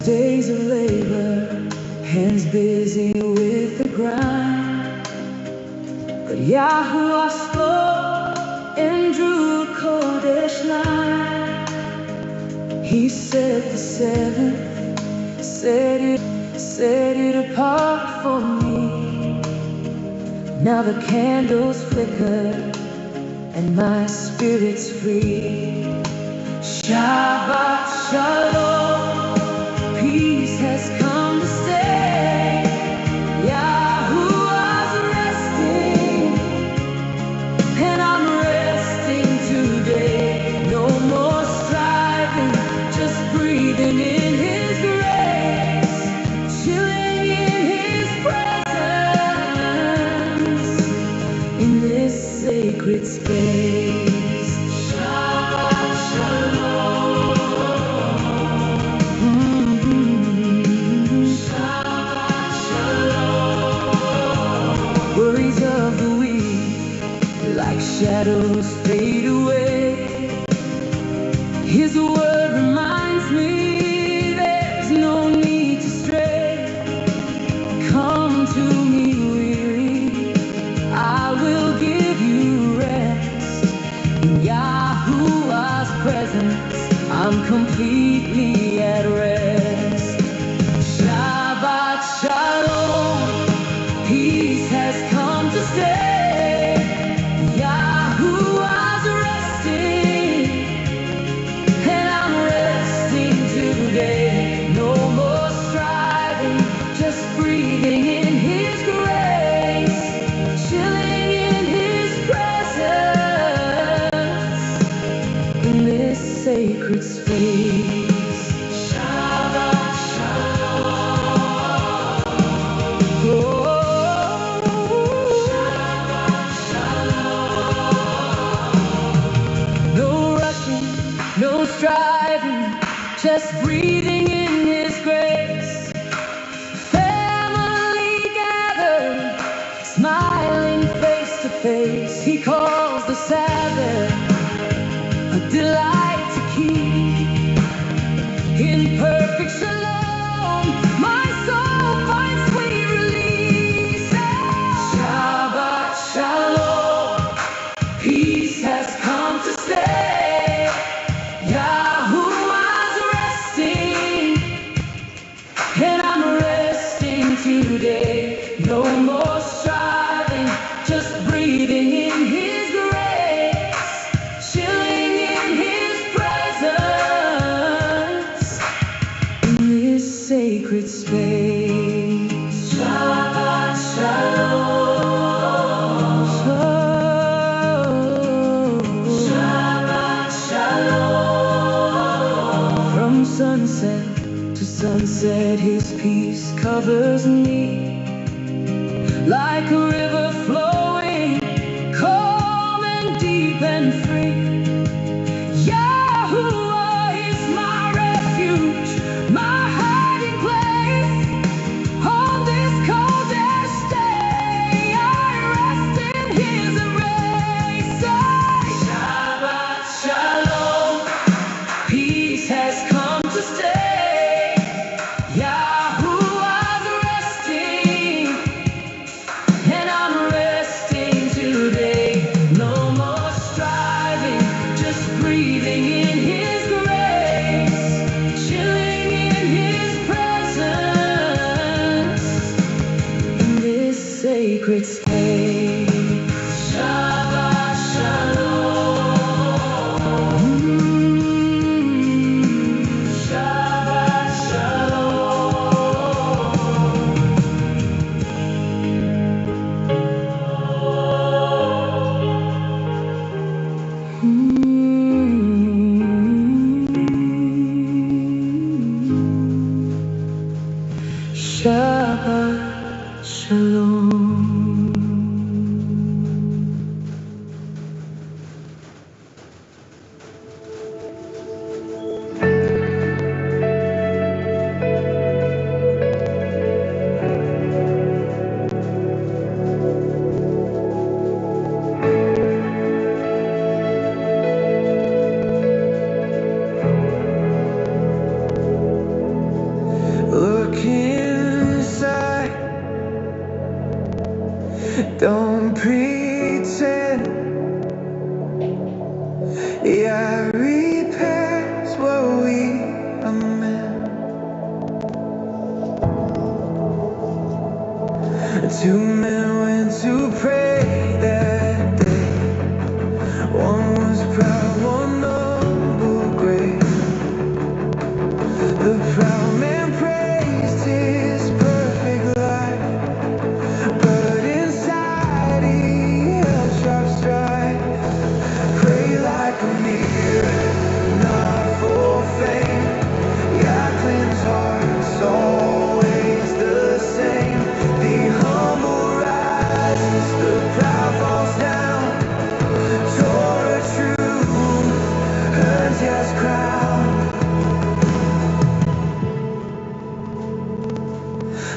Days of labor, hands busy with the grind. But Yahuwah spoke and drew a Kodesh line. He set the seventh, set it apart for me. Now the candles flicker and my spirit's free. Shabbat Shalom, peace has come to stay. Yahuwah's resting, and I'm resting today. No more striving, just breathing in His grace, chilling in His presence, in this sacred space. Shabbat Shalom. Worries of the week, like shadows, fade away. His word reminds me there's no need to stray. Come to me weary, I will give you rest. In Yahuwah's presence, I'm completely at rest. Shabbat Shalom, peace has come to stay. Yahuwah's resting, and I'm resting today. No more striving, just breathing in His grace, chilling in His presence, in this sacred space. Shabbat Shalom. Oh. No rushing, no striving, just breathing in His grace. Family gathered, smiling face to face. He calls the Sabbath a delight to keep. In perfect shalom, my soul finds sweet release. Shabbat Shalom, peace has come to stay. Yahuwah's resting, and I'm resting today. No more striving, just breathing in His grace, chilling in His presence, in this sacred space. Shabbat Shalom. Shabbat Shalom. From sunset to sunset, His peace covers me. Like a river flowing, calm and deep and free. Yahuwah is my refuge, my hiding place. On this Kodesh day, I rest in His embrace. Shabbat Shalom, peace has come to stay. Yahuwah's resting, Yeah, repairs what we amend. Two men went to pray that day. One was proud, one humble, great. The proud man praised his perfect life, but inside he held sharp strife. Pray like a mirror, not for fame. Yeah, cleanse hearts, always the same. The humble rises, the proud falls down. Torah true, earns his crown.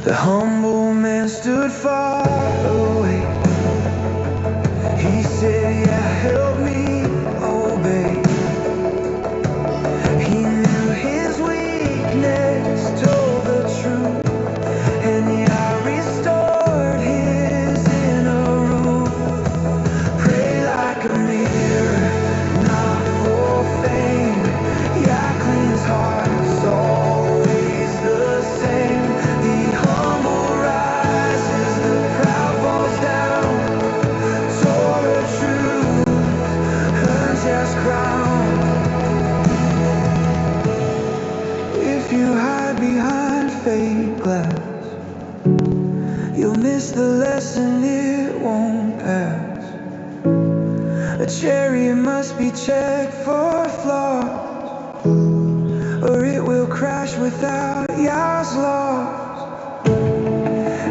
The humble man stood far away. He said, yeah, help me obey. He knew his weakness, told the truth, and yeah, restored his inner roof. Pray like a mirror, not for fame. Yeah, cleanse hearts, always the same. The humble rises, the proud falls down. Torah truth earns his crown. If you hide behind fake glass, you'll miss the lesson, it won't pass. A chariot must be checked for flaws, or it will crash without Yah's laws.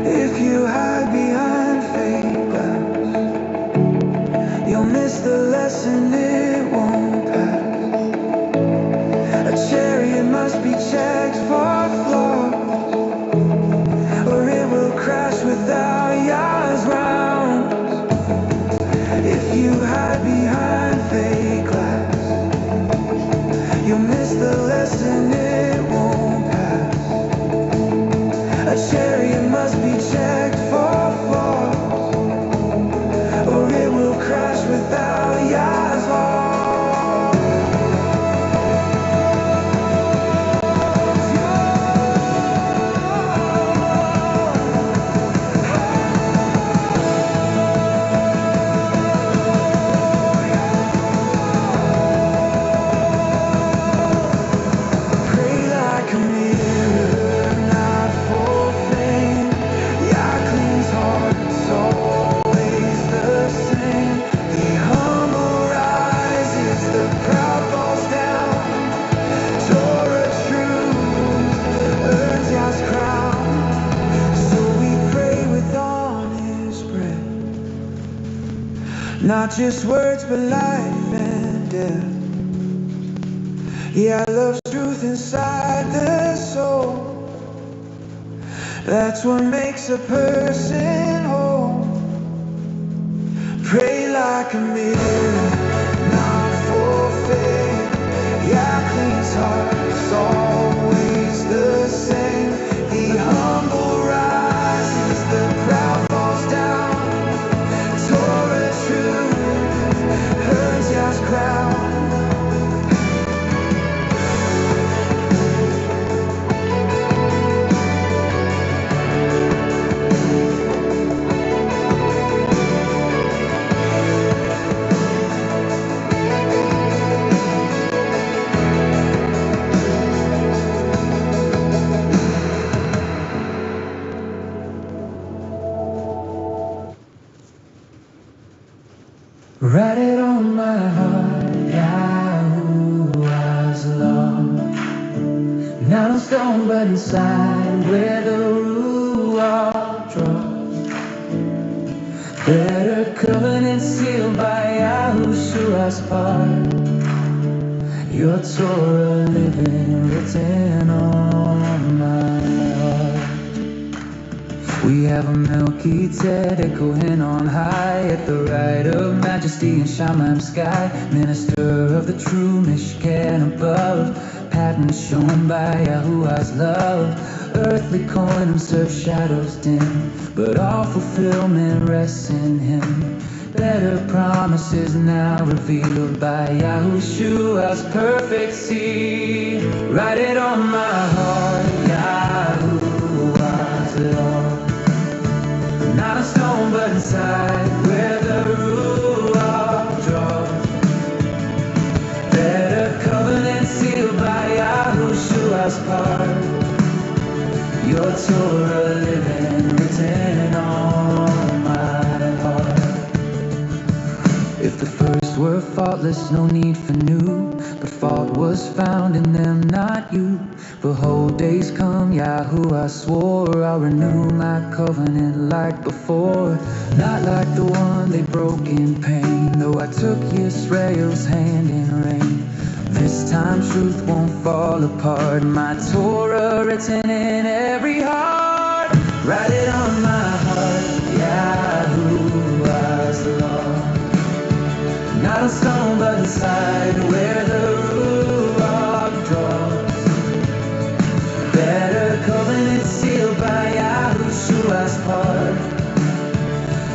If you hide behind fake glass, you'll miss the lesson, it won't pass. A chariot must be checked for flaws, or it will crash without Yah's rounds. If you hide behind fake glass, you'll miss the lesson, it won't pass. A chariot must be checked for flaws, or it will crash without Yah's laws. Pray like a mirror, not for fame. Yeah, cleanse hearts, always the same. The humble rises, the proud falls down. Torah truth earns Yah's crown. So we pray with honest breath, not just words but life and death. Yeah, love's truth inside the soul. That's what makes a person whole. Pray like a mirror, not for fame. Yeah, cleanse hearts, always the same. The humble rises, the proud falls down. Torah truth earns Yah's crown. Write it on my heart, Yahuwah's law. Not on stone but inside where the Ruach draws. Better covenant sealed by Yahushua's part. Your Torah living written on my heart. We have a Melchizedek Kohen on high, at the right of majesty in Shamayim sky, minister of the true Mishkan above, pattern shown by Yahuwah's love. Earthly coin serves shadows dim, but all fulfillment rests in Him. Better promises now revealed by Yahushua's perfect seed. Write it on my heart, Yahuwah's law. Not a stone but inside where the Ruach draws. Better covenant sealed by Yahushua's part. Your Torah living written on my heart. If the first were faultless, no need for new. But fault was found in them, not you. Behold, days come, Yahuwah swore, I'll renew my covenant like before. Not like the one they broke in pain, though I took Israel's hand in rain. This time truth won't fall apart. My Torah written in every heart. Write it on my heart, Yahuwah's law. Not a stone but inside where the Ruach draws. Better covenant sealed by Yahushua's part.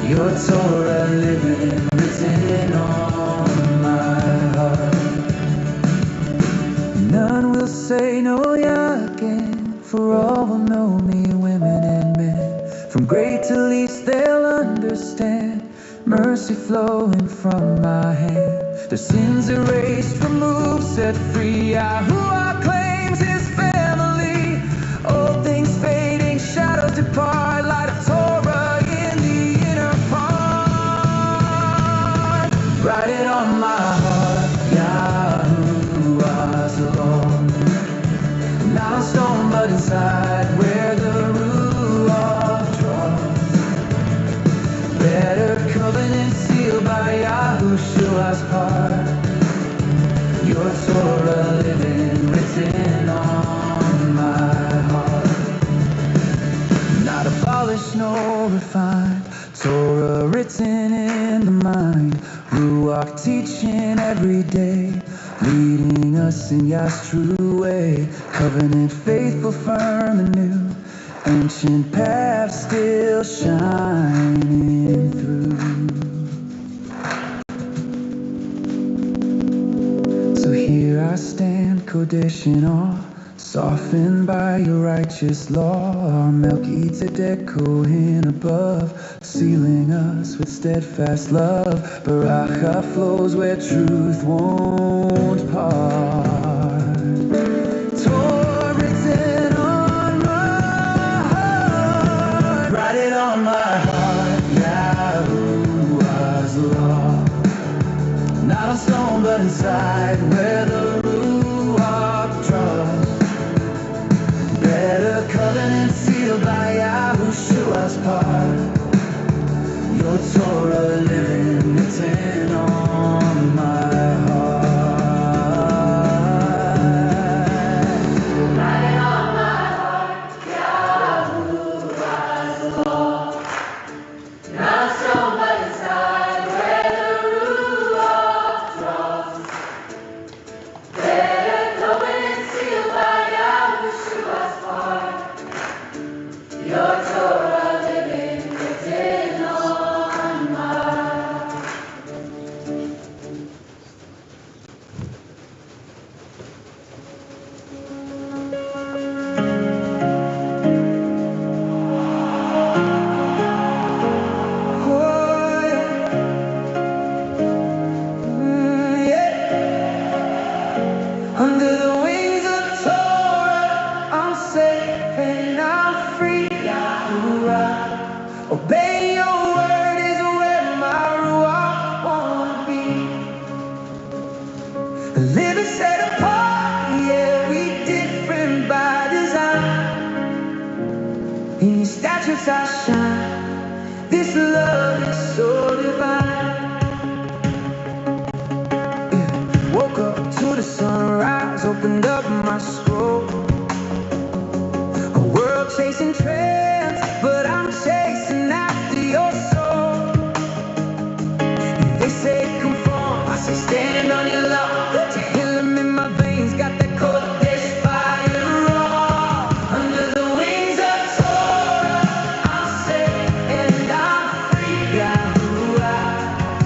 Your Torah living written on my heart. None will say no again, for all will know me, women and men. From great to least they'll understand. Mercy flowing from my hand. Their sins erased, removed, set free. Yahuwah claims his family. Old things fading, shadows depart. Light of Torah in the inner part. Write it on my heart, Yahuwah's law. Not a stone but inside where the Ruach draws. Better covenant sealed by Yahushua's part. Your Torah living written on my heart. Not abolished nor refined. Torah written in the mind. Ruach teaching every day, leading us in Yah's true way. Covenant faithful, firm and new. Ancient path still shining through. So here I stand, Kodesh in awe, softened by your righteous law. Our Melchizedek Kohen above, sealing us with steadfast love. Baracha flows where truth won't part. Write it on my heart, Yahuwah's law. Not a stone but inside where the Ruach draws. Better covenant sealed by Yahushua's part. Your Torah living written on my heart. Under the wings of Torah, I'm safe and I'm free. Yahuwah, obey your word is where my Ruach wanna be. Living set apart, yeah, we different by design. In your statutes I shine. This love is so divine. Woke up to the sunrise, opened up my scroll. A world chasing trends, but I'm chasing after your soul. They say conform, I say stand on your law. Tehillim in my veins, got that Kodesh fire raw. Under the wings of Torah, I'm safe and I'm free. Yahuwah,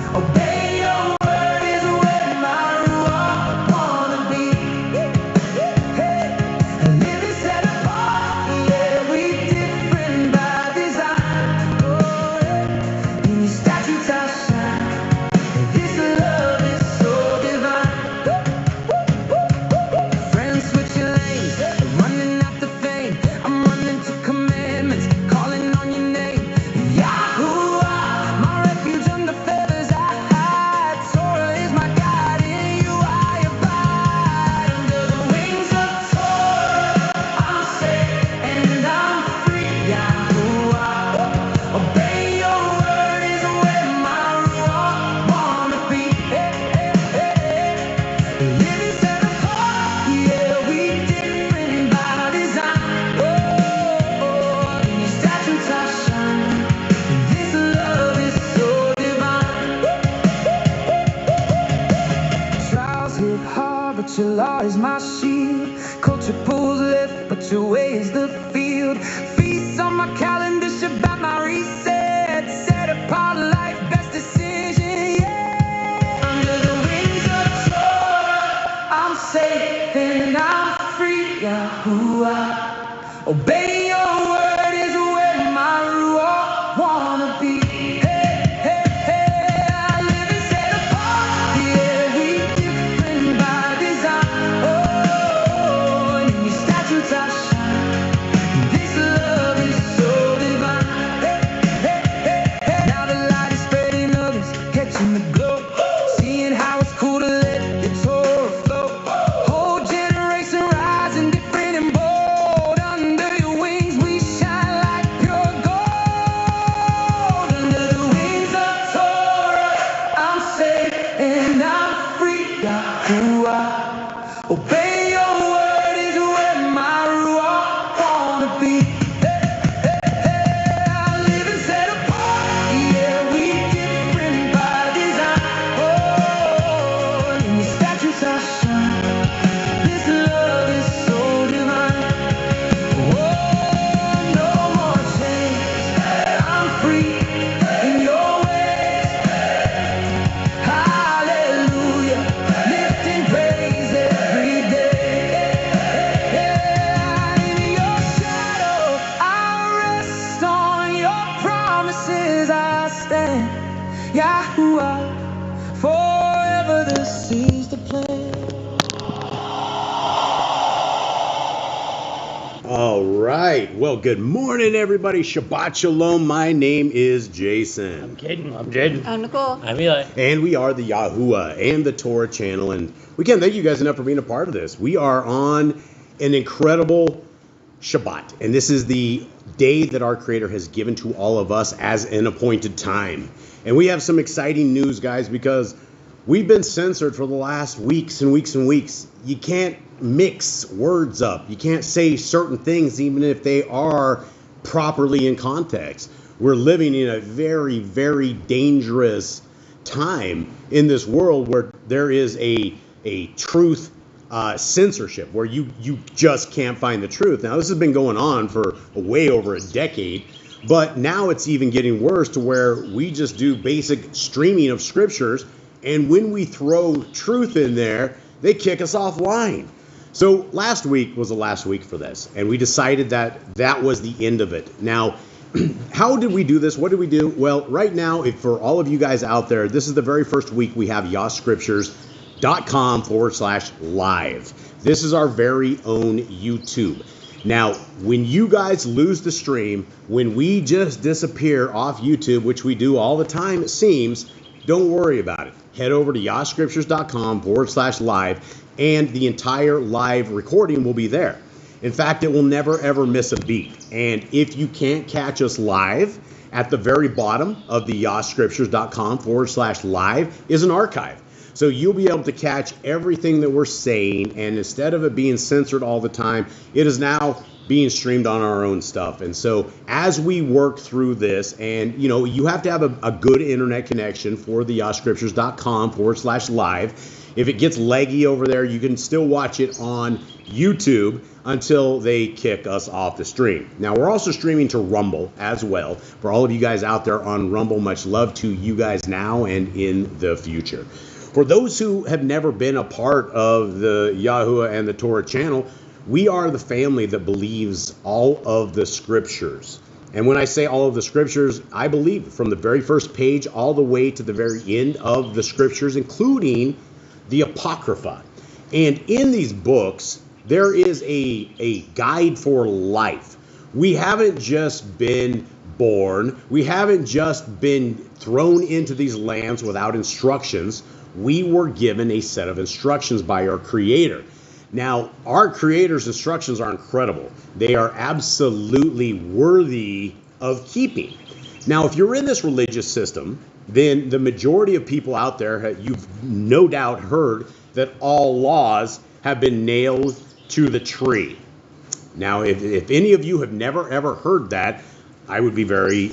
but your law is my shield. Culture pulls left, but your way is the field. Feast on my calendar, Shabbat my reset. Set apart life, best decision, yeah. Under the wings of Torah, I'm safe and I'm free, Yahuwah. Obey your word is where my ruach wanna be. Hey, hey, hey, I live and set apart. Yeah, we different by design. Oh, and in your statutes I shine. This love is so divine. Hey, hey, hey, hey. Now the light is spreading, others catching the glow. Seeing how it's cool to let the Torah flow. Whole generation rising different and bold. Under your wings we shine like pure gold. Under the wings of Torah, I'm safe and I'm free, Yahuwah. Obey your word is where my ruach wanna be. Hey, hey, hey, I live and set apart. Yeah, we different by design. Oh, in your statutes I shine. This love is so divine. Oh, no more chains. I'm free in your ways. Hallelujah. Lifting praise every day. In your shadow, I rest on your promises. I stand, Yahuwah. Forever this is the plan. All right. Well, good morning, everybody. Shabbat Shalom. My name is Jason. I'm Jaden. I'm Nicole. I'm Eli. And we are the Yahuwah and the Torah channel. And we can't thank you guys enough for being a part of this. We are on an incredible Shabbat. And this is the day that our Creator has given to all of us as an appointed time. And we have some exciting news, guys, because we've been censored for the last weeks and weeks and weeks. You can't mix words up. You can't say certain things even if they are properly in context. We're living in a very, very dangerous time in this world where there is a truth censorship, where you just can't find the truth. Now, this has been going on for way over a decade, but now it's even getting worse to where we just do basic streaming of scriptures, and when we throw truth in there, they kick us offline. So last week was the last week for this, and we decided that that was the end of it. Now, how did we do this? What did we do? Well, right now, for all of you guys out there, this is the very first week we have yahscriptures.com/live. This is our very own YouTube. Now, when you guys lose the stream, when we just disappear off YouTube, which we do all the time, it seems, don't worry about it. Head over to yahscriptures.com/live, and the entire live recording will be there. In fact, it will never ever miss a beat. And if you can't catch us live, at the very bottom of the yahscriptures.com/live is an archive. So you'll be able to catch everything that we're saying, and instead of it being censored all the time, it is now being streamed on our own stuff. And so as we work through this, and you have to have a good internet connection for the yahscriptures.com/live. If it gets leggy over there, you can still watch it on YouTube until they kick us off the stream. Now, we're also streaming to Rumble as well. For all of you guys out there on Rumble, much love to you guys now and in the future. For those who have never been a part of the Yahuwah and the Torah channel, we are the family that believes all of the scriptures. And when I say all of the scriptures, I believe from the very first page all the way to the very end of the scriptures, including the Apocrypha. And in these books, there is a guide for life. We haven't just been born. We haven't just been thrown into these lands without instructions. We were given a set of instructions by our Creator. Now, our Creator's instructions are incredible. They are absolutely worthy of keeping. Now, if you're in this religious system, then the majority of people out there, you've no doubt heard that all laws have been nailed to the tree. Now, if any of you have never ever heard that, I would be very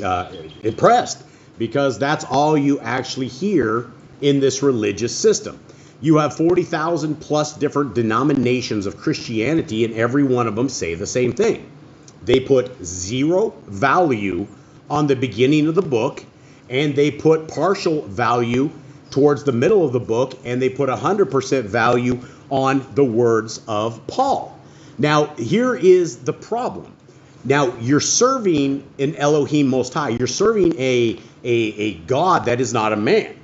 impressed, because that's all you actually hear in this religious system. You have 40,000 plus different denominations of Christianity, and every one of them say the same thing. They put 0 value on the beginning of the book, and they put partial value towards the middle of the book, and they put 100% value on the words of Paul. Now, here is the problem. Now, you're serving an Elohim Most High. You're serving a God that is not a man.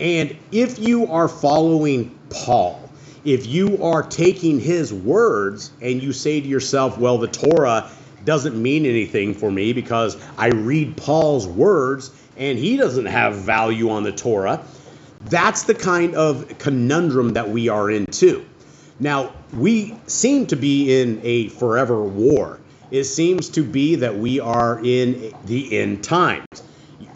And if you are following Paul, if you are taking his words and you say to yourself, well, the Torah doesn't mean anything for me because I read Paul's words and he doesn't have value on the Torah, that's the kind of conundrum that we are in too. Now, we seem to be in a forever war. It seems to be that we are in the end times.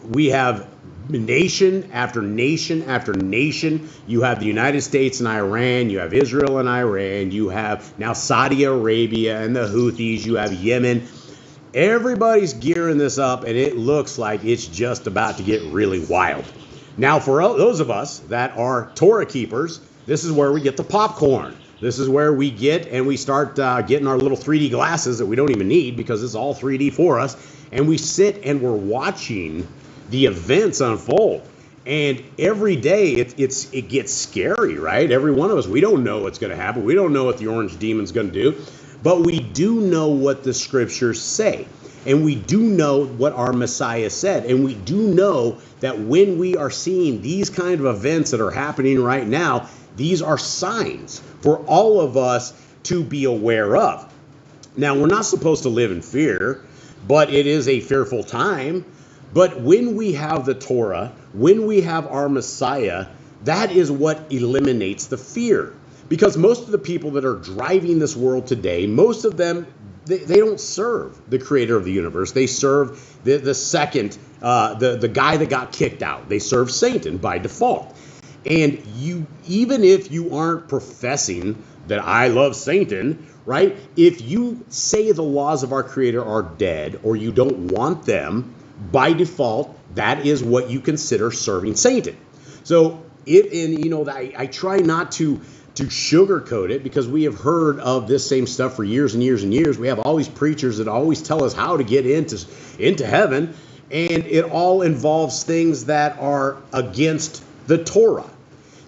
We have nation after nation after nation. You have the United States and Iran. You have Israel and Iran. You have now Saudi Arabia and the Houthis. You have Yemen. Everybody's gearing this up, and it looks like it's just about to get really wild. Now, for those of us that are Torah keepers, this is where we get the popcorn. This is where we get and we start getting our little 3D glasses that we don't even need because it's all 3D for us. And we sit and we're watching the events unfold. And every day it gets scary, right? Every one of us, we don't know what's going to happen. We don't know what the orange demon's going to do. But we do know what the scriptures say. And we do know what our Messiah said. And we do know that when we are seeing these kind of events that are happening right now, these are signs for all of us to be aware of. Now, we're not supposed to live in fear, but it is a fearful time. But when we have the Torah, when we have our Messiah, that is what eliminates the fear. Because most of the people that are driving this world today, most of them, they don't serve the creator of the universe. They serve the second, the guy that got kicked out. They serve Satan by default. And you, even if you aren't professing that I love Satan, right? If you say the laws of our creator are dead or you don't want them, by default, that is what you consider serving Satan. So I try not to sugarcoat it because we have heard of this same stuff for years and years and years. We have all these preachers that always tell us how to get into heaven, and it all involves things that are against the Torah.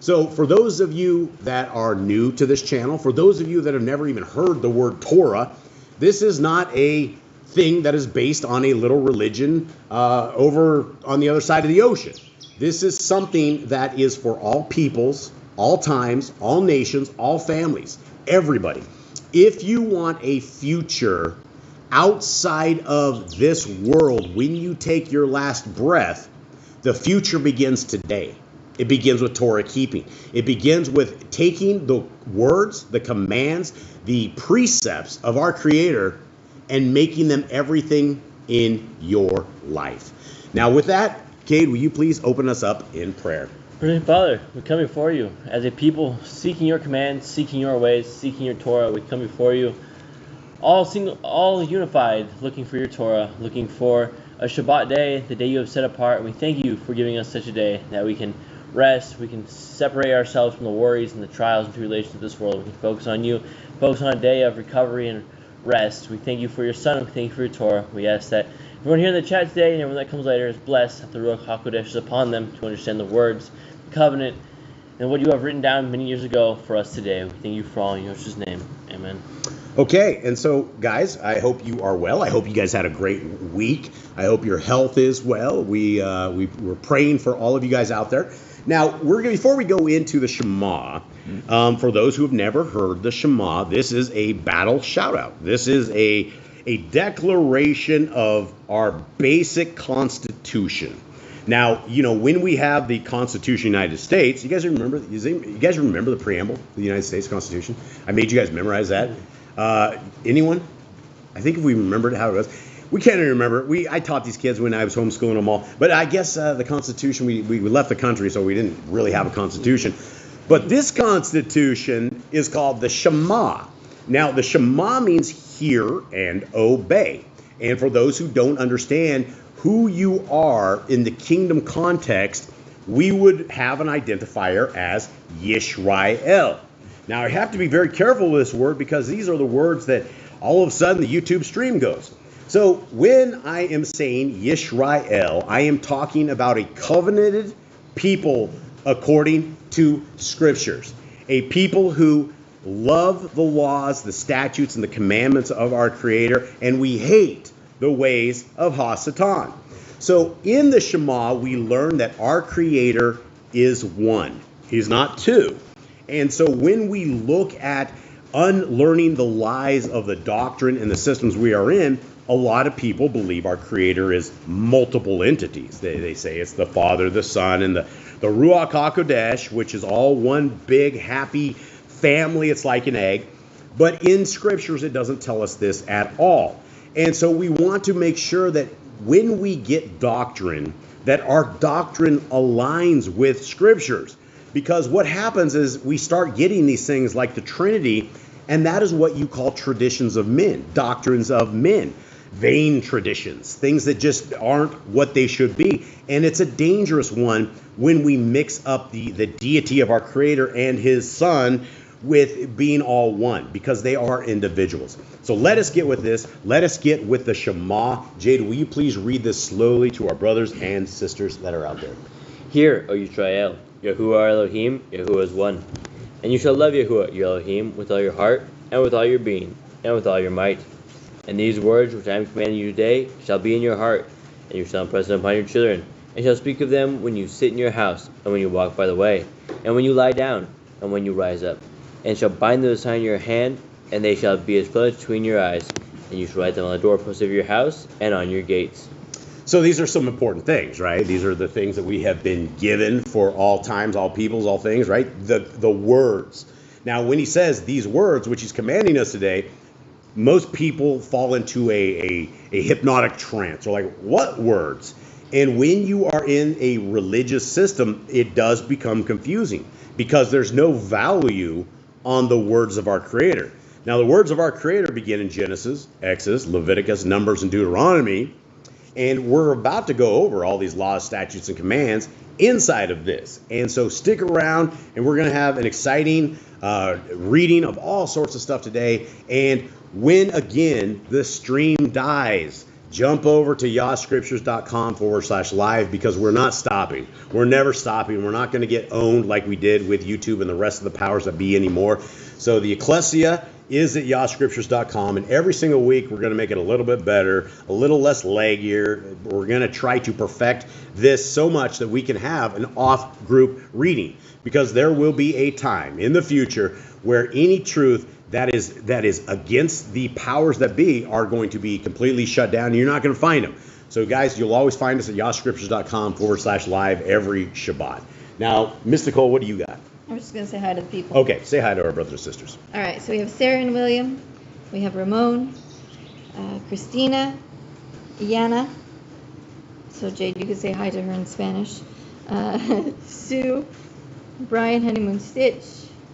So for those of you that are new to this channel, for those of you that have never even heard the word Torah, this is not a thing that is based on a little religion over on the other side of the ocean. This is something that is for all peoples, all times, all nations, all families, everybody. If you want a future outside of this world, when you take your last breath, the future begins today. It begins with Torah keeping. It begins with taking the words, the commands, the precepts of our Creator and making them everything in your life. Now with that, Cade, will you please open us up in prayer? Heavenly Father, we come before you as a people seeking your commands, seeking your ways, seeking your Torah. We come before you all unified, looking for your Torah, looking for a Shabbat day, the day you have set apart. We thank you for giving us such a day that we can rest, we can separate ourselves from the worries and the trials and tribulations of this world. We can focus on you, focus on a day of recovery and rest. We thank you for your Son, we thank you for your Torah. We ask that everyone here in the chat today and everyone that comes later is blessed, that the Ruach HaKodesh is upon them to understand the words, the covenant, and what you have written down many years ago for us today. We thank you for all in Yoshua's name. Amen. Okay, and so guys, I hope you are well. I hope you guys had a great week. I hope your health is well. We're praying for all of you guys out there. Now, before we go into the Shema, for those who have never heard the Shema, this is a battle shout-out. This is a declaration of our basic Constitution. Now, when we have the Constitution of the United States, you guys remember the preamble of the United States Constitution? I made you guys memorize that. Anyone? I think if we remembered how it was. We can't even remember. I taught these kids when I was homeschooling them all. But I guess the Constitution, we left the country, so we didn't really have a Constitution. But this Constitution is called the Shema. Now, the Shema means hear and obey. And for those who don't understand who you are in the kingdom context, we would have an identifier as Yisrael. Now, I have to be very careful with this word because these are the words that all of a sudden the YouTube stream goes. So when I am saying Yisrael, I am talking about a covenanted people according to scriptures. A people who love the laws, the statutes, and the commandments of our Creator, and we hate the ways of Hasatan. So in the Shema, we learn that our Creator is one. He's not two. And so when we look at unlearning the lies of the doctrine and the systems we are in, a lot of people believe our Creator is multiple entities. They say it's the Father, the Son, and the Ruach HaKodesh, which is all one big, happy family. It's like an egg. But in scriptures, it doesn't tell us this at all. And so we want to make sure that when we get doctrine, that our doctrine aligns with scriptures. Because what happens is we start getting these things like the Trinity, and that is what you call traditions of men, doctrines of men, vain traditions, things that just aren't what they should be. And it's a dangerous one when we mix up the deity of our Creator and His Son with being all one, because they are individuals. So let us get with this. Let us get with the Shema. Jade, will you please read this slowly to our brothers and sisters that are out there? Hear, O Yisrael, Yahuwah our Elohim, Yahuwah is one. And you shall love Yahuwah your Elohim with all your heart, and with all your being, and with all your might. And these words which I am commanding you today shall be in your heart, and you shall impress them upon your children, and shall speak of them when you sit in your house, and when you walk by the way, and when you lie down, and when you rise up. And shall bind them as a sign in your hand, and they shall be as pillars between your eyes. And you shall write them on the doorposts of your house and on your gates. So these are some important things, right? These are the things that we have been given for all times, all peoples, all things, right? The words. Now, when he says these words, which he's commanding us today, most people fall into a hypnotic trance. They're like, what words? And when you are in a religious system, it does become confusing because there's no value on the words of our Creator. Now, the words of our Creator begin in Genesis, Exodus, Leviticus, Numbers, and Deuteronomy. And we're about to go over all these laws, statutes, and commands inside of this. And so stick around, and we're going to have an exciting reading of all sorts of stuff today. And when, again, the stream dies, jump over to yahscriptures.com/live because we're not stopping. We're never stopping. We're not going to get owned like we did with YouTube and the rest of the powers that be anymore. So the ecclesia is at yahscriptures.com, and every single week we're going to make it a little bit better, a little less leggier. We're going to try to perfect this so much that we can have an off-group reading, because there will be a time in the future where any truth that is against the powers that be are going to be completely shut down, and you're not going to find them. So guys, you'll always find us at yahscriptures.com/live every Shabbat. Now, Ms. Nicole, what do you got? I'm just going to say hi to the people. Okay, say hi to our brothers and sisters. All right, so we have Sarah and William. We have Ramon, Christina, Iana. So Jade, you could say hi to her in Spanish. Sue, Brian, Honeymoon Stitch,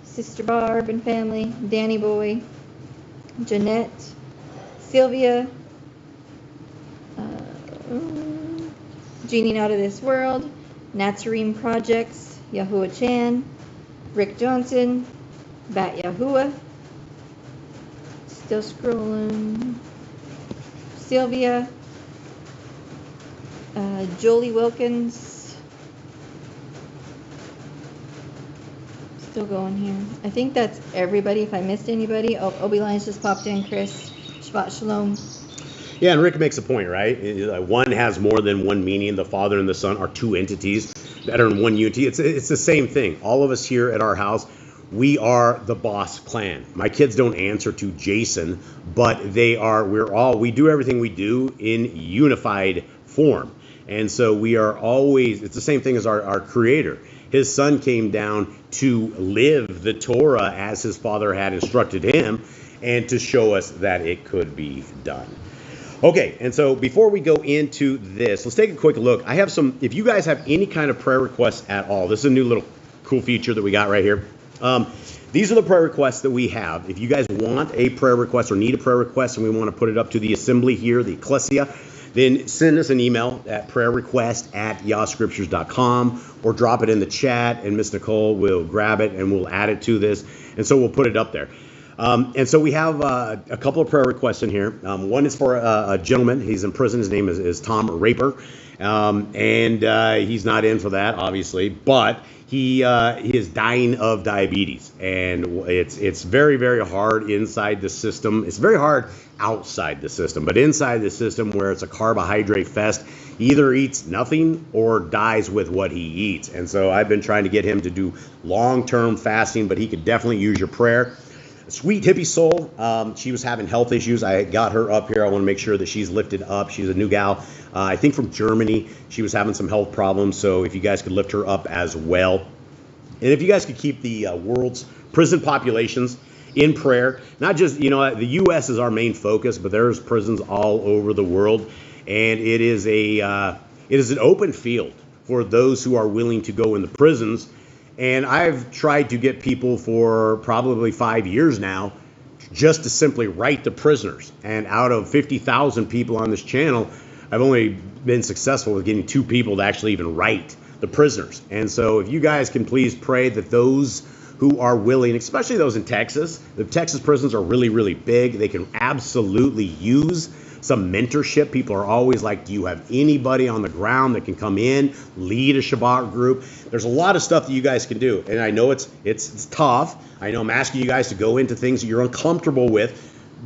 Sister Barb and family, Danny Boy, Jeanette, Sylvia, Genie Out of This World, Nazarene Projects, Yahuwah Chan, Rick Johnson, Bat Yahuwah, still scrolling, Sylvia, Jolie Wilkins, still going here. I think that's everybody. If I missed anybody, Obi Lions just popped in. Chris, Shabbat Shalom. Yeah, and Rick makes a point, right? One has more than one meaning. The Father and the Son are two entities that are in one unity. It's the same thing. All of us here at our house, we are the Boss clan. My kids don't answer to Jason, but we do everything we do in unified form. And so we are always, it's the same thing as our Creator. His Son came down to live the Torah as his Father had instructed him, and to show us that it could be done. Okay, and so before we go into this, let's take a quick look. I have some, if you guys have any kind of prayer requests at all, this is a new little cool feature that we got right here. These are the prayer requests that we have. If you guys want a prayer request or need a prayer request and we want to put it up to the assembly here, the ecclesia, then send us an email at prayerrequest@yahscriptures.com or drop it in the chat, and Miss Nicole will grab it and we'll add it to this, and so we'll put it up there. And so we have a couple of prayer requests in here. One is for a gentleman. He's in prison. His name is Tom Raper, and he's not in for that, obviously, but he is dying of diabetes, and it's very, very hard inside the system. It's very hard outside the system, but inside the system, where it's a carbohydrate fest, he either eats nothing or dies with what he eats. And so I've been trying to get him to do long-term fasting, but he could definitely use your prayer. Sweet hippie soul, she was having health issues. I got her up here. I want to make sure that she's lifted up. She's a new gal, I think from Germany. She was having some health problems, so if you guys could lift her up as well. And if you guys could keep the world's prison populations in prayer, not just, the U.S. is our main focus, but there's prisons all over the world, and it is an open field for those who are willing to go in the prisons. And I've tried to get people for probably 5 years now just to simply write the prisoners. And out of 50,000 people on this channel, I've only been successful with getting 2 people to actually even write the prisoners. And so if you guys can please pray that those who are willing, especially those in Texas, the Texas prisons are really, really big. They can absolutely use some mentorship. People are always like, do you have anybody on the ground that can come in, lead a Shabbat group? There's a lot of stuff that you guys can do. And I know it's tough. I know I'm asking you guys to go into things that you're uncomfortable with,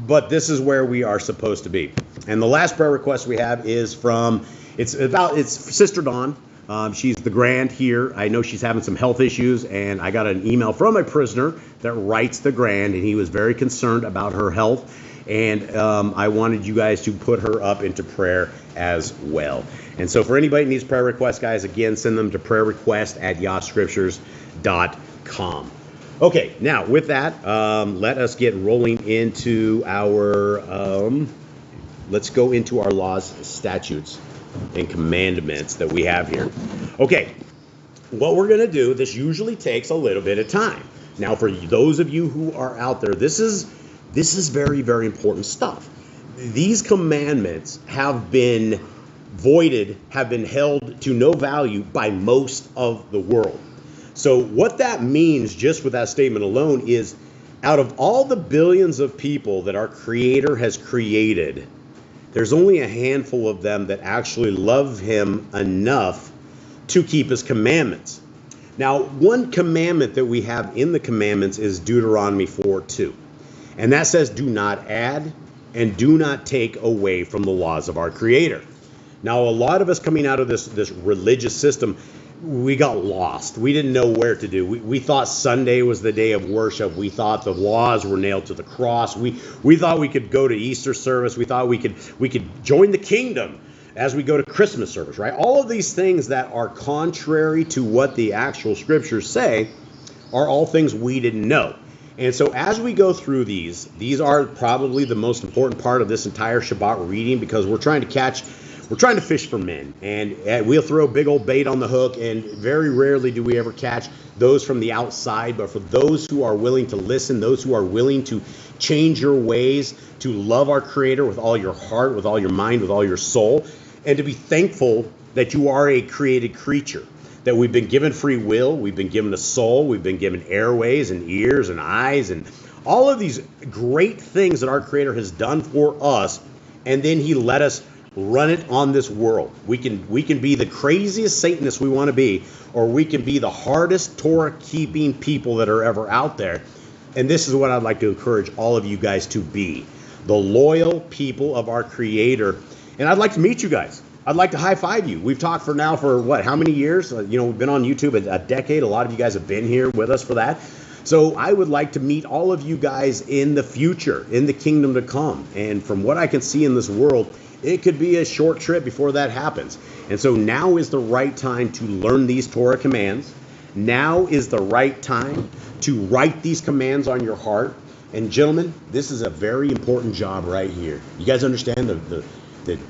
but this is where we are supposed to be. And the last prayer request we have is from, it's Sister Dawn. She's the grand here. I know she's having some health issues, and I got an email from a prisoner that writes the grand, and he was very concerned about her health. And I wanted you guys to put her up into prayer as well. And so for anybody that needs prayer requests, guys, again, send them to prayerrequest@yahscriptures.com. Okay, now with that, let us get rolling into our, let's go into our laws, statutes, and commandments that we have here. Okay, what we're going to do, this usually takes a little bit of time. Now, for those of you who are out there, this is very, very important stuff. These commandments have been voided, have been held to no value by most of the world. So what that means, just with that statement alone, is out of all the billions of people that our Creator has created, there's only a handful of them that actually love Him enough to keep His commandments. Now, one commandment that we have in the commandments is Deuteronomy 4:2. And that says, do not add and do not take away from the laws of our Creator. Now, a lot of us coming out of this religious system, we got lost. We didn't know where to do. We thought Sunday was the day of worship. We thought the laws were nailed to the cross. We thought we could go to Easter service. We thought we could join the kingdom as we go to Christmas service, right? All of these things that are contrary to what the actual scriptures say are all things we didn't know. And so as we go through these are probably the most important part of this entire Shabbat reading, because we're trying to fish for men, and we'll throw big old bait on the hook, and very rarely do we ever catch those from the outside. But for those who are willing to listen, those who are willing to change your ways, to love our Creator with all your heart, with all your mind, with all your soul, and to be thankful that you are a created creature, that we've been given free will, we've been given a soul, we've been given airways and ears and eyes and all of these great things that our Creator has done for us, and then He let us run it on this world. We can be the craziest Satanists we want to be, or we can be the hardest Torah-keeping people that are ever out there. And this is what I'd like to encourage all of you guys to be, the loyal people of our Creator. And I'd like to meet you guys. I'd like to high-five you. We've talked for how many years? We've been on YouTube a decade. A lot of you guys have been here with us for that. So I would like to meet all of you guys in the future, in the kingdom to come. And from what I can see in this world, it could be a short trip before that happens. And so now is the right time to learn these Torah commands. Now is the right time to write these commands on your heart. And gentlemen, this is a very important job right here. You guys understand the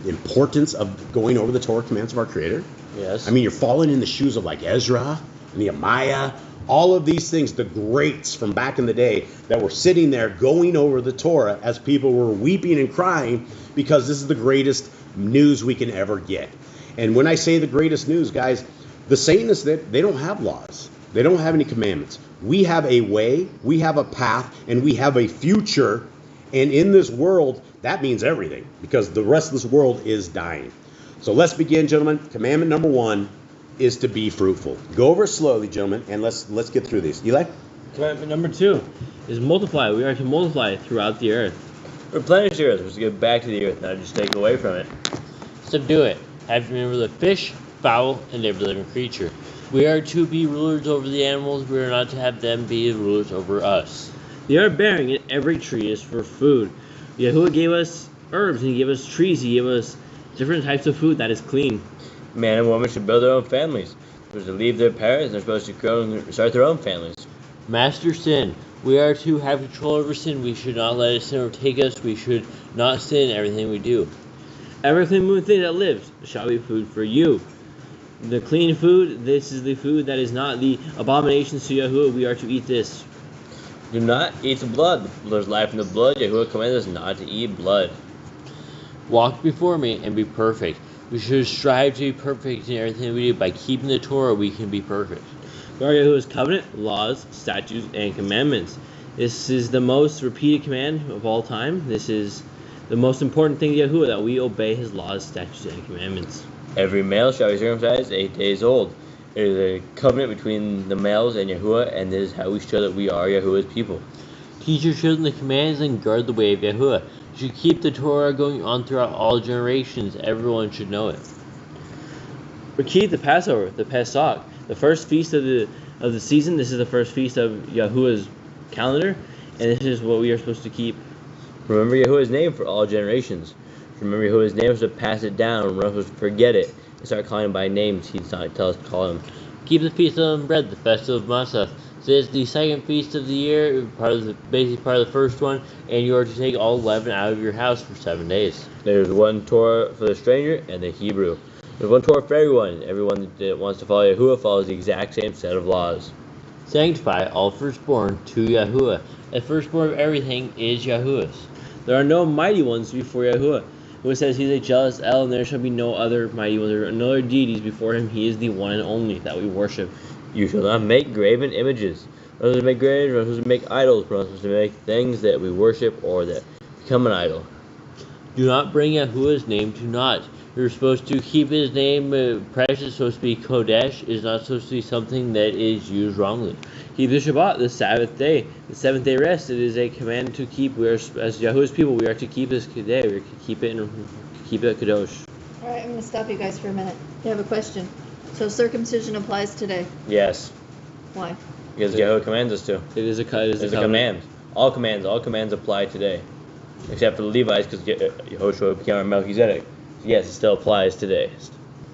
importance of going over the Torah commands of our Creator? Yes. I mean, you're falling in the shoes of like Ezra, Nehemiah, all of these things, the greats from back in the day that were sitting there going over the Torah as people were weeping and crying because this is the greatest news we can ever get. And when I say the greatest news, guys, the saying is that they don't have laws. They don't have any commandments. We have a way, we have a path, and we have a future. And in this world, that means everything, because the rest of this world is dying. So let's begin, gentlemen. Commandment number 1 is to be fruitful. Go over it slowly, gentlemen, and let's get through these. Eli? Commandment number 2 is multiply. We are to multiply throughout the earth. Replenish the earth, which is to give back to the earth, not just take away from it. Subdue it. Have to remember the fish, fowl, and every living creature. We are to be rulers over the animals. We are not to have them be rulers over us. The earth bearing and every tree is for food. Yahuwah gave us herbs, and He gave us trees. He gave us different types of food that is clean. Man and woman should build their own families. They're supposed to leave their parents, and they're supposed to grow and start their own families. Master sin. We are to have control over sin. We should not let sin overtake us. We should not sin in everything we do. Every clean moving thing that lives shall be food for you. The clean food, this is the food that is not the abominations to Yahuwah. We are to eat this. Do not eat the blood. There's life in the blood. Yahuwah commands us not to eat blood. Walk before me and be perfect. We should strive to be perfect in everything we do. By keeping the Torah, we can be perfect. Guard Yahuwah's covenant, laws, statutes, and commandments. This is the most repeated command of all time. This is the most important thing to Yahuwah, that we obey His laws, statutes, and commandments. Every male shall be circumcised 8 days old. It is a covenant between the males and Yahuwah, and this is how we show that we are Yahuwah's people. Teach your children the commands and guard the way of Yahuwah. You should keep the Torah going on throughout all generations. Everyone should know it. Keep the Passover, the Pesach, the first feast of the season. This is the first feast of Yahuwah's calendar, and this is what we are supposed to keep. Remember Yahuwah's name for all generations. Remember Yahuwah's name is to pass it down. We're not supposed to forget it and start calling him by names. He's not tell us to call him. Keep the feast of unleavened bread, the festival of Matzah. This is the second feast of the year, basically part of the first one, and you are to take all leaven out of your house for 7 days. There's one Torah for the stranger and the Hebrew. There's one Torah for everyone. Everyone that wants to follow Yahuwah follows the exact same set of laws. Sanctify all firstborn to Yahuwah. The firstborn of everything is Yahuwah's. There are no mighty ones before Yahuwah. Who says He's a jealous El, and there shall be no other mighty ones or no other deities before Him. He is the one and only that we worship. You shall not make graven images. We're not supposed to make graven, we're not supposed to make idols, we're not supposed to make things that we worship or that become an idol. Do not bring Yahuwah's name to naught. You're supposed to keep His name precious. It's supposed to be Kodesh. It's not supposed to be something that is used wrongly. Keep the Shabbat, the Sabbath day, the 7th day rest. It is a command to keep. We are, as Yahuwah's people, we are to keep this day. We are to keep it Kadosh. All right, I'm going to stop you guys for a minute. You have a question. So circumcision applies today. Yes, Why? because Yahuwah commands us to. It is a It's a command. All commands apply today. Except for the Levites, because Yehoshua became our Melchizedek. Yes, it still applies today.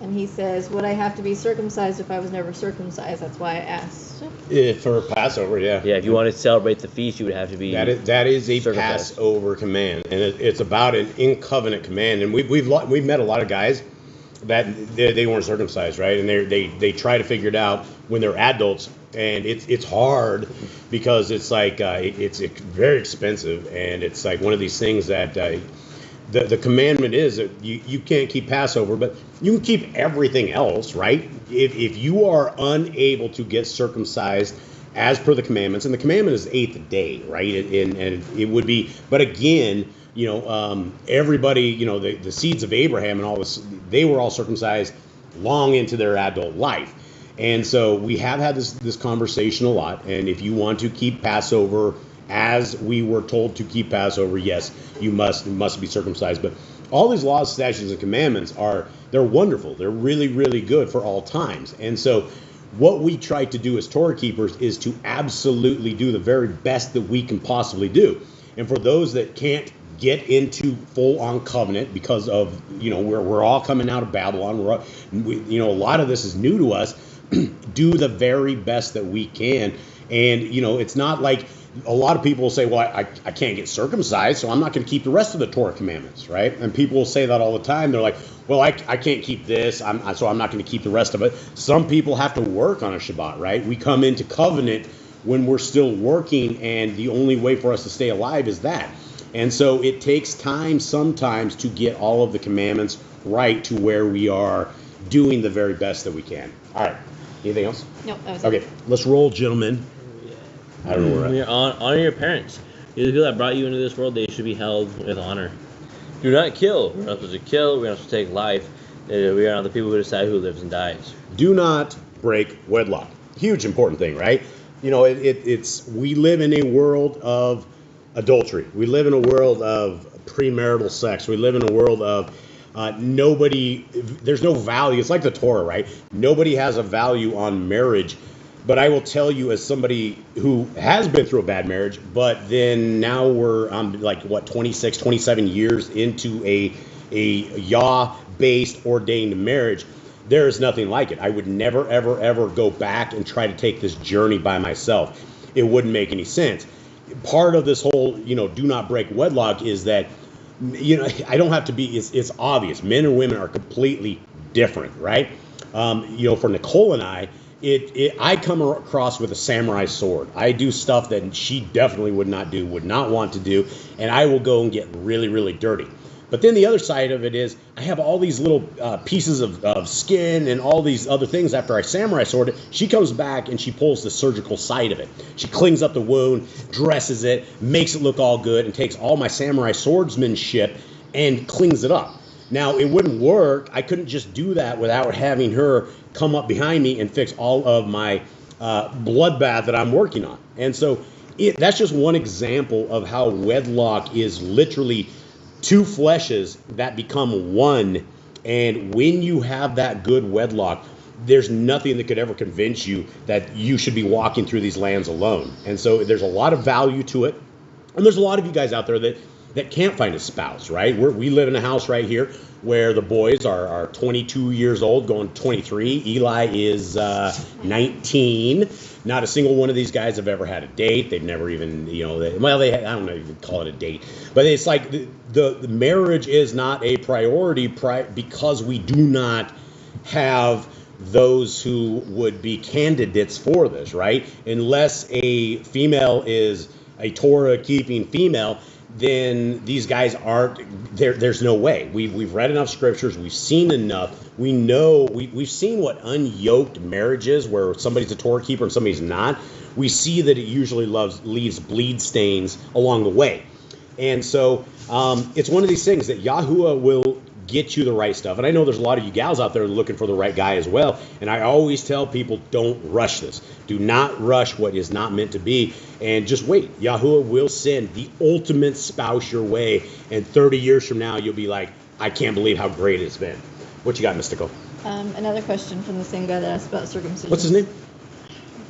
And he says, would I have to be circumcised if I was never circumcised? That's why I asked. For Passover, yeah. Yeah, if you want to celebrate the feast, you would have to be That is a circumcised. Passover command, and it's about an in-covenant command. And we've met a lot of guys that they weren't circumcised, right? And they try to figure it out when they're adults, and it's hard because it's like it's very expensive, and it's like one of these things that the commandment is that you can't keep Passover, but you can keep everything else, right? If you are unable to get circumcised as per the commandments, and the commandment is the 8th day, right? And it would be, but again, everybody, the seeds of Abraham and all this, they were all circumcised long into their adult life. And so we have had this conversation a lot. And if you want to keep Passover as we were told to keep Passover, yes, you must be circumcised. But all these laws, statutes, and commandments they're wonderful. They're really, really good for all times. And so what we try to do as Torah keepers is to absolutely do the very best that we can possibly do. And for those that can't get into full-on covenant because of, we're all coming out of Babylon, a lot of this is new to us, do the very best that we can. And, it's not like a lot of people will say, well, I can't get circumcised, so I'm not going to keep the rest of the Torah commandments, right? And people will say that all the time. They're like, well, I can't keep this, so I'm not going to keep the rest of it. Some people have to work on a Shabbat, right? We come into covenant when we're still working, and the only way for us to stay alive is that. And so it takes time sometimes to get all of the commandments right to where we are doing the very best that we can. All right. Anything else? No, that was Okay. it. Let's roll, gentlemen. I don't know where we're at. Honor your parents. You're the people that brought you into this world. They should be held with honor. Do not kill. We're not supposed to kill. We're not supposed to take life. We are not the people who decide who lives and dies. Do not break wedlock. Huge important thing, right? You know, it's we live in a world of adultery. We live in a world of premarital sex. We live in a world of there's no value. It's like the Torah, right? Nobody has a value on marriage. But I will tell you, as somebody who has been through a bad marriage, but then now we're 26, 27 years into a Yah-based ordained marriage, there is nothing like it. I would never, ever, ever go back and try to take this journey by myself. It wouldn't make any sense. Part of this whole, do not break wedlock is that, I don't have to be, it's obvious. Men and women are completely different, right? For Nicole and I come across with a samurai sword. I do stuff that she definitely would not want to do, and I will go and get really, really dirty. But then the other side of it is I have all these little pieces of skin and all these other things after I samurai sword it. She comes back and she pulls the surgical side of it. She cleans up the wound, dresses it, makes it look all good, and takes all my samurai swordsmanship and cleans it up. Now, it wouldn't work. I couldn't just do that without having her come up behind me and fix all of my bloodbath that I'm working on. And so that's just one example of how wedlock is literally two fleshes that become one. And when you have that good wedlock, there's nothing that could ever convince you that you should be walking through these lands alone. And so there's a lot of value to it. And there's a lot of you guys out there that can't find a spouse, right? We live in a house right here where the boys are 22 years old, going 23. Eli is 19. Not a single one of these guys have ever had a date. They've never even, I don't know if you could call it a date. But it's like the marriage is not a priority because we do not have those who would be candidates for this, right? Unless a female is a Torah-keeping female, then these guys aren't there. There's no way. We've read enough scriptures. We've seen enough. We know we've seen what unyoked marriage is, where somebody's a Torah keeper and somebody's not. We see that it usually leaves bleed stains along the way. And so it's one of these things that Yahuwah will get you the right stuff. And I know there's a lot of you gals out there looking for the right guy as well. And I always tell people, don't rush this. Do not rush what is not meant to be. And just wait. Yahuwah will send the ultimate spouse your way. And 30 years from now, you'll be like, I can't believe how great it's been. What you got, Mystical? Another question from the same guy that asked about circumcision. What's his name?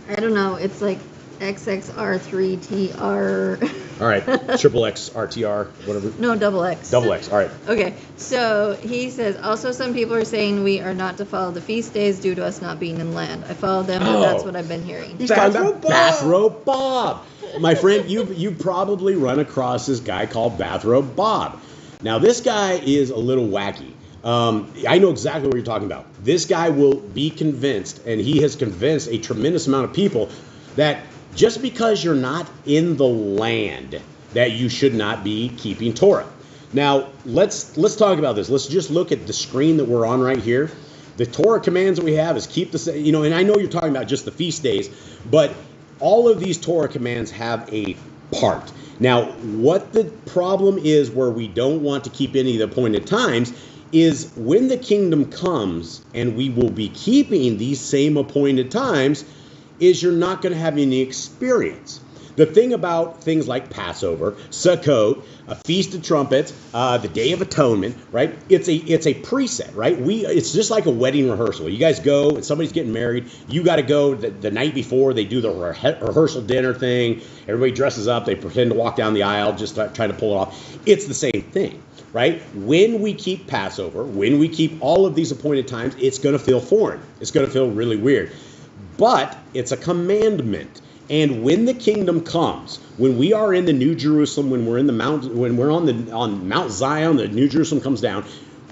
I don't know. It's like XXR3TR. All right. Triple X, RTR, whatever. No, double X. Double X. All right. Okay. So he says, also some people are saying we are not to follow the feast days due to us not being in land. I follow them, but that's what I've been hearing. He's talking about Bathrobe Bob. My friend, you probably run across this guy called Bathrobe Bob. Now, this guy is a little wacky. I know exactly what you're talking about. This guy will be convinced, and he has convinced a tremendous amount of people that just because you're not in the land, that you should not be keeping Torah. Now, let's talk about this. Let's just look at the screen that we're on right here. The Torah commands that we have is keep the, and I know you're talking about just the feast days, but all of these Torah commands have a part. Now, what the problem is where we don't want to keep any of the appointed times is when the kingdom comes and we will be keeping these same appointed times, is you're not going to have any experience. The thing about things like Passover, Sukkot, a Feast of Trumpets, the Day of Atonement, right? It's a preset, right? It's just like a wedding rehearsal. You guys go and somebody's getting married. You got to go the night before. They do the rehearsal dinner thing. Everybody dresses up. They pretend to walk down the aisle, just trying to pull it off. It's the same thing, right? When we keep Passover, when we keep all of these appointed times, it's going to feel foreign. It's going to feel really weird. But it's a commandment. And when the kingdom comes, when we are in the New Jerusalem, when we're in the mount, when we're on Mount Zion, the New Jerusalem comes down,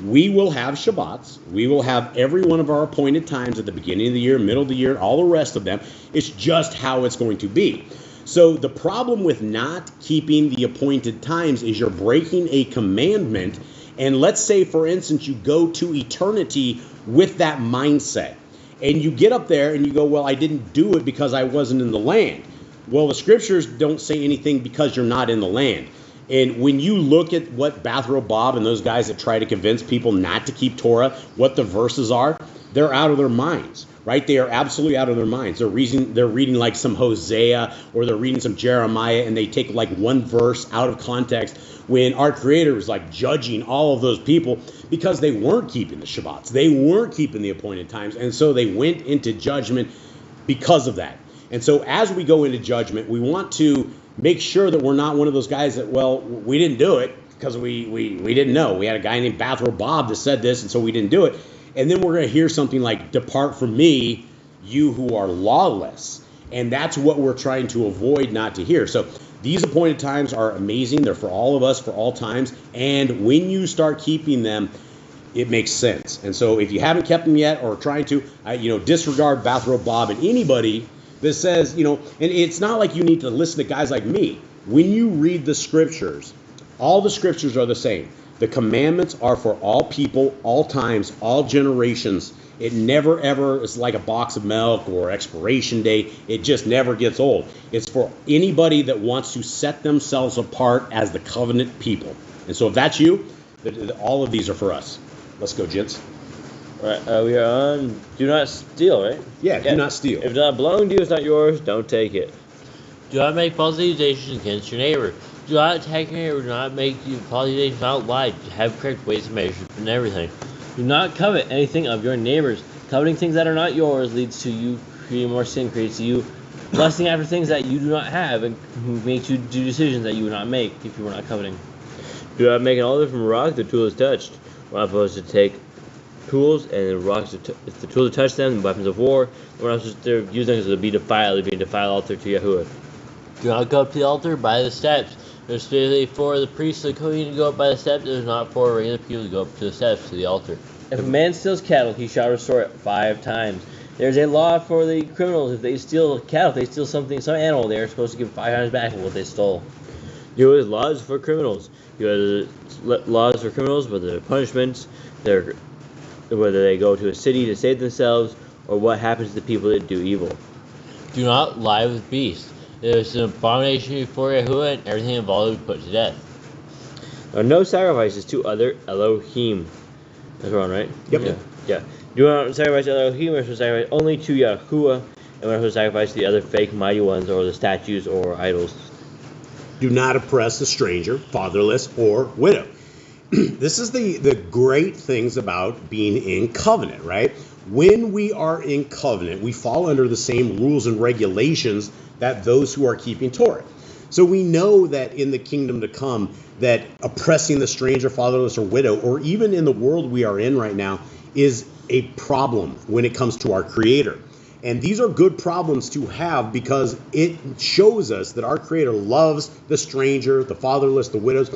we will have Shabbats. We will have every one of our appointed times at the beginning of the year, middle of the year, all the rest of them. It's just how it's going to be. So the problem with not keeping the appointed times is you're breaking a commandment, And let's say, for instance, you go to eternity with that mindset. And you get up there and you go, well, I didn't do it because I wasn't in the land. Well, the scriptures don't say anything because you're not in the land. And when you look at what Bathrobe Bob and those guys that try to convince people not to keep Torah, what the verses are, they're out of their minds, right? They are absolutely out of their minds. They're reading like some Hosea, or they're reading some Jeremiah, and they take like one verse out of context, when our Creator was like judging all of those people because they weren't keeping the Shabbats. They weren't keeping the appointed times. And so they went into judgment because of that. And so as we go into judgment, we want to make sure that we're not one of those guys that, well, we didn't do it because we didn't know. We had a guy named Bathrobe Bob that said this, and so we didn't do it. And then we're going to hear something like, depart from me, you who are lawless. And that's what we're trying to avoid not to hear. So these appointed times are amazing. They're for all of us, for all times. And when you start keeping them, it makes sense. And so if you haven't kept them yet or trying to, disregard Bathrobe Bob and anybody that says, and it's not like you need to listen to guys like me. When you read the scriptures, all the scriptures are the same. The commandments are for all people, all times, all generations. It never, ever is like a box of milk or expiration date. It just never gets old. It's for anybody that wants to set themselves apart as the covenant people. And so if that's you, all of these are for us. Let's go, gents. All right, we are on do not steal, right? Yeah, do not steal. If it's not belonging to you, it's not yours, don't take it. Do not make false accusations against your neighbor. Do not attack your neighbor. Do not make false accusations. Do not lie. Have correct weights and measures and everything. Do not covet anything of your neighbor's. Coveting things that are not yours leads to you creating more sin, creates you lusting after things that you do not have, and makes you do decisions that you would not make if you were not coveting. Do not make an altar from rock the tool is touched. We're not supposed to take tools and rocks, if the tools to touch them, and weapons of war. We're not supposed to use them because it would be defiled. It would be a defiled altar to Yahuwah. Do not go up to the altar by the steps. There's specifically for the priests of the Kohen to go up by the steps. There's not for regular people to go up to the steps to the altar. If a man steals cattle, he shall restore it 5 times. There's a law for the criminals. If they steal cattle, if they steal some animal, they are supposed to give 5 times back of what they stole. Yahuwah's laws for criminals. Yahuwah's laws for criminals, whether they're punishments, whether they go to a city to save themselves, or what happens to the people that do evil. Do not lie with beasts. It is an abomination before Yahuwah, and everything involved will be put to death. There are no sacrifices to other Elohim. That's wrong, right? Yep. Yeah. Do not sacrifice to Elohim, we're supposed to sacrifice only to Yahuwah, and we're not supposed to sacrifice to the other fake mighty ones, or the statues, or idols. Do not oppress the stranger, fatherless, or widow. This is the great things about being in covenant, right? When we are in covenant, we fall under the same rules and regulations that those who are keeping Torah. So we know that in the kingdom to come, that oppressing the stranger, fatherless, or widow, or even in the world we are in right now, is a problem when it comes to our Creator. And these are good problems to have because it shows us that our Creator loves the stranger, the fatherless, the widows.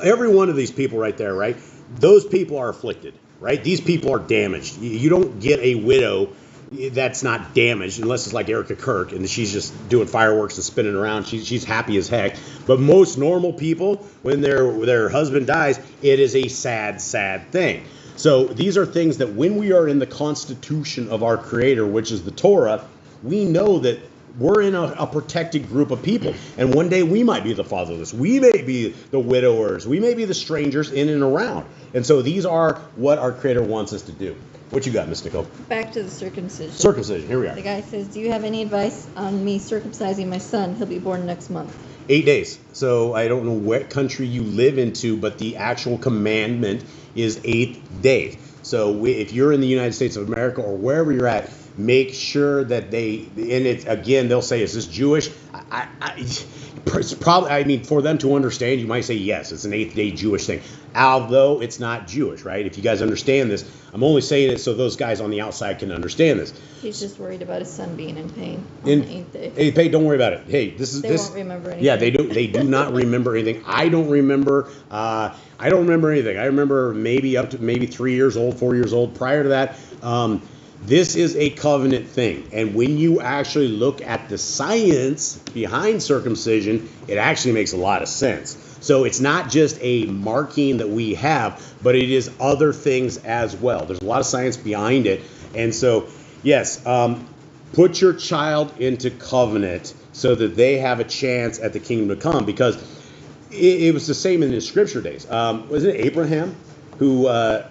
Every one of these people right there, right? Those people are afflicted, right? These people are damaged. You don't get a widow that's not damaged unless it's like Erica Kirk and she's just doing fireworks and spinning around. She's happy as heck. But most normal people, when their husband dies, it is a sad, sad thing. So these are things that when we are in the constitution of our Creator, which is the Torah, we know that we're in a protected group of people. And one day we might be the fatherless. We may be the widowers. We may be the strangers in and around. And so these are what our Creator wants us to do. What you got, Miss Nicole? Back to the circumcision. Circumcision. Here we are. The guy says, do you have any advice on me circumcising my son? He'll be born next month. 8 days. So I don't know what country you live into, but the actual commandment is 8 days. So if you're in the United States of America or wherever you're at, make sure that they'll say, is this Jewish? It's probably, for them to understand, you might say, yes, it's an 8th day Jewish thing. Although it's not Jewish, right? If you guys understand this, I'm only saying it so those guys on the outside can understand this. He's just worried about his son being in pain on the 8th day. Hey, don't worry about it. Hey, They won't remember anything. Yeah, they do not remember anything. I don't remember anything. I remember maybe 3 years old, 4 years old. Prior to that, this is a covenant thing. And when you actually look at the science behind circumcision, it actually makes a lot of sense. So it's not just a marking that we have, but it is other things as well. There's a lot of science behind it. And so, yes, put your child into covenant so that they have a chance at the kingdom to come, because it was the same in the scripture days. Wasn't it Abraham who, or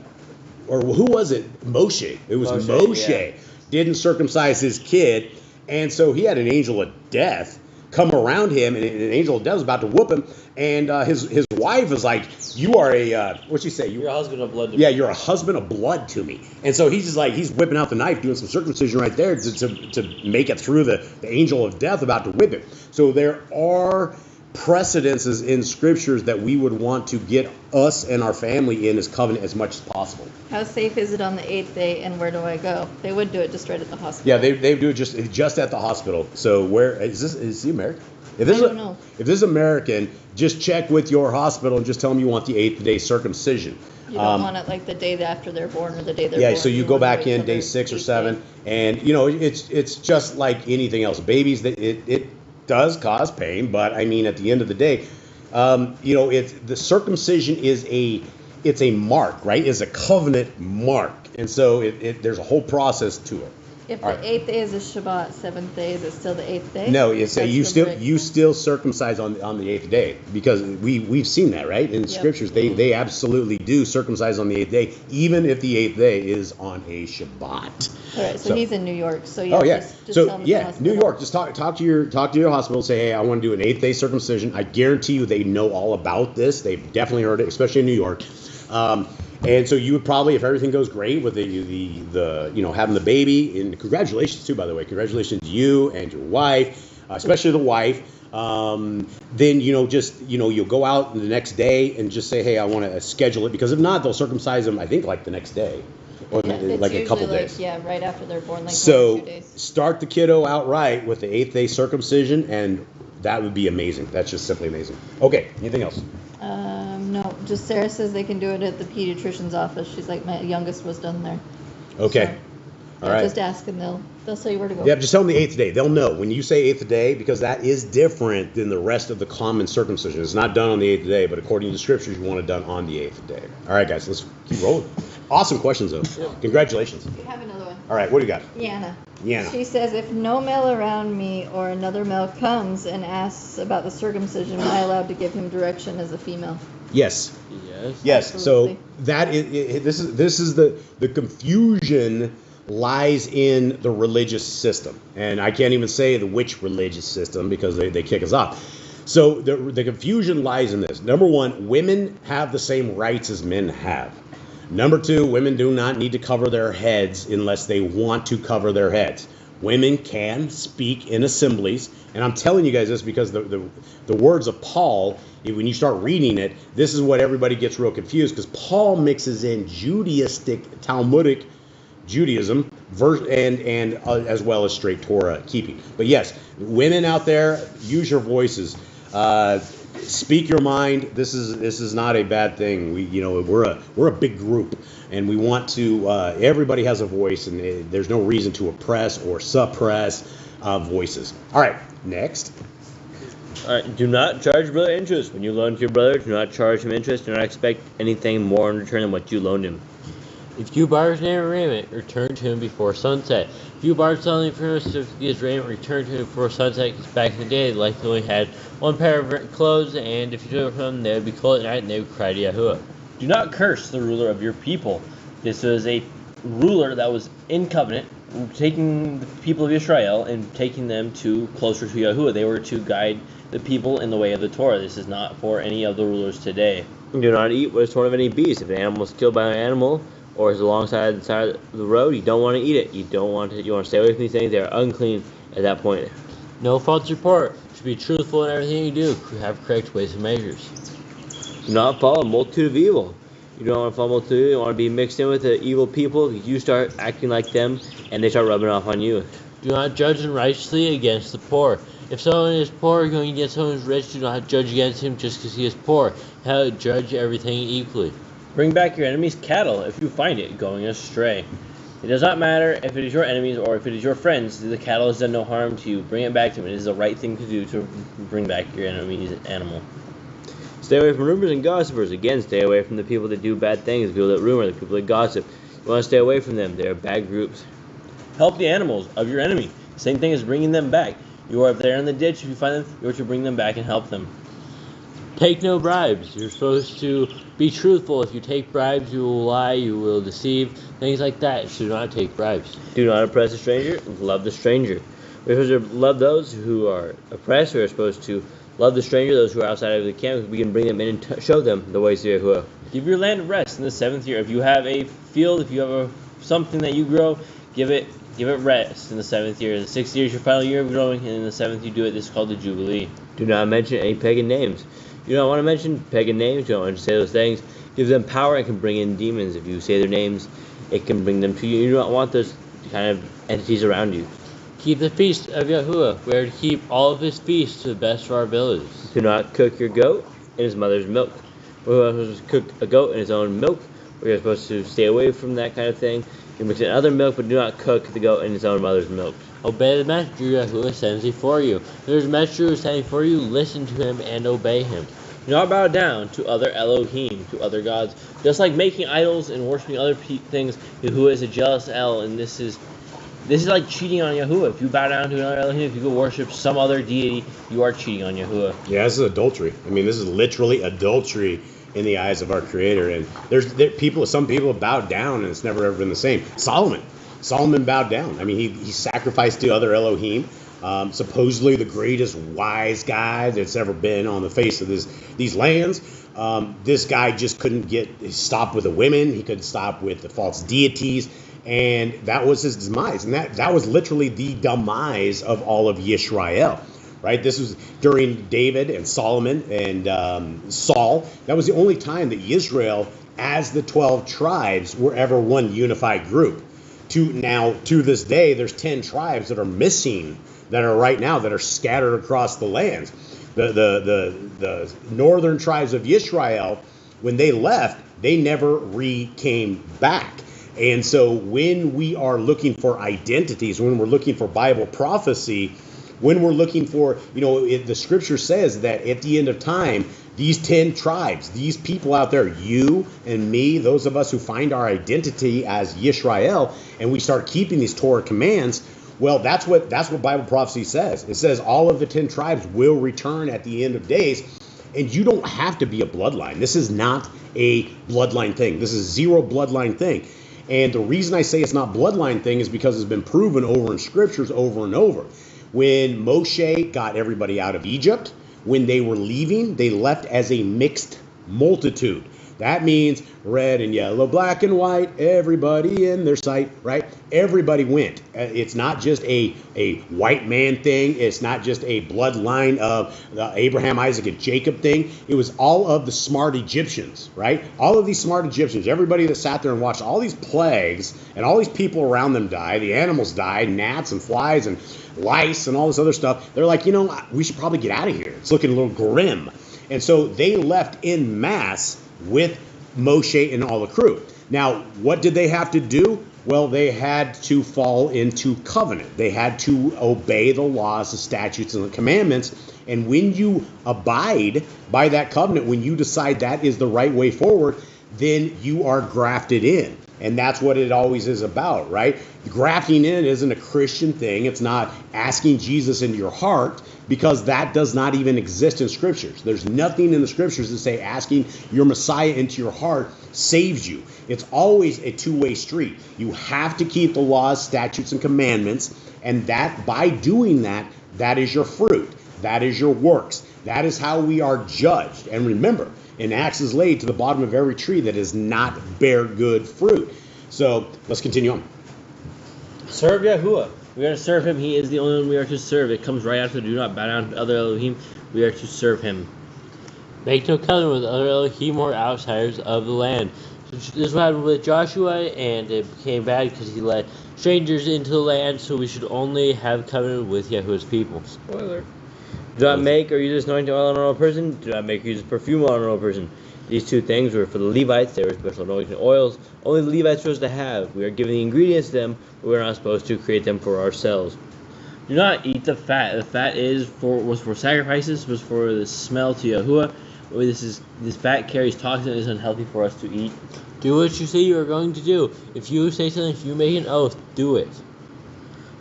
who was it? Moshe. It was Moshe. Yeah. Didn't circumcise his kid, and so he had an angel of death come around him, and an angel of death was about to whoop him, and his wife was like, "You are a what'd she say? You're a husband of blood to Yeah, me. you're a husband of blood to me." And so he's just like, he's whipping out the knife, doing some circumcision right there to make it through the angel of death about to whip him. So there are precedences in scriptures that we would want to get us and our family in as covenant as much as possible. How safe is it on the 8th day, and where do I go? They would do it just right at the hospital. Yeah, they do it just at the hospital. So where is this? Is he American? If this I don't know. If this is American, just check with your hospital and just tell them you want the 8th day circumcision. You don't want it like the day after they're born or the day they're Yeah, born. so you go want to back wait in till day they're 6 or 8th 7, day. and it's just like anything else. Babies, it does cause pain, but I mean, at the end of the day, it's the circumcision is a mark, right? It's a covenant mark, and so there's a whole process to it. If the All right. 8th day is a Shabbat, 7th day, is it still the 8th day? No, it's That's you the still break. you still circumcise on the 8th day, because we've seen that, right? In the Yep. scriptures, they absolutely do circumcise on the 8th day, even if the 8th day is on a Shabbat. All right, so So- he's in New York, so yeah. Oh yeah. Just tell So him at the yeah, hospital. New York. Just talk to your hospital. Say, hey, I want to do an 8th day circumcision. I guarantee you, they know all about this. They've definitely heard it, especially in New York. And so you would probably, if everything goes great with the having the baby, and congratulations too, by the way, congratulations to you and your wife, especially the wife. Then you'll go out the next day and just say, hey, I want to schedule it, because if not, they'll circumcise them, I think, like the next day, or Yeah, it's like a couple usually days. Yeah, right after they're born, like 1 or So 2 days. start the kiddo out right with the 8th day circumcision, and that would be amazing. That's just simply amazing. Okay, anything else? No, just Sarah says they can do it at the pediatrician's office. She's like, my youngest was done there. Okay, So, all right. Just ask and they'll tell you where to go. Yeah, just tell them the 8th day. They'll know when you say 8th day, because that is different than the rest of the common circumcision. It's not done on the 8th day, but according to the scriptures, you want it done on the 8th day. All right, guys, let's keep rolling. Awesome questions, though. Congratulations. We have another one. All right, what do you got? Yana. Yana. She says, if no male around me or another male comes and asks about the circumcision, am I allowed to give him direction as a female? Yes. Yes. Yes. Absolutely. So that this is the confusion lies in the religious system, and I can't even say which religious system, because they kick us off. So the confusion lies in this. Number one, women have the same rights as men have. Number two, women do not need to cover their heads unless they want to cover their heads. Women can speak in assemblies, and I'm telling you guys this because the words of Paul, when you start reading it, this is what everybody gets real confused, because Paul mixes in Judaistic, Talmudic Judaism, and as well as straight Torah keeping. But yes, women out there, use your voices. Speak your mind. This is not a bad thing. We're a big group, and we want to. Everybody has a voice, and there's no reason to oppress or suppress voices. All right, next. All right. Do not charge brother interest. When you loan to your brother, do not charge him interest. Do not expect anything more in return than what you loaned him. If you borrow his raiment, return to him before sunset. If you borrow something from his raiment, return to him before sunset. Because back in the day, they likely only had one pair of clothes, and if you took it from them, they would be cold at night, and they would cry to Yahuwah. Do not curse the ruler of your people. This was a ruler that was in covenant, taking the people of Israel and taking them closer to Yahuwah. They were to guide the people in the way of the Torah. This is not for any of the rulers today. Do not eat what is torn of any beast. If an animal is killed by an animal, or is alongside the side of the road, you don't want to eat it. You want to stay away from these things. They are unclean at that point. No false report. You should be truthful in everything you do. Have correct ways and measures. Do not follow a multitude of evil. You don't want to follow a multitude. You don't want to be mixed in with the evil people. You start acting like them, and they start rubbing off on you. Do not judge unrighteously against the poor. If someone is poor going against someone who is rich, do not judge against him just because he is poor. Judge everything equally. Bring back your enemy's cattle if you find it going astray. It does not matter if it is your enemies or if it is your friends. The cattle has done no harm to you. Bring it back to him. It is the right thing to do to bring back your enemy's animal. Stay away from rumors and gossipers. Again, stay away from the people that do bad things, the people that rumor, the people that gossip. You want to stay away from them. They are bad groups. Help the animals of your enemy. Same thing as bringing them back. You are there in the ditch. If you find them, you are to bring them back and help them. Take no bribes. You're supposed to be truthful. If you take bribes, you will lie, you will deceive, things like that. So do not take bribes. Do not oppress a stranger. Love the stranger. We're supposed to love those who are oppressed. We're supposed to love the stranger, those who are outside of the camp, because we can bring them in and show them the ways of Yahuwah. Give your land rest in the 7th year. If you have a field, if you have something that you grow, give it rest in the 7th year. The 6th year is your final year of growing, and in the 7th you do it. This is called the Jubilee. Do not mention any pagan names. You don't want to mention pagan names. You don't want to say those things. Give them power and can bring in demons. If you say their names, it can bring them to you. You don't want those kind of entities around you. Keep the feast of Yahuwah. We are to keep all of his feasts to the best of our abilities. Do not cook your goat in his mother's milk. We're supposed to cook a goat in his own milk. We're supposed to stay away from that kind of thing. You mix in other milk, but do not cook the goat in his own mother's milk. Obey the messenger Yahuwah sends before you. There's a messenger who is sending before you. Listen to him and obey him. Do not bow down to other Elohim, to other gods. Just like making idols and worshiping other things, Yahuwah is a jealous El, and this is like cheating on Yahuwah. If you bow down to another Elohim, if you go worship some other deity, you are cheating on Yahuwah. Yeah, this is adultery. I mean, this is literally adultery in the eyes of our Creator. And some people have bowed down, and it's never ever been the same. Solomon bowed down. I mean, he sacrificed to other Elohim. Supposedly the greatest wise guy that's ever been on the face of these lands. This guy just couldn't stop with the women. He couldn't stop with the false deities. And that was his demise. And that was literally the demise of all of Yisrael. Right? This was during David and Solomon and Saul. That was the only time that Israel, as the 12 tribes, were ever one unified group. To this day, there's 10 tribes that are missing, that are scattered across the lands. The northern tribes of Israel, when they left, they never came back. And so when we are looking for identities, when we're looking for Bible prophecy, when we're looking for, the scripture says that at the end of time, these 10 tribes, these people out there, you and me, those of us who find our identity as Yisrael, and we start keeping these Torah commands, well, that's what Bible prophecy says. It says all of the 10 tribes will return at the end of days, and you don't have to be a bloodline. This is not a bloodline thing. This is zero bloodline thing. And the reason I say it's not bloodline thing is because it's been proven over in scriptures over and over. When Moshe got everybody out of Egypt, when they were leaving, they left as a mixed multitude. That means red and yellow, black and white, everybody in their sight, right? Everybody went. It's not just a white man thing. It's not just a bloodline of the Abraham, Isaac, and Jacob thing. It was all of the smart Egyptians, right? All of these smart Egyptians, everybody that sat there and watched all these plagues and all these people around them die, the animals died, gnats and flies and lice and all this other stuff. They're like, we should probably get out of here. It's looking a little grim. And so they left en masse with Moshe and all the crew. Now, what did they have to do? Well, they had to fall into covenant. They had to obey the laws, the statutes, and the commandments. And when you abide by that covenant, when you decide that is the right way forward, then you are grafted in. And that's what it always is about, right? Grafting in isn't a Christian thing. It's not asking Jesus into your heart, because that does not even exist in scriptures. There's nothing in the scriptures that say asking your Messiah into your heart saves you. It's always a two-way street. You have to keep the laws, statutes, and commandments, and that by doing that, that is your fruit. That is your works. That is how we are judged. And remember, an axe is laid to the bottom of every tree that does not bear good fruit. So let's continue on. Serve Yahuwah. We are to serve him. He is the only one we are to serve. It comes right after do not bow down to other Elohim. We are to serve him. Make no covenant with other Elohim or outsiders of the land. So this is what happened with Joshua, and it became bad because he let strangers into the land, so we should only have covenant with Yahuwah's people. Spoiler. Do not make or use anointing oil on a normal person. Do not make or use perfume on a normal person. These two things were for the Levites. They were special anointing oils. Only the Levites were supposed to have. We are giving the ingredients to them, but we're not supposed to create them for ourselves. Do not eat the fat. The fat was for sacrifices, was for the smell to Yahuwah. This fat carries toxin and is unhealthy for us to eat. Do what you say you are going to do. If you say something, if you make an oath, do it.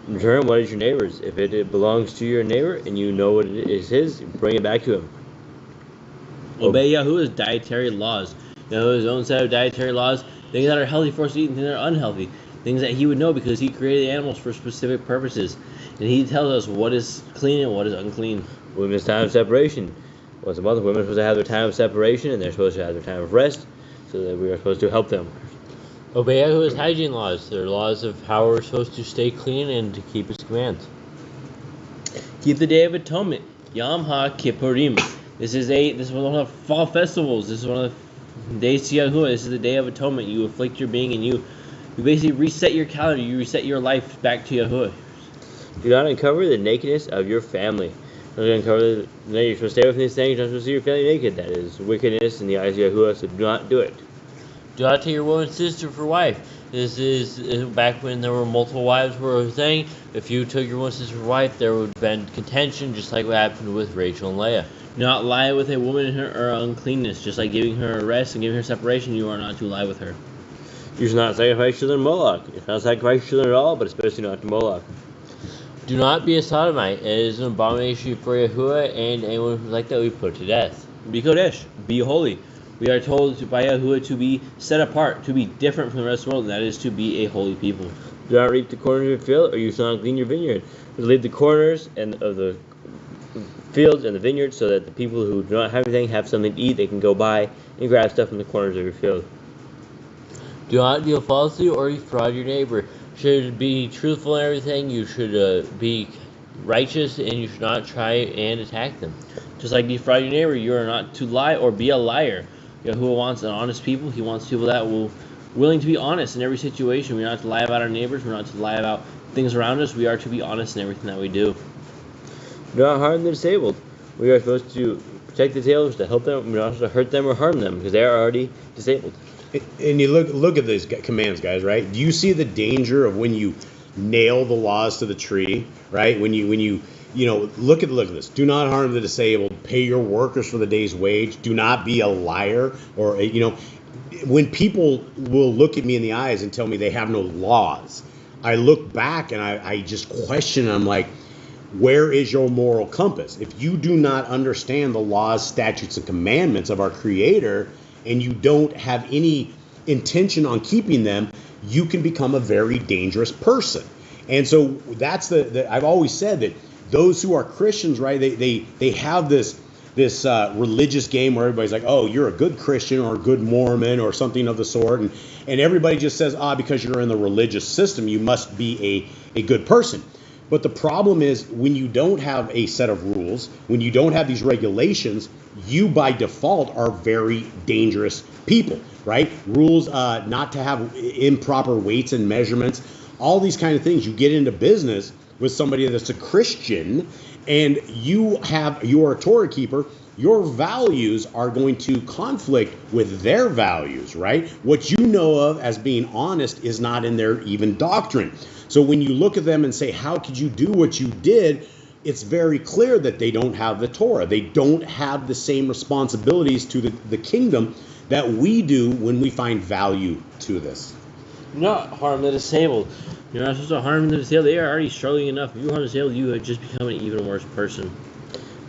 In turn, what is your neighbor's? If it belongs to your neighbor and you know what it is his, bring it back to him. Obey Yahuwah's dietary laws. Yahuwah's own set of dietary laws, things that are healthy for us to eat and things that are unhealthy. Things that he would know because he created animals for specific purposes. And he tells us what is clean and what is unclean. Women's time of separation. Once a month, women are supposed to have their time of separation and they're supposed to have their time of rest so that we are supposed to help them. Obey Yahuwah's hygiene laws. They're laws of how we're supposed to stay clean and to keep his commands. Keep the Day of Atonement, Yom HaKippurim. This is one of the fall festivals. This is one of the days to Yahuwah. This is the Day of Atonement. You afflict your being and you basically reset your calendar. You reset your life back to Yahuwah. Do not uncover the nakedness of your family. You're supposed to stay away from these things. You're not supposed to see your family naked. That is wickedness in the eyes of Yahuwah, so do not do it. Do not take your woman's sister for wife. This is back when there were multiple wives were a thing. If you took your woman's sister for wife, there would have been contention, just like what happened with Rachel and Leah. Do not lie with a woman in her uncleanness. Just like giving her a rest and giving her separation, you are not to lie with her. You should not sacrifice children to Moloch. You should not sacrifice children at all, but especially not to Moloch. Do not be a sodomite. It is an abomination for Yahuwah, and anyone who's like that we put to death. Be Kodesh. Be holy. We are told by Yahuwah to be set apart, to be different from the rest of the world, and that is to be a holy people. Do not reap the corners of your field, or you shall not glean your vineyard. But leave the corners of the fields and the vineyard, so that the people who do not have anything have something to eat. They can go by and grab stuff from the corners of your field. Do not deal falsely or defraud your neighbor. You should be truthful in everything. You should be righteous, and you should not try and attack them. Just like defraud your neighbor, you are not to lie or be a liar. Yahuwah wants an honest people. He wants people that will willing to be honest in every situation. We're not to lie about our neighbors. We're not to lie about things around us. We are to be honest in everything that we do. Do not harm the disabled. We are supposed to protect the disabled, to help them. We're not supposed to hurt them or harm them because they are already disabled. And you look at these commands, guys, right? Do you see the danger of when you nail the laws to the tree, right? When you look at this. Do not harm the disabled. Pay your workers for the day's wage. Do not be a liar. Or when people will look at me in the eyes and tell me they have no laws, I look back and I just question. I'm like, where is your moral compass? If you do not understand the laws, statutes, and commandments of our Creator, and you don't have any intention on keeping them, you can become a very dangerous person. And so that's I've always said that those who are Christians, right, they have this religious game where everybody's like, oh, you're a good Christian or a good Mormon or something of the sort, and everybody just says, because you're in the religious system, you must be a good person. But the problem is when you don't have a set of rules, when you don't have these regulations, you by default are very dangerous people, right? Rules not to have improper weights and measurements, all these kind of things. You get into business with somebody that's a Christian and you are a Torah keeper, your values are going to conflict with their values, right? What you know of as being honest is not in their even doctrine. So when you look at them and say, how could you do what you did? It's very clear that they don't have the Torah. They don't have the same responsibilities to the kingdom that we do when we find value to this. Do not harm the disabled. You're not supposed to harm the disabled. They are already struggling enough. If you harm the disabled, you have just become an even worse person.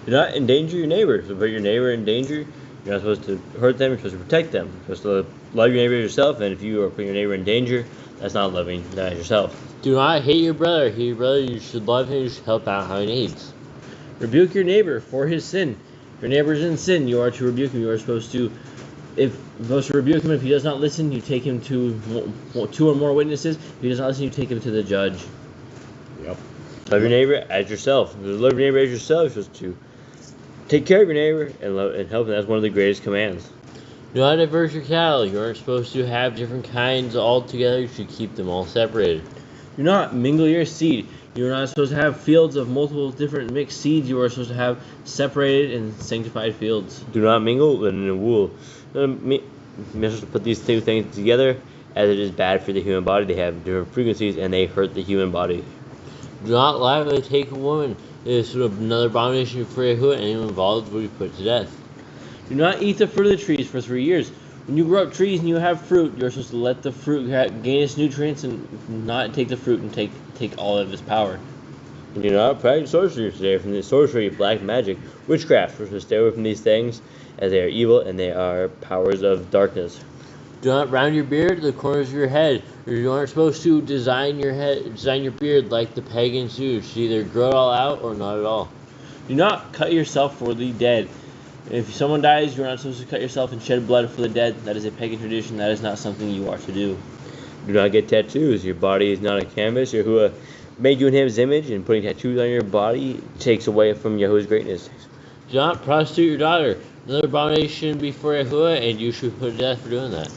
Do not endanger your neighbor. So put your neighbor in danger. You're not supposed to hurt them. You're supposed to protect them. You're supposed to love your neighbor as yourself. And if you are putting your neighbor in danger, that's not loving that as yourself. Do not hate your brother. Hate your brother. You should love him. You should help out how he needs. Rebuke your neighbor for his sin. If your neighbor is in sin, you are to rebuke him. You are supposed to rebuke him. If he does not listen, you take him to 2 or more witnesses. If he does not listen, you take him to the judge. Yep. Love your neighbor as yourself. If you love your neighbor as yourself, you're supposed to take care of your neighbor and help him. That's one of the greatest commands. Do not diverse your cattle. You aren't supposed to have different kinds all together. You should keep them all separated. Do not mingle your seed. You are not supposed to have fields of multiple different mixed seeds. You are supposed to have separated and sanctified fields. Do not mingle in the wool. You're supposed to put these two things together, as it is bad for the human body. They have different frequencies and they hurt the human body. Do not lie when they take a woman. It is another abomination for Yahuwah, and anyone involved will be put to death. Do not eat the fruit of the trees for 3 years. When you grow up trees and you have fruit, you're supposed to let the fruit gain its nutrients and not take the fruit and take all of its power. Do not practice sorcery. Stay away from the sorcery, black magic, witchcraft. We're supposed to stay away from these things, as they are evil and they are powers of darkness. Do not round your beard to the corners of your head. You aren't supposed to design your beard like the pagans do. You should either grow it all out or not at all. Do not cut yourself for the dead. If someone dies, you are not supposed to cut yourself and shed blood for the dead. That is a pagan tradition. That is not something you are to do. Do not get tattoos. Your body is not a canvas. Yahuwah made you in His image, and putting tattoos on your body takes away from Yahuwah's greatness. Do not prostitute your daughter. Another abomination before Yahuwah, and you should be put to death for doing that.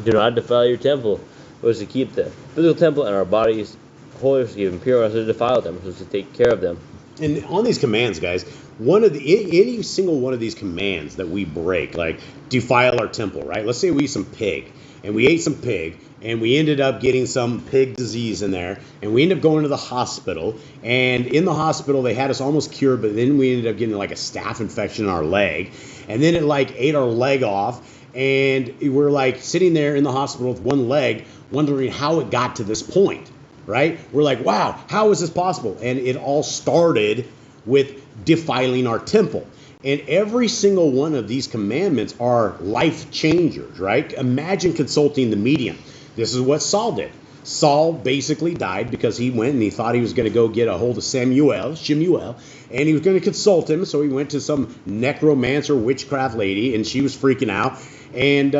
Do not defile your temple. We're supposed to keep the physical temple and our bodies holy, we're supposed to keep them pure, we're supposed to defile them, we're supposed to take care of them. And on these commands, guys, any single one of these commands that we break, like defile our temple, right? Let's say we eat some pig, and we ate some pig, and we ended up getting some pig disease in there, and we ended up going to the hospital, and in the hospital they had us almost cured, but then we ended up getting like a staph infection in our leg, and then it like ate our leg off, and we're like sitting there in the hospital with one leg, wondering how it got to this point, right? We're like, wow, how is this possible? And it all started with defiling our temple. And every single one of these commandments are life changers, right? Imagine consulting the medium. This is what Saul did. Saul basically died because he went and he thought he was going to go get a hold of Shemuel, and he was going to consult him. So he went to some necromancer, witchcraft lady, and she was freaking out. And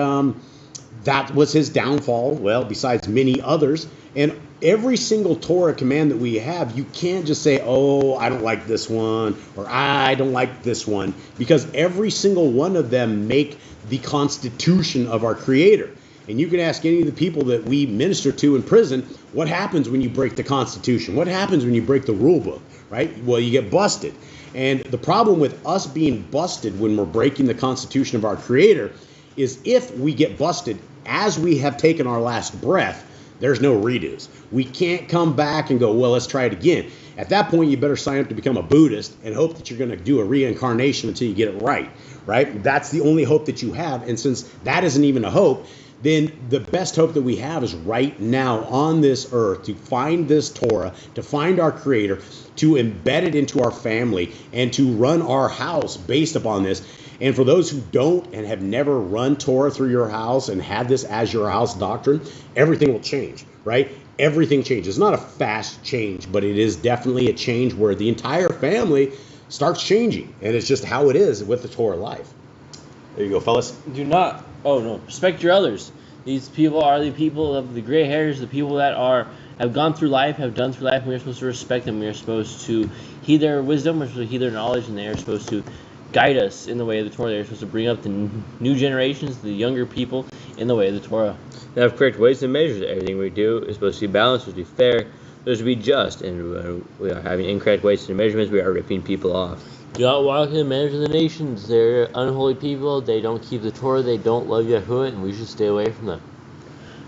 that was his downfall, well, besides many others. And every single Torah command that we have, you can't just say, oh, I don't like this one, or I don't like this one, because every single one of them make the constitution of our Creator. And you can ask any of the people that we minister to in prison, what happens when you break the Constitution? What happens when you break the rule book, right? Well, you get busted. And the problem with us being busted when we're breaking the Constitution of our Creator is if we get busted as we have taken our last breath, there's no redos. We can't come back and go, well, let's try it again. At that point, you better sign up to become a Buddhist and hope that you're going to do a reincarnation until you get it right? That's the only hope that you have. And since that isn't even a hope, then the best hope that we have is right now on this earth to find this Torah, to find our Creator, to embed it into our family, and to run our house based upon this. And for those who don't and have never run Torah through your house and had this as your house doctrine, everything will change, right? Everything changes. It's not a fast change, but it is definitely a change where the entire family starts changing. And it's just how it is with the Torah life. There you go, fellas. Respect your elders. These people are the people of the gray hairs, the people that have gone through life, have done through life, and we're supposed to respect them. We're supposed to heed their wisdom, we're supposed to heed their knowledge, and they are supposed to guide us in the way of the Torah. They're supposed to bring up the new generations, the younger people, in the way of the Torah. They have correct weights and measures. Everything we do is supposed to be balanced, supposed to be fair, supposed to be just. And we are having incorrect weights and measurements. We are ripping people off. Do not walk in the manners of the nations. They're unholy people. They don't keep the Torah. They don't love Yahuwah, and we should stay away from them.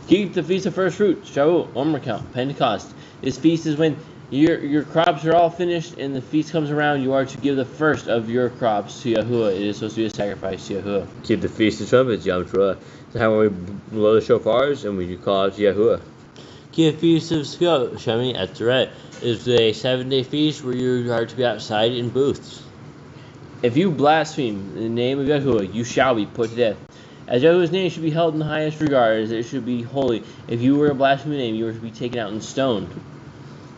Keep the Feast of First Fruits, Shavuot, Omer Count, Pentecost. This feast is when your crops are all finished and the feast comes around. You are to give the first of your crops to Yahuwah. It is supposed to be a sacrifice to Yahuwah. Keep the Feast of Trumpets, Yom Teruah. It's how we blow the shofars and we call out to Yahuwah. Keep the Feast of Sukkot, Shemi Etzeret. It is a 7-day feast where you are to be outside in booths. If you blaspheme in the name of Yahuwah, you shall be put to death. As Yahuwah's name should be held in the highest regard, as it should be holy. If you were to blaspheme the name, you were to be taken out and stoned.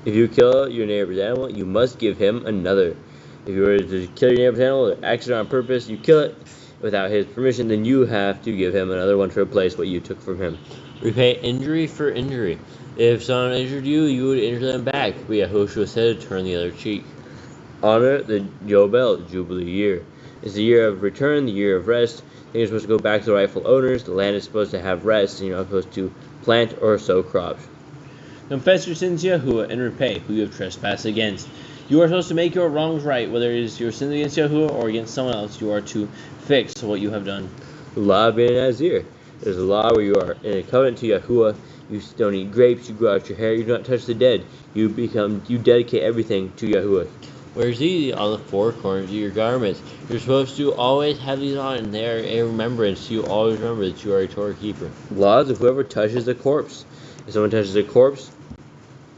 If you kill your neighbor's animal, you must give him another. If you were to kill your neighbor's animal or accident on purpose, you kill it without his permission, then you have to give him another one to replace what you took from him. Repay injury for injury. If someone injured you, you would injure them back. But Yahushua said to turn the other cheek. Honor the Yobel, Jubilee year. It's the year of return, the year of rest. Things are supposed to go back to the rightful owners. The land is supposed to have rest, and you're not supposed to plant or sow crops. Confess your sins to Yahuwah and repay who you have trespassed against. You are supposed to make your wrongs right, whether it is your sins against Yahuwah or against someone else. You are to fix what you have done. The law of being a Nazir. There's a law where you are in a covenant to Yahuwah. You don't eat grapes, you grow out your hair, you do not touch the dead. You dedicate everything to Yahuwah. Wears these on the four corners of your garments. You're supposed to always have these on, and they are a remembrance. You always remember that you are a Torah keeper. Laws of whoever touches a corpse. If someone touches a corpse,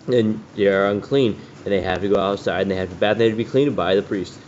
then they are unclean, and they have to go outside, and they have to bath, and they have to be cleaned by the priest.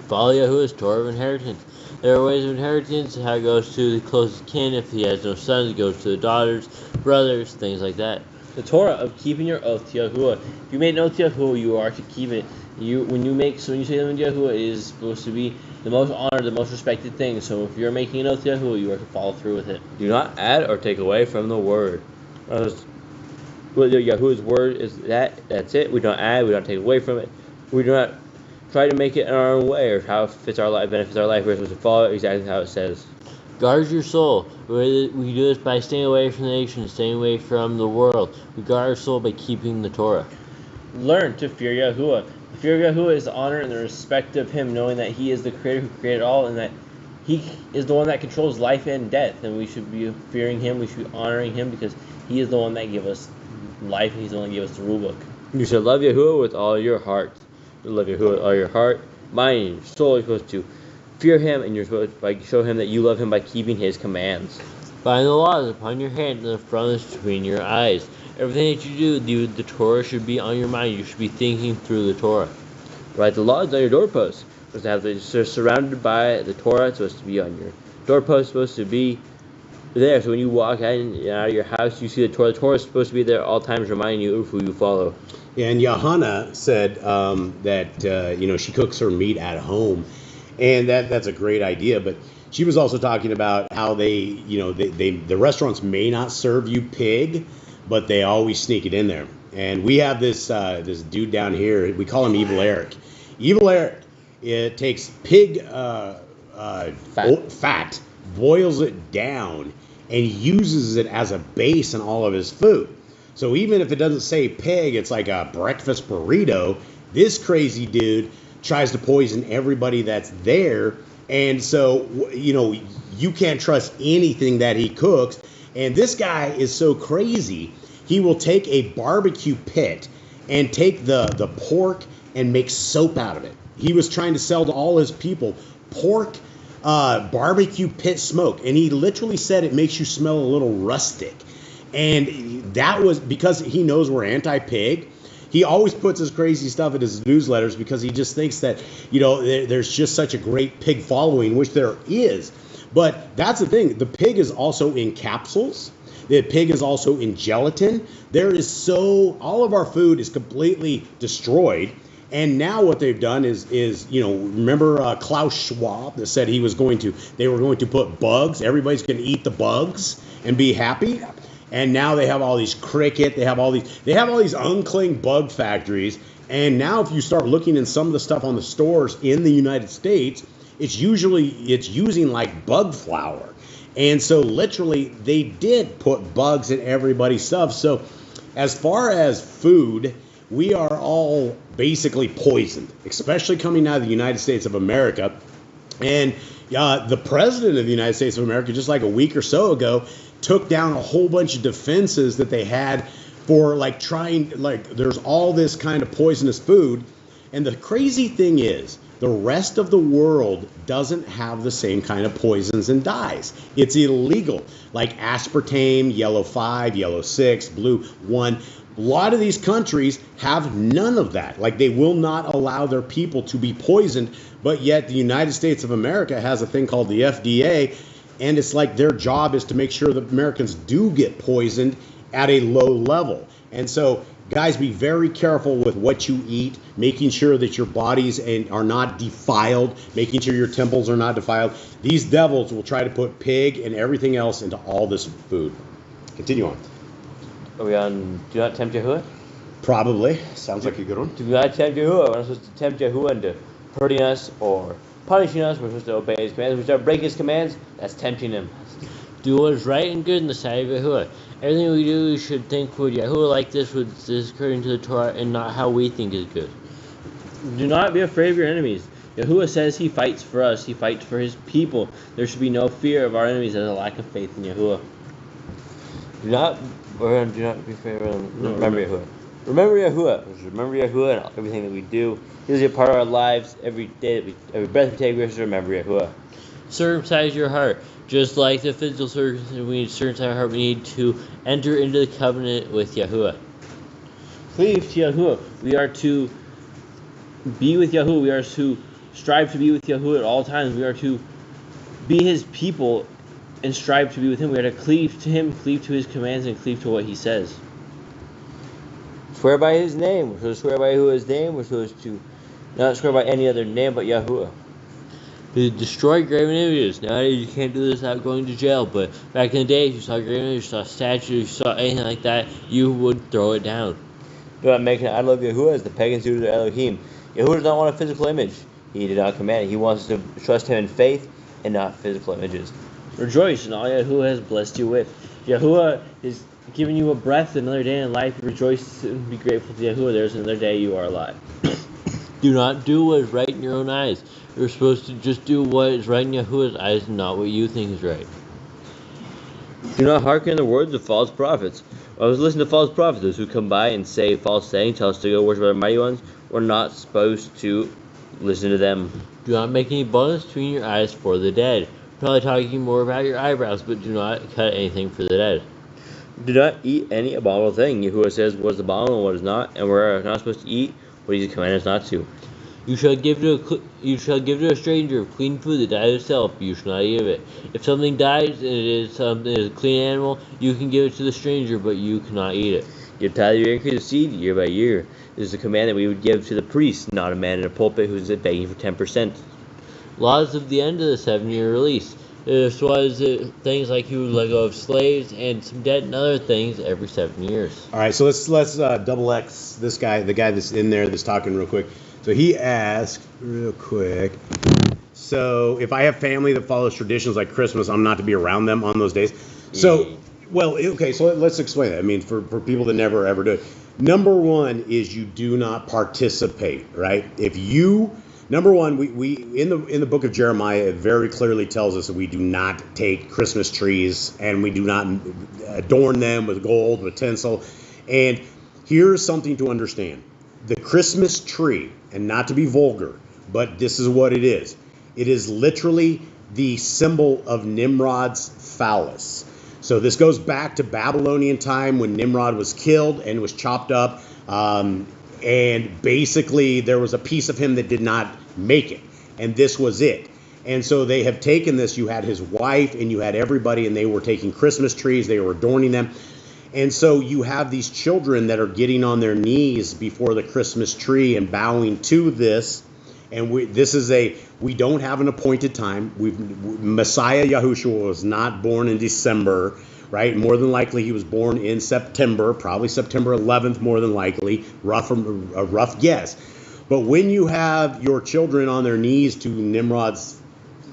Follow Yahuwah's Torah of inheritance. There are ways of inheritance, how it goes to the closest kin. If he has no sons, it goes to the daughters, brothers, things like that. The Torah of keeping your oath to Yahuwah. If you made an oath to Yahuwah, you are to keep it. When you say something to Yahuwah, it is supposed to be the most honored, the most respected thing. So if you're making an oath to Yahuwah, you are to follow through with it. Do not add or take away from the word. Yahuwah's word is that's it. We don't add, we don't take away from it. We do not try to make it in our own way or how it fits our life, benefits our life. We're supposed to follow exactly how it says. Guard your soul. We do this by staying away from the nations, staying away from the world. We guard our soul by keeping the Torah. Learn to fear Yahuwah. The fear of Yahuwah is the honor and the respect of Him, knowing that He is the Creator who created all, and that He is the one that controls life and death. And we should be fearing Him. We should be honoring Him because He is the one that gave us life, and He's the one that gave us the rule book. You should love Yahuwah with all your heart. You love Yahuwah with all your heart, mind, and your soul. You're supposed to fear Him, and you're supposed to show Him that you love Him by keeping His commands. Bind the laws upon your hand and the frontlets between your eyes. Everything that you do, the Torah should be on your mind. You should be thinking through the Torah. Write the laws on your doorposts. They're surrounded by the Torah. It's supposed to be on your doorpost. It's supposed to be there. So when you walk out of your house, you see the Torah. The Torah is supposed to be there at all times, reminding you of who you follow. Yeah, and Johanna said that she cooks her meat at home, and that's a great idea. But she was also talking about how the restaurants may not serve you pig, but they always sneak it in there. And we have this dude down here. We call him Evil Eric. Evil Eric, it takes pig fat, boils it down, and uses it as a base in all of his food. So even if it doesn't say pig, it's like a breakfast burrito. This crazy dude tries to poison everybody that's there. And so, you can't trust anything that he cooks. And this guy is so crazy, he will take a barbecue pit and take the pork and make soap out of it. He was trying to sell to all his people pork barbecue pit smoke. And he literally said it makes you smell a little rustic. And that was because he knows we're anti-pig. He always puts his crazy stuff in his newsletters because he just thinks that, there's just such a great pig following, which there is. But that's the thing. The pig is also in capsules. The pig is also in gelatin. All of our food is completely destroyed. And now what they've done is remember Klaus Schwab that said they were going to put bugs. Everybody's going to eat the bugs and be happy. And now they have all these cricket. They have all these unclean bug factories. And now if you start looking in some of the stuff on the stores in the United States, it's using like bug flour. And so literally they did put bugs in everybody's stuff. So as far as food, we are all basically poisoned, especially coming out of the United States of America. And the president of the United States of America, just like a week or so ago, took down a whole bunch of defenses that they had for there's all this kind of poisonous food. And the crazy thing is, the rest of the world doesn't have the same kind of poisons and dyes. It's illegal, like aspartame, yellow 5, yellow 6, blue 1. A lot of these countries have none of that. Like, they will not allow their people to be poisoned, but yet the United States of America has a thing called the FDA, and it's like their job is to make sure that Americans do get poisoned at a low level. And so, guys, be very careful with what you eat, making sure that your bodies are not defiled, making sure your temples are not defiled. These devils will try to put pig and everything else into all this food. Continue on. Are we on Do Not Tempt Yahuwah? Probably. Sounds like a good one. Do not tempt Yahuwah. We're not supposed to tempt Yahuwah into hurting us or punishing us. We're supposed to obey His commands. If we start breaking His commands, that's tempting Him. Do what is right and good in the sight of Yahuwah. Everything we do, we should think, would Yahuwah like this, according to the Torah, and not how we think is good. Do not be afraid of your enemies. Yahuwah says He fights for us. He fights for His people. There should be no fear of our enemies as a lack of faith in Yahuwah. Do not be afraid of them. Remember Yahuwah. Remember Yahuwah. Remember Yahuwah and everything that we do. He is a part of our lives. Every day, every breath we take, we have to remember Yahuwah. Circumcise your heart. Just like the physical circumcision, we need to circumcise our heart. We need to enter into the covenant with Yahuwah. Cleave to Yahuwah. We are to be with Yahuwah. We are to strive to be with Yahuwah at all times. We are to be His people and strive to be with Him. We are to cleave to Him, cleave to His commands, and cleave to what He says. Swear by His name. We're supposed to swear by Yahuwah's name. We're supposed to not swear by any other name but Yahuwah. To destroy graven images. Nowadays you can't do this without going to jail, but back in the day, if you saw graven images, you saw statues, you saw anything like that, you would throw it down. Do not make an idol of Yahuwah as the pagans do to Elohim. Yahuwah does not want a physical image. He did not command it. He wants us to trust Him in faith and not physical images. Rejoice in all Yahuwah has blessed you with. Yahuwah is giving you a breath, another day in life. Rejoice and be grateful to Yahuwah. There's another day you are alive. Do not do what is right in your own eyes. You're supposed to just do what is right in Yahuwah's eyes and not what you think is right. Do not hearken the words of false prophets. I was listening to false prophets, those who come by and say false sayings, tell us to go worship other mighty ones. We're not supposed to listen to them. Do not make any bones between your eyes for the dead. Probably talking more about your eyebrows, but do not cut anything for the dead. Do not eat any abominable thing. Yahuwah says what is abominable and what is not, and we're not supposed to eat what He commanded us not to. You shall give to a stranger clean food that dies itself, but you shall not eat of it. If something dies and it is a clean animal, you can give it to the stranger, but you cannot eat it. Give tithe your increase of seed year by year. This is a command that we would give to the priest, not a man in a pulpit who is begging for 10%. Laws of the end of the 7-year release. This was things like you would let go of slaves and some debt and other things every 7 years. All right, so let's double X this guy, the guy that's in there that's talking real quick. So he asked real quick. So if I have family that follows traditions like Christmas, I'm not to be around them on those days. So, well, okay, so let's explain that. I mean, for people that never ever do it. Number one is you do not participate, right? If you Number one, we in the book of Jeremiah, it very clearly tells us that we do not take Christmas trees and we do not adorn them with gold, with tinsel. And here's something to understand. The Christmas tree, and not to be vulgar, but this is what it is. It is literally the symbol of Nimrod's phallus. So this goes back to Babylonian time when Nimrod was killed and was chopped up. And basically there was a piece of him that did not make it. And this was it. And so they have taken this. You had his wife and you had everybody, and they were taking Christmas trees. They were adorning them. And so you have these children that are getting on their knees before the Christmas tree and bowing to this. And we don't have an appointed time. Messiah Yahushua was not born in December, right? More than likely he was born in September, probably September 11th, more than likely, a rough guess. But when you have your children on their knees to Nimrod's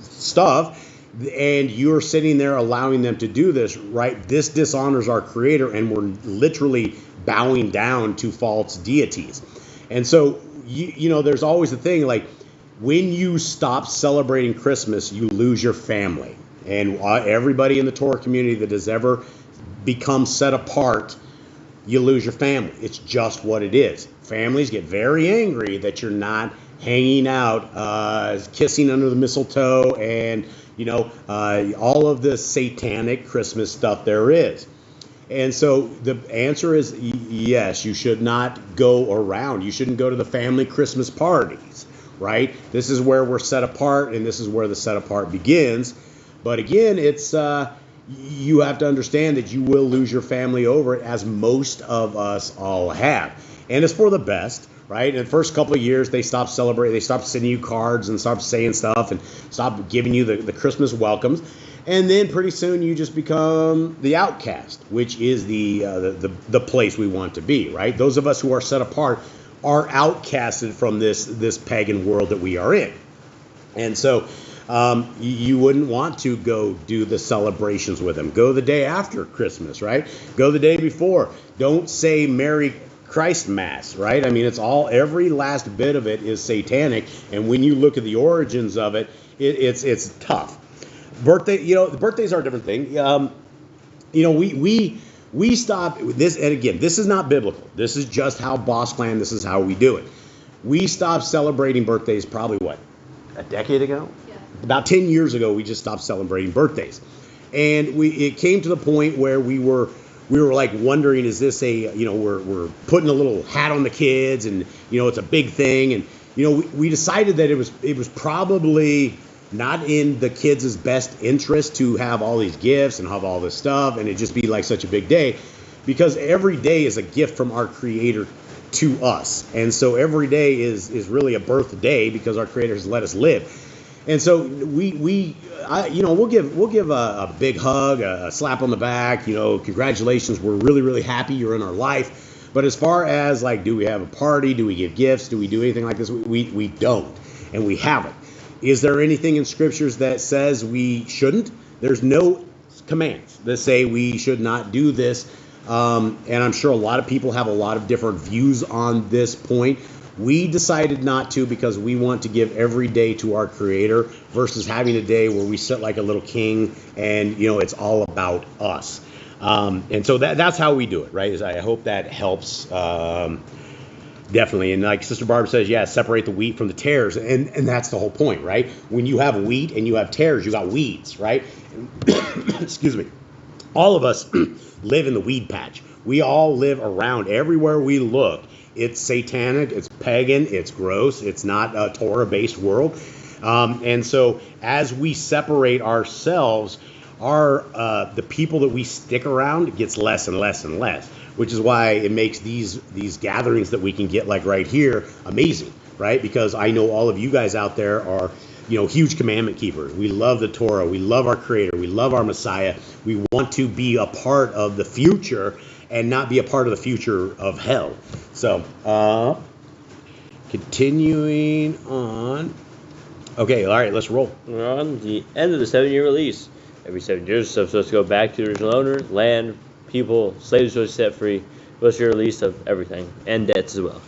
stuff, and you're sitting there allowing them to do this, right? This dishonors our Creator, and we're literally bowing down to false deities. And so, you know, there's always a thing, like, when you stop celebrating Christmas, you lose your family. And everybody in the Torah community that has ever become set apart, you lose your family. It's just what it is. Families get very angry that you're not hanging out, kissing under the mistletoe, and all of the satanic Christmas stuff there is. And so the answer is yes, you should not go around. You shouldn't go to the family Christmas parties, right? This is where we're set apart, and this is where the set apart begins. But again, it's you have to understand that you will lose your family over it, as most of us all have. And it's for the best. Right? In the first couple of years, they stopped celebrating. They stopped sending you cards and stopped saying stuff and stopped giving you the Christmas welcomes. And then pretty soon you just become the outcast, which is the place we want to be. Right? Those of us who are set apart are outcasted from this pagan world that we are in. And so you wouldn't want to go do the celebrations with them. Go the day after Christmas. Right? Go the day before. Don't say Merry Christ Mass, right? I mean, every last bit of it is satanic, and when you look at the origins of it, it's tough. Birthday, the birthdays are a different thing. we stopped this, and again, this is not biblical. This is just how Boss Clan, this is how we do it. We stopped celebrating birthdays probably, what, a decade ago? Yeah. About 10 years ago, we just stopped celebrating birthdays. And it came to the point where we were like wondering, is this a, we're putting a little hat on the kids, and, it's a big thing. And, we decided that it was probably not in the kids' best interest to have all these gifts and have all this stuff and it just be like such a big day, because every day is a gift from our Creator to us. And so every day is really a birthday because our Creator has let us live. And so we'll give a big hug, a slap on the back, congratulations, we're really, really happy you're in our life. But as far as like, do we have a party? Do we give gifts? Do we do anything like this? We don't, and we haven't. Is there anything in scriptures that says we shouldn't? There's no commands that say we should not do this. And I'm sure a lot of people have a lot of different views on this point. We decided not to because we want to give every day to our Creator versus having a day where we sit like a little king and, it's all about us. And so that's how we do it, right? I hope that helps. Definitely. And like Sister Barb says, separate the wheat from the tares. And that's the whole point, right? When you have wheat and you have tares, you got weeds, right? Excuse me. All of us live in the weed patch. We all live around everywhere we look. It's satanic, it's pagan, it's gross, it's not a Torah-based world. And so as we separate ourselves, the people that we stick around gets less and less and less. Which is why it makes these gatherings that we can get like right here amazing, right? Because I know all of you guys out there are, huge commandment keepers. We love the Torah. We love our Creator. We love our Messiah. We want to be a part of the future and not be a part of the future of hell. So, continuing on. Okay, all right, let's roll. We're on the end of the 7-year release. Every 7 years, stuff's supposed to go back to the original owner, land, people, slaves supposed to set free, supposed to be released of everything, and debts as well.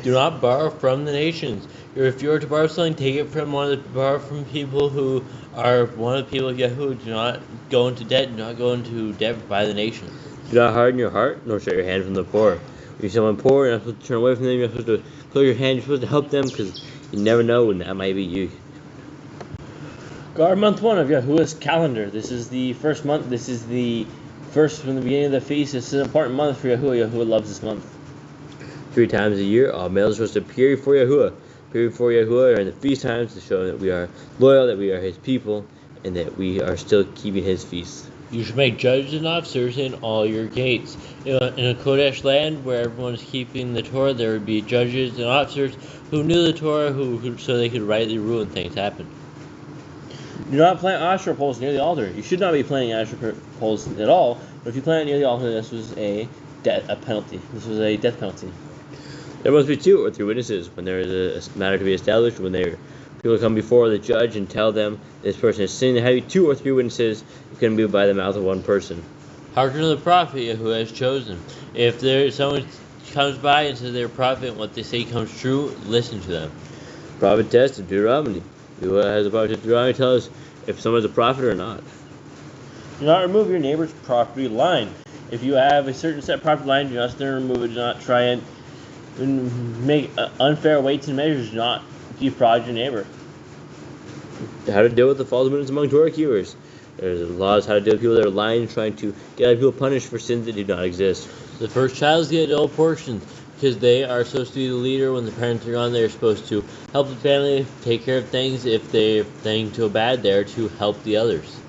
Do not borrow from the nations. If you are to borrow something, take it from borrow from people who are one of the people of Yahoo. Do not go into debt. Do not go into debt by the nations. Do not harden your heart, nor shut your hand from the poor. If you see someone poor, you're not supposed to turn away from them. You're not supposed to close your hand. You're supposed to help them because you never know when that might be you. Guard month 1 of Yahuwah's calendar. This is the first month. This is the first from the beginning of the feast. This is an important month for Yahuwah. Yahuwah loves this month. 3 times a year, all males are supposed to appear before Yahuwah. Appear before Yahuwah during the feast times to show that we are loyal, that we are His people, and that we are still keeping His feasts. You should make judges and officers in all your gates. In a Kodesh land where everyone is keeping the Torah, there would be judges and officers who knew the Torah, so they could rightly rule when things happen. Do not plant Asherah poles near the altar. You should not be planting Asherah poles at all, but if you plant it near the altar, this was a penalty. This was a death penalty. There must be 2 or 3 witnesses when there is a matter to be established. When people come before the judge and tell them this person is sinning, there have to be 2 or 3 witnesses. It couldn't be by the mouth of one person. Hearken to the prophet Yahuwah has chosen. If someone comes by and says they're a prophet and what they say comes true, listen to them. Prophet test of Deuteronomy. Yahuwah has a prophet of Deuteronomy tell us if someone's a prophet or not. Do not remove your neighbor's property line. If you have a certain set property line, do not sit there and remove it. Do not try and make unfair weights and measures. Do not defraud your neighbor. How to deal with the false witness among Torah keepers. There's laws how to deal with people that are lying, trying to get other people punished for sins that do not exist. The first child get double portions because they are supposed to be the leader. When the parents are gone, they're supposed to help the family, take care of things. If things go bad, they're to help the others.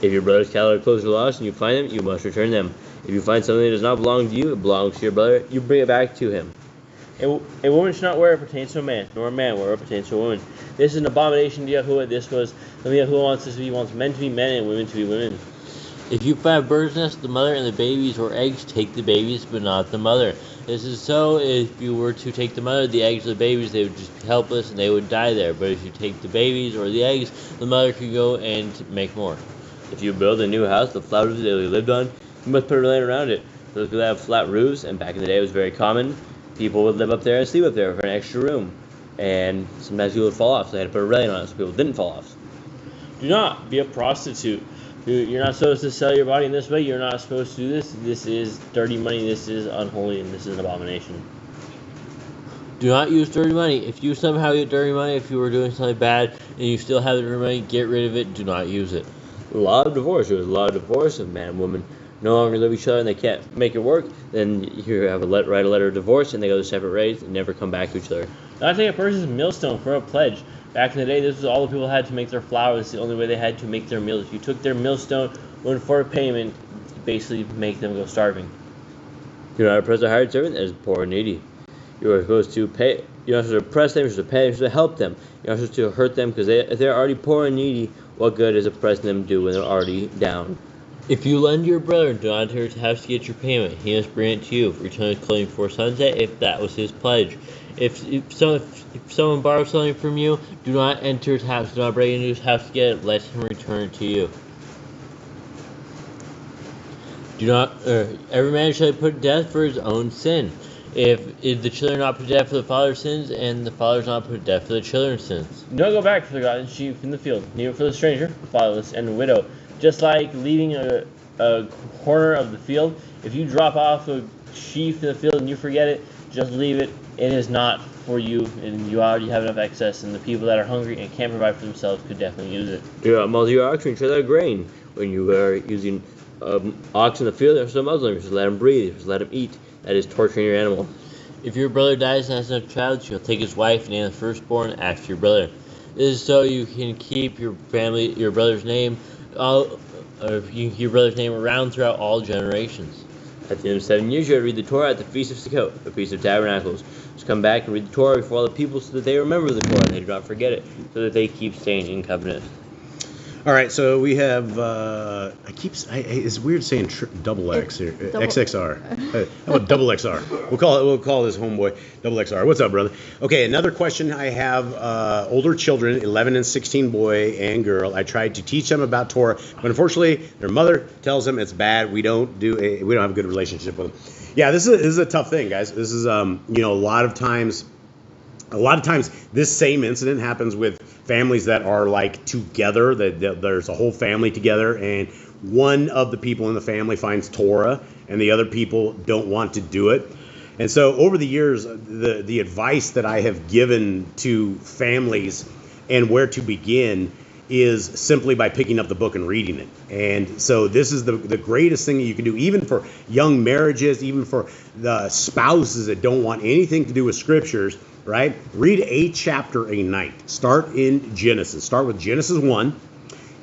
If your brother's cattle are close or lost and you find them, you must return them. If you find something that does not belong to you, it belongs to your brother, you bring it back to him. A woman should not wear what pertains to a man, nor a man wear what pertains to a woman. This is an abomination to Yahuwah. This was something Yahuwah wants us to be. He wants men to be men and women to be women. If you find a bird's nest, the mother and the babies or eggs, take the babies, but not the mother. This is so if you were to take the mother, the eggs, or the babies, they would just be helpless and they would die there. But if you take the babies or the eggs, the mother could go and make more. If you build a new house, the flat roof that you lived on, you must put a railing around it. Those people that have flat roofs, and back in the day it was very common, people would live up there and sleep up there for an extra room. And sometimes people would fall off, so they had to put a railing on it so people didn't fall off. Do not be a prostitute. You're not supposed to sell your body in this way. You're not supposed to do this. This is dirty money. This is unholy, and this is an abomination. Do not use dirty money. If you somehow get dirty money, if you were doing something bad and you still have the dirty money, get rid of it. Do not use it. A lot of divorce. There was a lot of divorce. A man and woman no longer live with each other and they can't make it work. Then you have write a letter of divorce and they go to separate ways and never come back to each other. Not take a person's millstone for a pledge. Back in the day, this was all the people had to make their flour. This is the only way they had to make their meals. If you took their millstone, went for a payment, you basically make them go starving. Do not oppress a hired servant that is poor and needy. You are supposed to pay. You're not supposed to oppress them. You're supposed to pay them. You're supposed to help them. You're not supposed to hurt them because if they're already poor and needy, what good is oppressing them do when they're already down? If you lend your brother, do not enter his house to get your payment. He must bring it to you. Return his clothing before sunset if that was his pledge. If someone borrows something from you, do not enter his house. Do not break into his house to get it. Let him return it to you. Do not. Every man shall be put to death for his own sin. If the children are not put to death for the father's sins, and the father is not put to death for the children's sins. Don't go back for the forgotten sheep in the field, neither for the stranger, fatherless, and the widow. Just like leaving a corner of the field, if you drop off a sheaf in the field and you forget it, just leave it. It is not for you, and you already have enough excess, and the people that are hungry and can't provide for themselves could definitely use it. Do not your ox and tread out grain. When you are using ox in the field, there's some Muslim. You should let him breathe. You should let him eat. That is torturing your animal. If your brother dies and has no child, you'll take his wife and name the firstborn after your brother. This is so you can keep your brother's name around throughout all generations. At the end of 7 years, you read the Torah at the Feast of Sukkot, the Feast of Tabernacles. Just come back and read the Torah before all the people so that they remember the Torah and they do not forget it, so that they keep staying in covenant. All right, so we have, it's weird saying double X here, XXR. How about double XR? We'll call this homeboy double XR. What's up, brother? Okay, another question I have, older children, 11 and 16 boy and girl. I tried to teach them about Torah, but unfortunately their mother tells them it's bad. We don't have a good relationship with them. Yeah, this is a tough thing, guys. This is, a lot of times this same incident happens with families that are like together, that there's a whole family together, and one of the people in the family finds Torah and the other people don't want to do it. And so over the years, the advice that I have given to families and where to begin is simply by picking up the book and reading it. And so this is the greatest thing that you can do, even for young marriages, even for the spouses that don't want anything to do with scriptures, right? Read a chapter a night. Start in Genesis. Start with Genesis 1,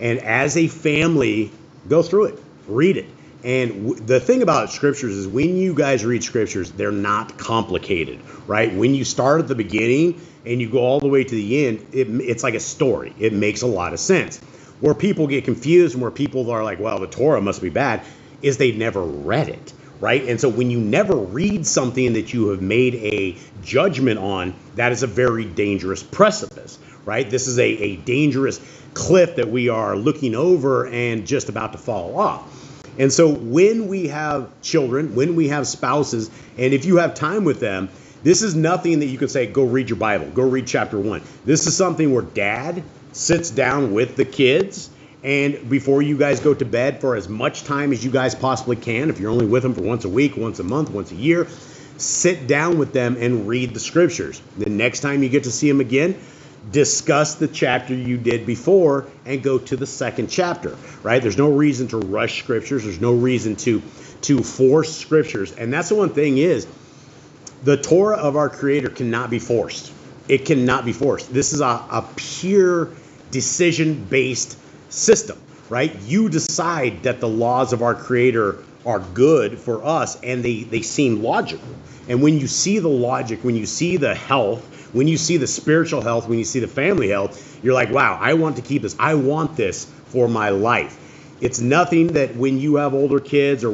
and as a family, go through it. Read it. And the thing about scriptures is when you guys read scriptures, they're not complicated, right? When you start at the beginning and you go all the way to the end, it's like a story. It makes a lot of sense. Where people get confused and where people are like, well, the Torah must be bad, is they never read it, right? And so when you never read something that you have made a judgment on, that is a very dangerous precipice, right? This is a dangerous cliff that we are looking over and just about to fall off. And so when we have children, when we have spouses, and if you have time with them, this is nothing that you can say, go read your Bible, go read chapter 1. This is something where dad sits down with the kids, and before you guys go to bed, for as much time as you guys possibly can, if you're only with them for once a week, once a month, once a year, sit down with them and read the scriptures. The next time you get to see them again, discuss the chapter you did before and go to the second chapter, right? There's no reason to rush scriptures. There's no reason to force scriptures. And that's the one thing is, the Torah of our Creator cannot be forced. It cannot be forced. This is a pure decision-based system, right? You decide that the laws of our Creator are good for us, and they seem logical. And when you see the logic, when you see the health, when you see the spiritual health, when you see the family health, you're like, wow, I want to keep this. I want this for my life. It's nothing that when you have older kids or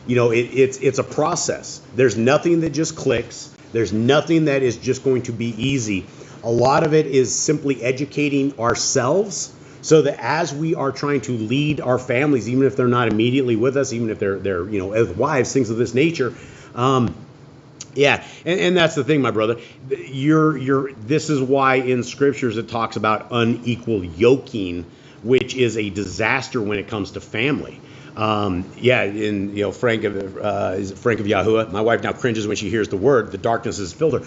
it's a process. There's nothing that just clicks. There's nothing that is just going to be easy. A lot of it is simply educating ourselves so that as we are trying to lead our families, even if they're not immediately with us, even if they're as wives, things of this nature, yeah, and that's the thing, my brother. This is why in scriptures it talks about unequal yoking which is a disaster when it comes to family. Frank of Yahuwah. My wife now cringes when she hears the word. The darkness has filled her.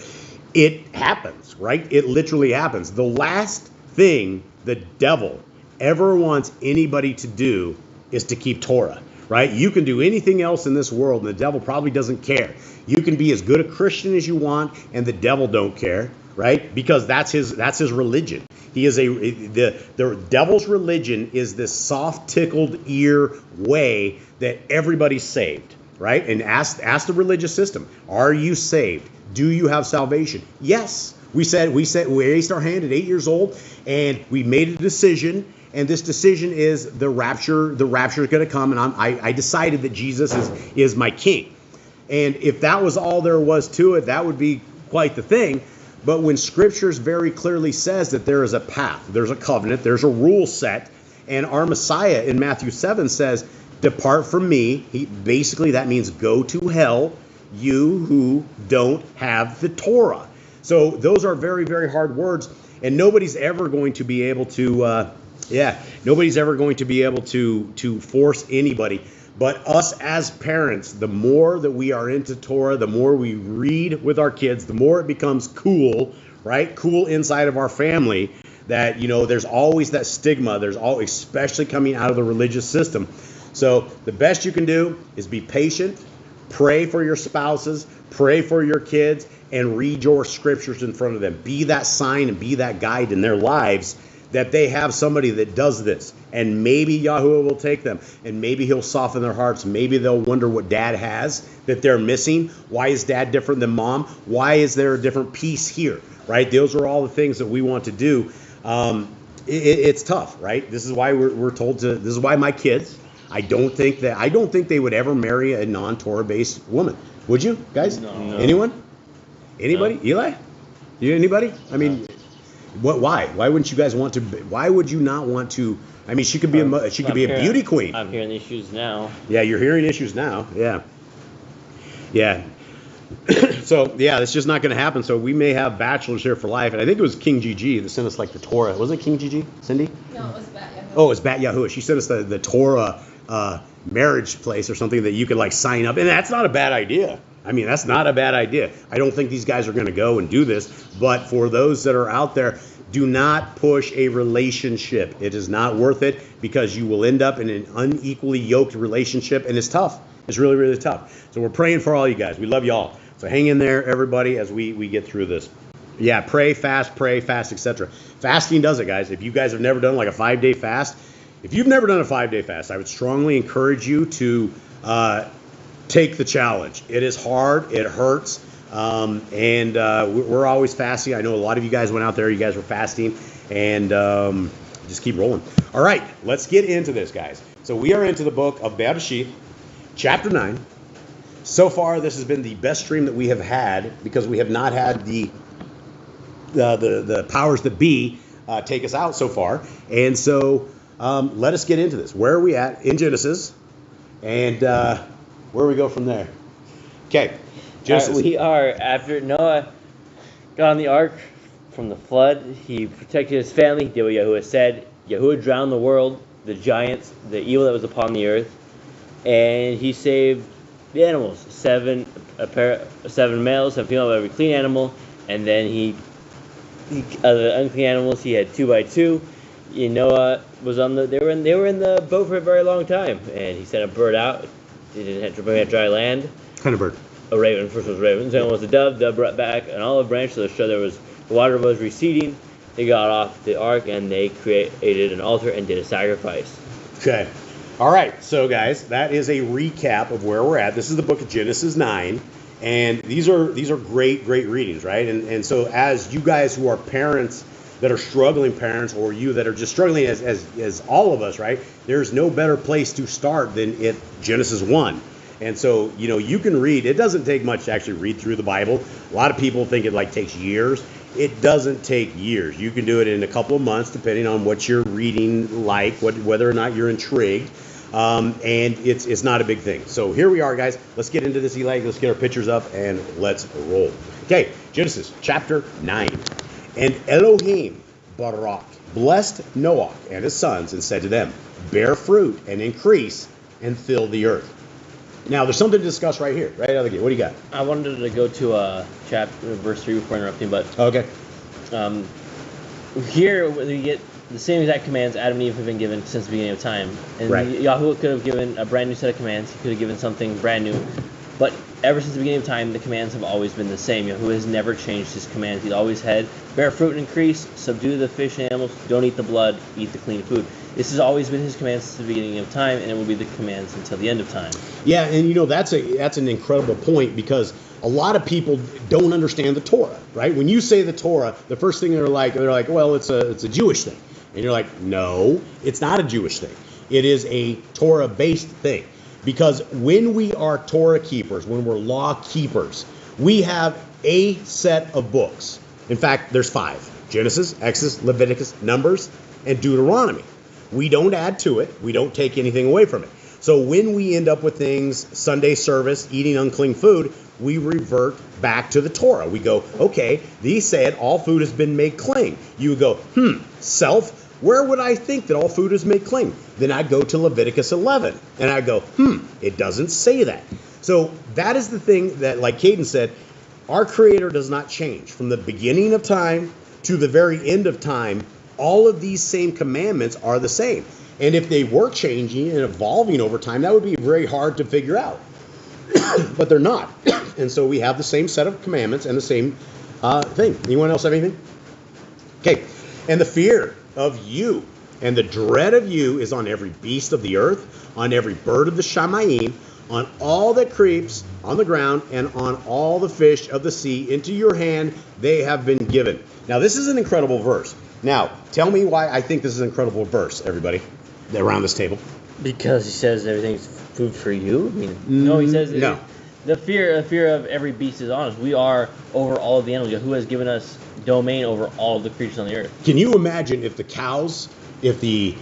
It happens, right? It literally happens. The last thing the devil ever wants anybody to do is to keep Torah, right? You can do anything else in this world, and the devil probably doesn't care. You can be as good a Christian as you want, and the devil don't care, right? Because that's his religion. He is the devil's religion is this soft tickled ear way that everybody's saved, right? And ask the religious system, are you saved? Do you have salvation? Yes. We raised our hand at 8 years old, and we made a decision, and this decision is the rapture. The rapture is going to come, and I decided that Jesus is my king. And if that was all there was to it, that would be quite the thing. But when Scriptures very clearly says that there is a path, there's a covenant, there's a rule set, and our Messiah in Matthew 7 says, "Depart from me." Basically, that means go to hell, you who don't have the Torah. So those are very, very hard words, and nobody's ever going to be able to, to force anybody. But us as parents, the more that we are into Torah, the more we read with our kids, the more it becomes cool, right? Cool inside of our family. That there's always that stigma. There's always, especially coming out of the religious system. So the best you can do is be patient. Pray for your spouses, pray for your kids, and read your scriptures in front of them. Be that sign and be that guide in their lives that they have somebody that does this. And maybe Yahuwah will take them, and maybe he'll soften their hearts. Maybe they'll wonder what dad has that they're missing. Why is dad different than mom? Why is there a different piece here, right? Those are all the things that we want to do. It's tough, right? This is why we're told to, this is why my kids, I don't think they would ever marry a non-Torah based woman. Would you guys? No. Anyone? Anybody? No. Eli? You anybody? I mean, why? Why wouldn't you guys want to? Why would you not want to? I mean, she could be a beauty queen. I'm hearing issues now. Yeah, you're hearing issues now. Yeah. So yeah, it's just not going to happen. So we may have bachelors here for life. And I think it was King GG that sent us like the Torah. Wasn't it King GG? Cindy? No, it was Bat Yahuwah. Oh, it's Bat Yahuwah. She sent us the Torah marriage place or something that you could like sign up. And that's not a bad idea. I mean, that's not a bad idea. I don't think these guys are going to go and do this. But for those that are out there, do not push a relationship. It is not worth it because you will end up in an unequally yoked relationship. And it's tough. It's really, really tough. So we're praying for all you guys. We love y'all. So hang in there, everybody, as we get through this. Yeah, pray, fast, etc. Fasting does it, guys. If you guys have never done like a 5-day fast, if you've never done a 5-day fast, I would strongly encourage you to take the challenge. It is hard. It hurts. And we're always fasting. I know a lot of you guys went out there. You guys were fasting. And just keep rolling. All right, let's get into this, guys. So we are into the book of Bereshit, chapter 9. So far, this has been the best stream that we have had because we have not had the powers that be take us out so far. And so let us get into this. Where are we at in Genesis? And where do we go from there? Okay, Genesis. We are, after Noah got on the ark from the flood, he protected his family, did what Yahuwah said. Yahuwah drowned the world, the giants, the evil that was upon the earth, and he saved the animals, seven males, 7 females, every clean animal, and then he the unclean animals he had 2 by 2. Noah was on they were in the boat for a very long time, and he sent a bird out. He didn't have to bring out dry land. What kind of bird? A raven. First was a raven. Second was a dove. Dove brought back an olive branch to show the water was receding. They got off the ark and they created an altar and did a sacrifice. Okay. All right. So, guys, that is a recap of where we're at. This is the book of Genesis 9. And these are great readings, right? And so as you guys who are parents that are struggling parents, or you that are just struggling as all of us, right? There's no better place to start than Genesis 1. And so, you can read. It doesn't take much to actually read through the Bible. A lot of people think it takes years. It doesn't take years. You can do it in a couple of months, depending on what you're reading, whether or not you're intrigued. And it's not a big thing. So here we are, guys. Let's get into this, Eli. Let's get our pictures up and let's roll. Okay, Genesis chapter 9. And Elohim Barak blessed Noah and his sons and said to them, bear fruit and increase and fill the earth. Now, there's something to discuss right here, right out of the gate. What do you got? I wanted to go to verse 3 before interrupting, but Okay. here we get the same exact commands Adam and Eve have been given since the beginning of time. And Right. Yahuwah could have given a brand new set of commands. He could have given something brand new. But ever since the beginning of time, the commands have always been the same. Yahuwah has never changed his commands. He's always had bear fruit and increase, subdue the fish and animals, don't eat the blood, eat the clean food. This has always been his commands since the beginning of time, and it will be the commands until the end of time. Yeah, and you know that's an incredible point, because a lot of people don't understand the Torah, right? When you say the Torah, the first thing they're like, well, it's a Jewish thing, and you're like, no, it's not a Jewish thing. It is a Torah-based thing, because when we are Torah keepers, when we're law keepers, we have a set of books. In fact, there's 5: Genesis, Exodus, Leviticus, Numbers, and Deuteronomy. We don't add to it. We don't take anything away from it. So when we end up with things, Sunday service, eating unclean food, we revert back to the Torah. We go, okay, these said all food has been made clean. You go, self, where would I think that all food is made clean? Then I go to Leviticus 11, and I go, it doesn't say that. So that is the thing that, like Caden said, our Creator does not change. From the beginning of time to the very end of time, all of these same commandments are the same. And if they were changing and evolving over time, that would be very hard to figure out. But they're not. And so we have the same set of commandments and the same thing. Anyone else have anything? Okay. And the fear of you and the dread of you is on every beast of the earth, on every bird of the Shamayim, on all that creeps on the ground, and on all the fish of the sea. Into your hand they have been given. Now, this is an incredible verse. Now, tell me why I think this is an incredible verse, everybody, around this table. Because he says everything's food for you? I mean, no, he says no. The fear of every beast is on us. We are over all of the animals. Who has given us domain over all of the creatures on the earth? Can you imagine if the cows, if the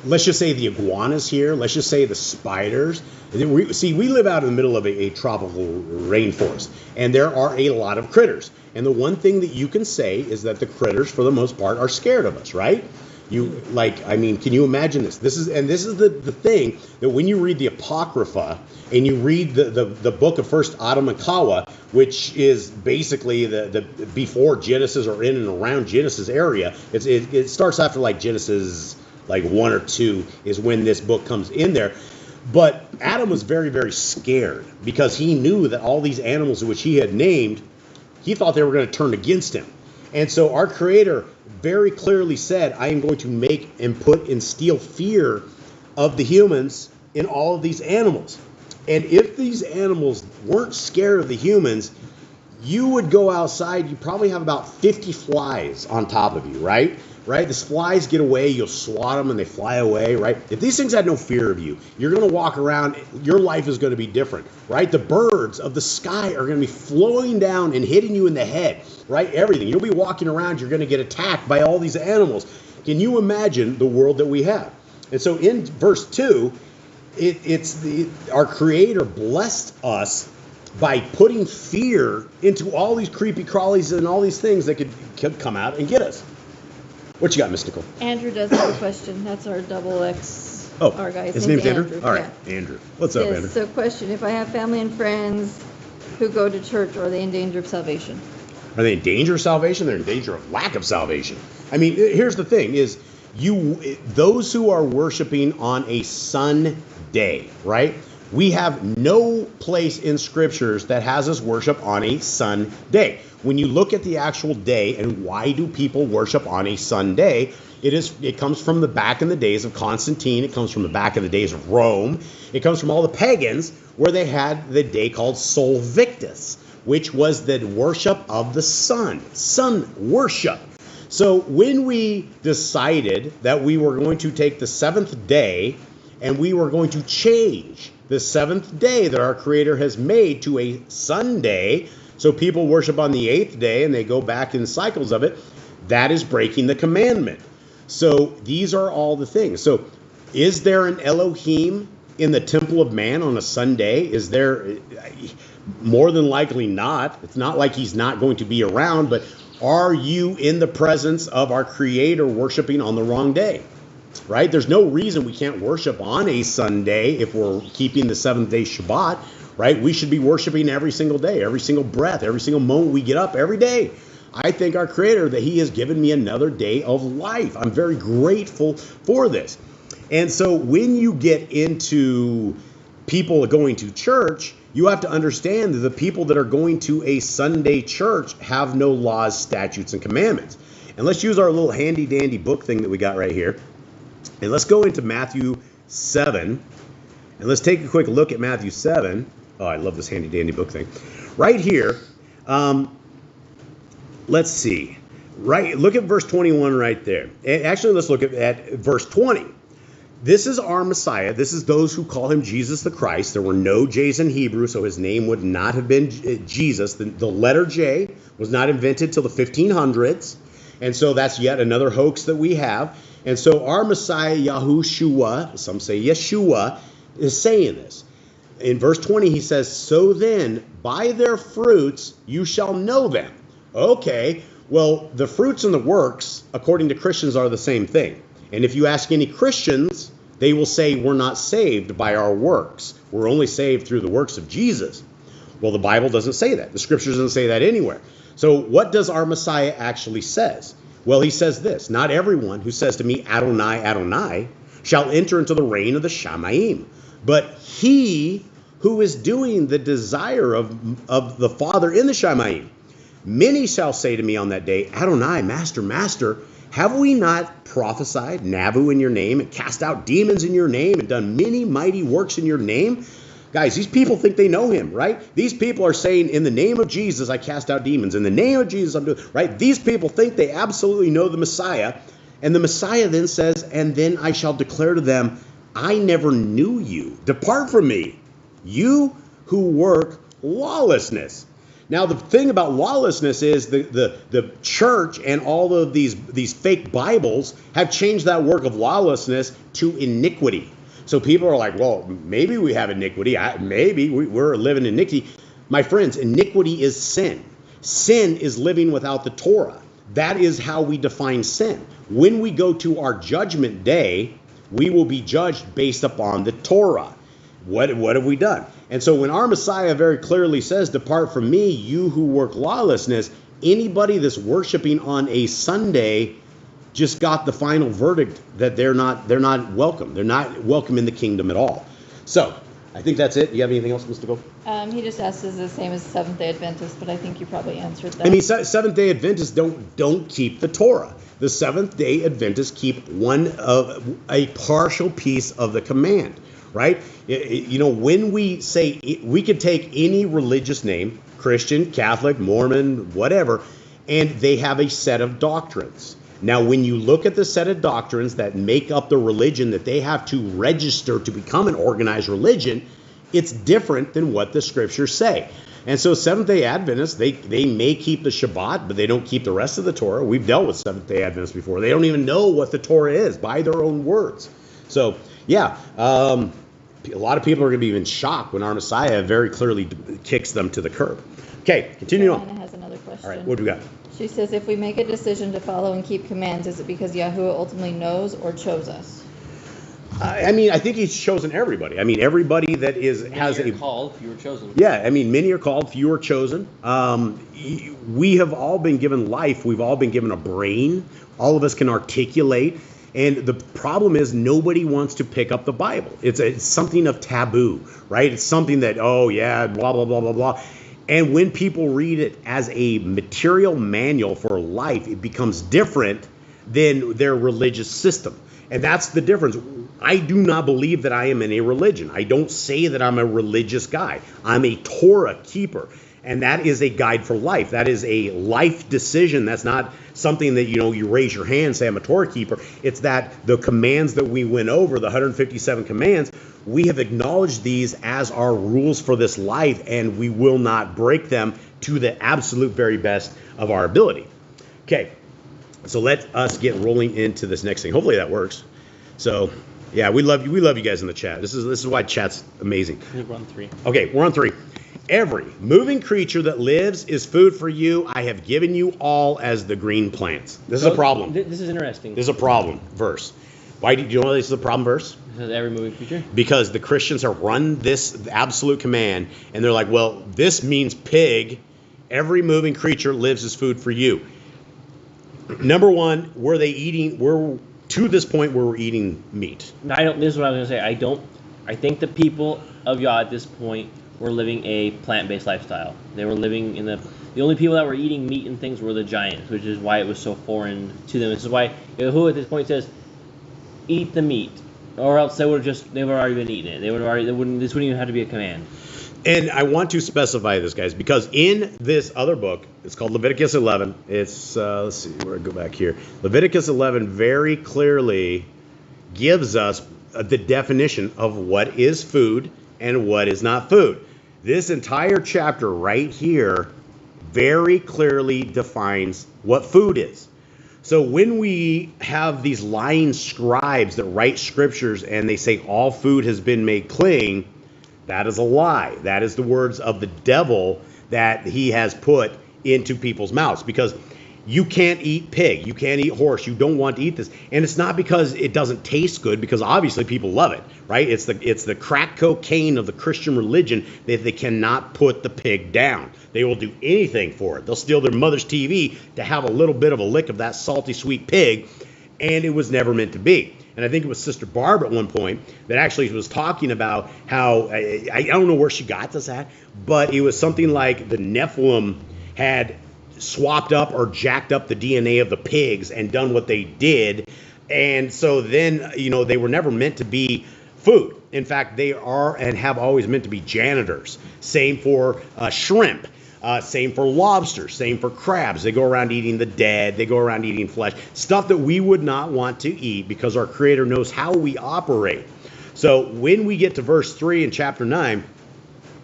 let's just say the iguanas here, let's just say the spiders. We live out in the middle of a tropical rainforest, and there are a lot of critters. And the one thing that you can say is that the critters, for the most part, are scared of us, right? Can you imagine this? This is the thing that when you read the Apocrypha and you read the book of First 𝐤𝐄𝐄, which is basically the before Genesis or in and around Genesis area, it starts after like Genesis 1 or 2 is when this book comes in there. But Adam was very, very scared because he knew that all these animals which he had named, he thought they were going to turn against him. And so our Creator very clearly said, I am going to make and put and instill fear of the humans in all of these animals. And if these animals weren't scared of the humans, you would go outside, you probably have about 50 flies on top of you, right? Right? The flies get away, you'll swat them and they fly away, right? If these things had no fear of you, you're going to walk around, your life is going to be different, right? The birds of the sky are going to be flowing down and hitting you in the head, right? Everything. You'll be walking around, you're going to get attacked by all these animals. Can you imagine the world that we have? And so in verse 2, our Creator blessed us by putting fear into all these creepy crawlies and all these things that could come out and get us. What you got, Mystical? Andrew does have a question. That's our double X. Oh, our guy. his name's Andrew? All right, yeah. Andrew. What's up, Andrew? So question, if I have family and friends who go to church, are they in danger of salvation? Are they in danger of salvation? They're in danger of lack of salvation. I mean, here's the thing, is those who are worshiping on a Sunday, right? We have no place in scriptures that has us worship on a Sunday. When you look at the actual day and why do people worship on a Sunday, it comes from the back in the days of Constantine. It comes from the back in the days of Rome. It comes from all the pagans where they had the day called Sol Victus, which was the worship of the sun worship. So when we decided that we were going to take the seventh day and we were going to change the seventh day that our Creator has made to a Sunday, so people worship on the eighth day and they go back in cycles of it, that is breaking the commandment. So these are all the things. So is there an Elohim in the temple of man on a Sunday? Is there? More than likely not. It's not like he's not going to be around, but Are you in the presence of our Creator worshiping on the wrong day? Right? There's no reason we can't worship on a Sunday if we're keeping the seventh-day Shabbat, right? We should be worshiping every single day, every single breath, every single moment we get up, every day. I thank our Creator that He has given me another day of life. I'm very grateful for this. And so when you get into people going to church, you have to understand that the people that are going to a Sunday church have no laws, statutes, and commandments. And let's use our little handy-dandy book thing that we got right here. And let's go into Matthew 7. And let's take a quick look at Matthew 7. Oh, I love this handy-dandy book thing. Right here, let's see. Right, look at verse 21 right there. Actually, let's look at verse 20. This is our Messiah. This is those who call him Jesus the Christ. There were no J's in Hebrew, so his name would not have been Jesus. The letter J was not invented till the 1500s. And so that's yet another hoax that we have. And so our Messiah, Yahushua, some say Yeshua, is saying this. In verse 20, he says, so then, by their fruits you shall know them. Okay, well, the fruits and the works, according to Christians, are the same thing. And if you ask any Christians, they will say we're not saved by our works. We're only saved through the works of Jesus. Well, the Bible doesn't say that. The Scriptures doesn't say that anywhere. So what does our Messiah actually says? Well, he says this, not everyone who says to me, Adonai, Adonai, shall enter into the reign of the Shamayim, but he who is doing the desire of the Father in the Shamayim. Many shall say to me on that day, Adonai, Master, Master, have we not prophesied Nabu in your name and cast out demons in your name and done many mighty works in your name? Guys, these people think they know him, right? These people are saying, in the name of Jesus, I cast out demons. In the name of Jesus, I'm doing, right? These people think they absolutely know the Messiah. And the Messiah then says, and then I shall declare to them, I never knew you. Depart from me, you who work lawlessness. Now, the thing about lawlessness is the church and all of these fake Bibles have changed that work of lawlessness to iniquity. So people are like, well, maybe we have iniquity. Maybe we're living in iniquity. My friends, iniquity is sin. Sin is living without the Torah. That is how we define sin. When we go to our judgment day, we will be judged based upon the Torah. What have we done? And so when our Messiah very clearly says, depart from me, you who work lawlessness, anybody that's worshiping on a Sunday just got the final verdict that they're not welcome. They're not welcome in the kingdom at all. So I think that's it. Do you have anything else, Mr. Gold? He just asked, is the same as Seventh-day Adventist, but I think you probably answered that. I mean, Seventh-day Adventists don't keep the Torah. The Seventh-day Adventists keep a partial piece of the command, right? You know, when we say, we could take any religious name, Christian, Catholic, Mormon, whatever, and they have a set of doctrines. Now, when you look at the set of doctrines that make up the religion that they have to register to become an organized religion, it's different than what the Scriptures say. And so Seventh-day Adventists, they may keep the Shabbat, but they don't keep the rest of the Torah. We've dealt with Seventh-day Adventists before. They don't even know what the Torah is by their own words. So, yeah, a lot of people are going to be even shocked when our Messiah very clearly kicks them to the curb. Okay, continue on. Anna has another question. All right, what do we got? She says, if we make a decision to follow and keep commands, is it because Yahuwah ultimately knows or chose us? I mean, I think he's chosen everybody. I mean, everybody that has a called, few are chosen. Yeah, I mean, many are called, few are chosen. We have all been given life. We've all been given a brain. All of us can articulate. And the problem is nobody wants to pick up the Bible. It's something of taboo, right? It's something that, oh, yeah, blah, blah, blah, blah, blah. And when people read it as a material manual for life, it becomes different than their religious system. And that's the difference. I do not believe that I am in a religion. I don't say that I'm a religious guy. I'm a Torah keeper. And that is a guide for life. That is a life decision. That's not something that, you raise your hand and say, I'm a Torah keeper. It's that the commands that we went over, the 157 commands, we have acknowledged these as our rules for this life, and we will not break them to the absolute very best of our ability. Okay, so let us get rolling into this next thing. Hopefully that works. So, yeah, we love you guys in the chat. This is why chat's amazing. We're on 3. Okay, we're on 3. Every moving creature that lives is food for you. I have given you all as the green plants. This is a problem. This is interesting. This is a problem verse. Why do you know this is a problem verse? Because every moving creature? Because the Christians have run this absolute command, and they're like, well, this means pig. Every moving creature lives as food for you. Number one, were they eating? We're to this point where we're eating meat. No, this is what I was going to say. I think the people of Yah at this point were living a plant-based lifestyle. They were living in the only people that were eating meat and things were the giants, which is why it was so foreign to them. This is why Yahuwah at this point says, eat the meat, or else they would have already been eating it. This wouldn't even have to be a command. And I want to specify this, guys, because in this other book, it's called Leviticus 11. It's, let's see, where I go back here. Leviticus 11 very clearly gives us the definition of what is food and what is not food. This entire chapter right here very clearly defines what food is. So when we have these lying scribes that write scriptures and they say all food has been made clean, that is a lie. That is the words of the devil that he has put into people's mouths, because you can't eat pig, you can't eat horse, you don't want to eat this. And it's not because it doesn't taste good, because obviously people love it, right? It's the crack cocaine of the Christian religion that they cannot put the pig down. They will do anything for it. They'll steal their mother's TV to have a little bit of a lick of that salty sweet pig, and it was never meant to be. And I think it was Sister Barb at one point that actually was talking about how, I don't know where she got this at, but it was something like the Nephilim had swapped up or jacked up the DNA of the pigs and done what they did. And so then, they were never meant to be food. In fact, they are and have always meant to be janitors. Same for shrimp. Same for lobsters, same for crabs. They go around eating the dead. They go around eating flesh. Stuff that we would not want to eat because our Creator knows how we operate. So when we get to verse 3 in chapter 9,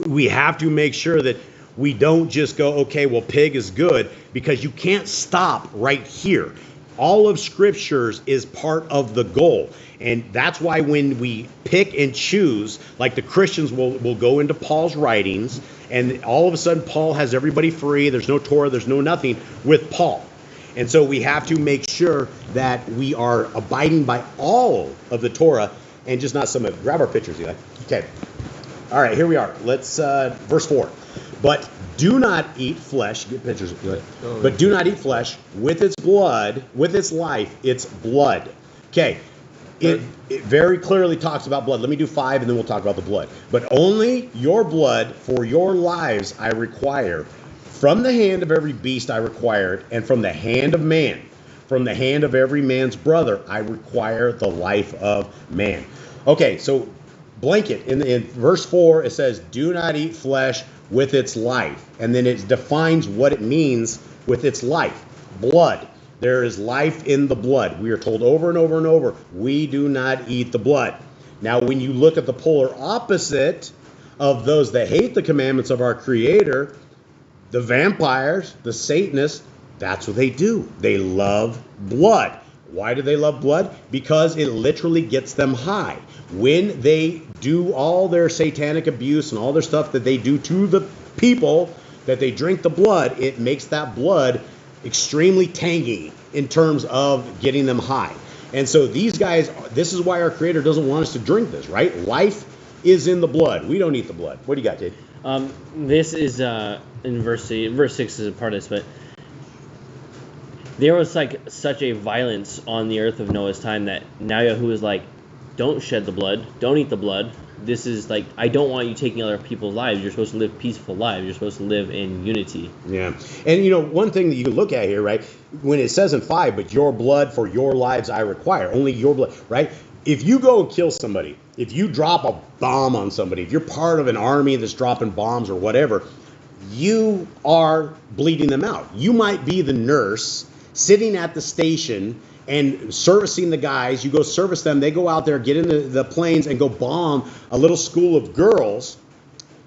we have to make sure that we don't just go, okay, well, pig is good, because you can't stop right here. All of Scriptures is part of the goal. And that's why when we pick and choose, like the Christians will go into Paul's writings, and all of a sudden Paul has everybody free. There's no Torah, there's no nothing with Paul. And so we have to make sure that we are abiding by all of the Torah and just not some of it. Grab our pictures, Eli. Okay. All right, here we are. Let's, verse 4. But do not eat flesh. Get pictures. But do not eat flesh with its blood, with its life, its blood. Okay. It very clearly talks about blood. Let me do 5 and then we'll talk about the blood. But only your blood for your lives I require. From the hand of every beast I require it, and from the hand of man, from the hand of every man's brother, I require the life of man. Okay, so blanket. In verse 4, it says, do not eat flesh with its life. And then it defines what it means with its life. Blood. There is life in the blood. We are told over and over and over, we do not eat the blood. Now, when you look at the polar opposite of those that hate the commandments of our Creator, the vampires, the Satanists, that's what they do. They love blood. Why do they love blood? Because it literally gets them high. When they do all their satanic abuse and all their stuff that they do to the people, that they drink the blood, it makes that blood extremely tangy in terms of getting them high. And so these guys, this is why our Creator doesn't want us to drink this, right? Life is in the blood. We don't eat the blood. What do you got, Jade? This is in verse 6 is a part of this, but there was like such a violence on the earth of Noah's time that now Yahuwah is like, don't shed the blood, don't eat the blood. This is like, I don't want you taking other people's lives. You're supposed to live peaceful lives. You're supposed to live in unity. Yeah. And one thing that you can look at here, right, when it says in 5, but your blood for your lives I require, only your blood, right? If you go and kill somebody, if you drop a bomb on somebody, if you're part of an army that's dropping bombs or whatever, you are bleeding them out. You might be the nurse sitting at the station and servicing the guys. You go service them. They go out there, get in the planes, and go bomb a little school of girls.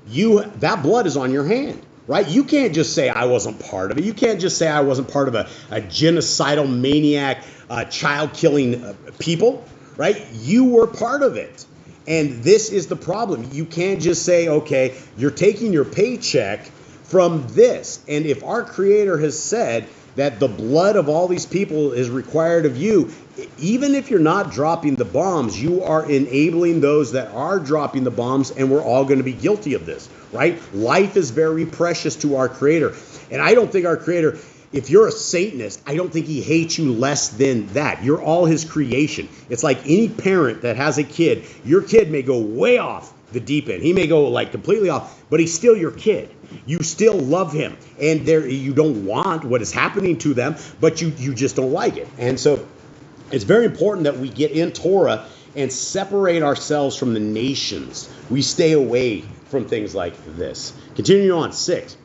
That blood is on your hand, right? You can't just say I wasn't part of it. You can't just say I wasn't part of a genocidal maniac, child-killing people, right? You were part of it. And this is the problem. You can't just say, okay, you're taking your paycheck from this. And if our Creator has said that the blood of all these people is required of you, even if you're not dropping the bombs, you are enabling those that are dropping the bombs, and we're all going to be guilty of this, right? Life is very precious to our Creator. And I don't think our Creator, if you're a Satanist, I don't think he hates you less than that. You're all his creation. It's like any parent that has a kid. Your kid may go way off the deep end. He may go like completely off, but he's still your kid. You still love him. And you don't want what is happening to them, but you just don't like it. And so it's very important that we get in Torah and separate ourselves from the nations. We stay away from things like this. Continuing on, 6.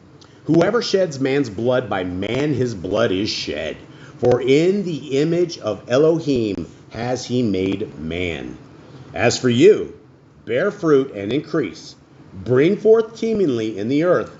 Whoever sheds man's blood, by man his blood is shed. For in the image of Elohim has he made man. As for you, bear fruit and increase. Bring forth teemingly in the earth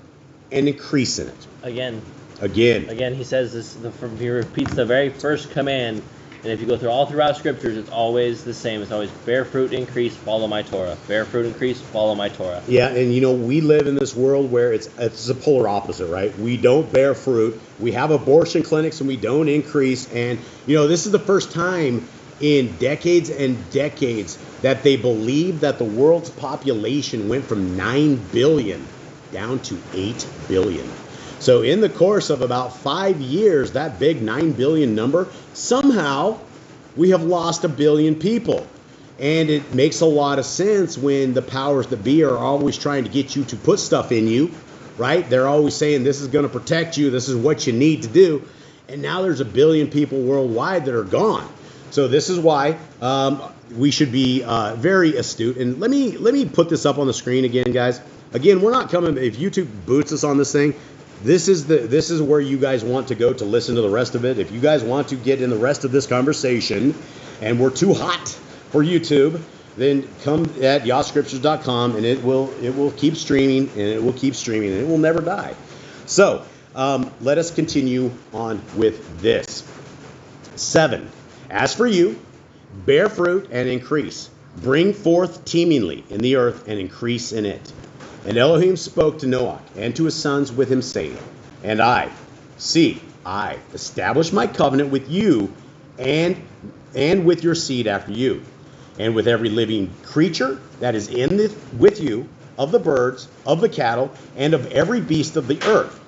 and increase in it. Again, he says this. He repeats the very first command. And if you go through all throughout scriptures, it's always the same. It's always bear fruit, increase, follow my Torah. Bear fruit, increase, follow my Torah. Yeah, and we live in this world where it's a polar opposite, right? We don't bear fruit. We have abortion clinics and we don't increase. And, this is the first time in decades and decades that they believe that the world's population went from 9 billion down to 8 billion. So in the course of about 5 years, that big 9 billion number, somehow we have lost 1 billion people. And it makes a lot of sense when the powers that be are always trying to get you to put stuff in you, right? They're always saying this is going to protect you. This is what you need to do. And now there's 1 billion people worldwide that are gone. So this is why we should be very astute. And let me put this up on the screen again, guys. Again, we're not coming, if YouTube boots us on this thing, this is where you guys want to go to listen to the rest of it. If you guys want to get in the rest of this conversation and we're too hot for YouTube, then come at yahscriptures.com and it will keep streaming and it will keep streaming and it will never die. So let us continue on with this. 7. As for you, bear fruit and increase. Bring forth teemingly in the earth and increase in it. And Elohim spoke to Noah and to his sons with him, saying, And I establish my covenant with you and with your seed after you, and with every living creature that is with you, of the birds, of the cattle, and of every beast of the earth,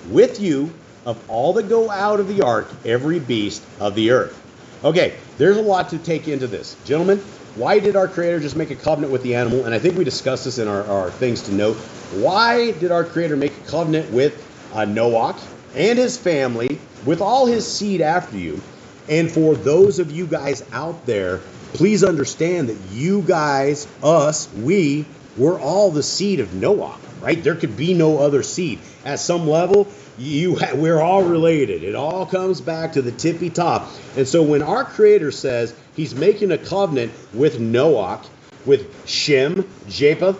with you, of all that go out of the ark, every beast of the earth. Okay, there's a lot to take into this. Gentlemen, why did our Creator just make a covenant with the animal? And I think we discussed this in our things to note. Why did our Creator make a covenant with Noah and his family, with all his seed after you? And for those of you guys out there, please understand that you guys, we're all the seed of Noah, right? There could be no other seed. At some level, we're all related. It all comes back to the tippy top. And so when our Creator says he's making a covenant with Noah, with Shem, Japheth,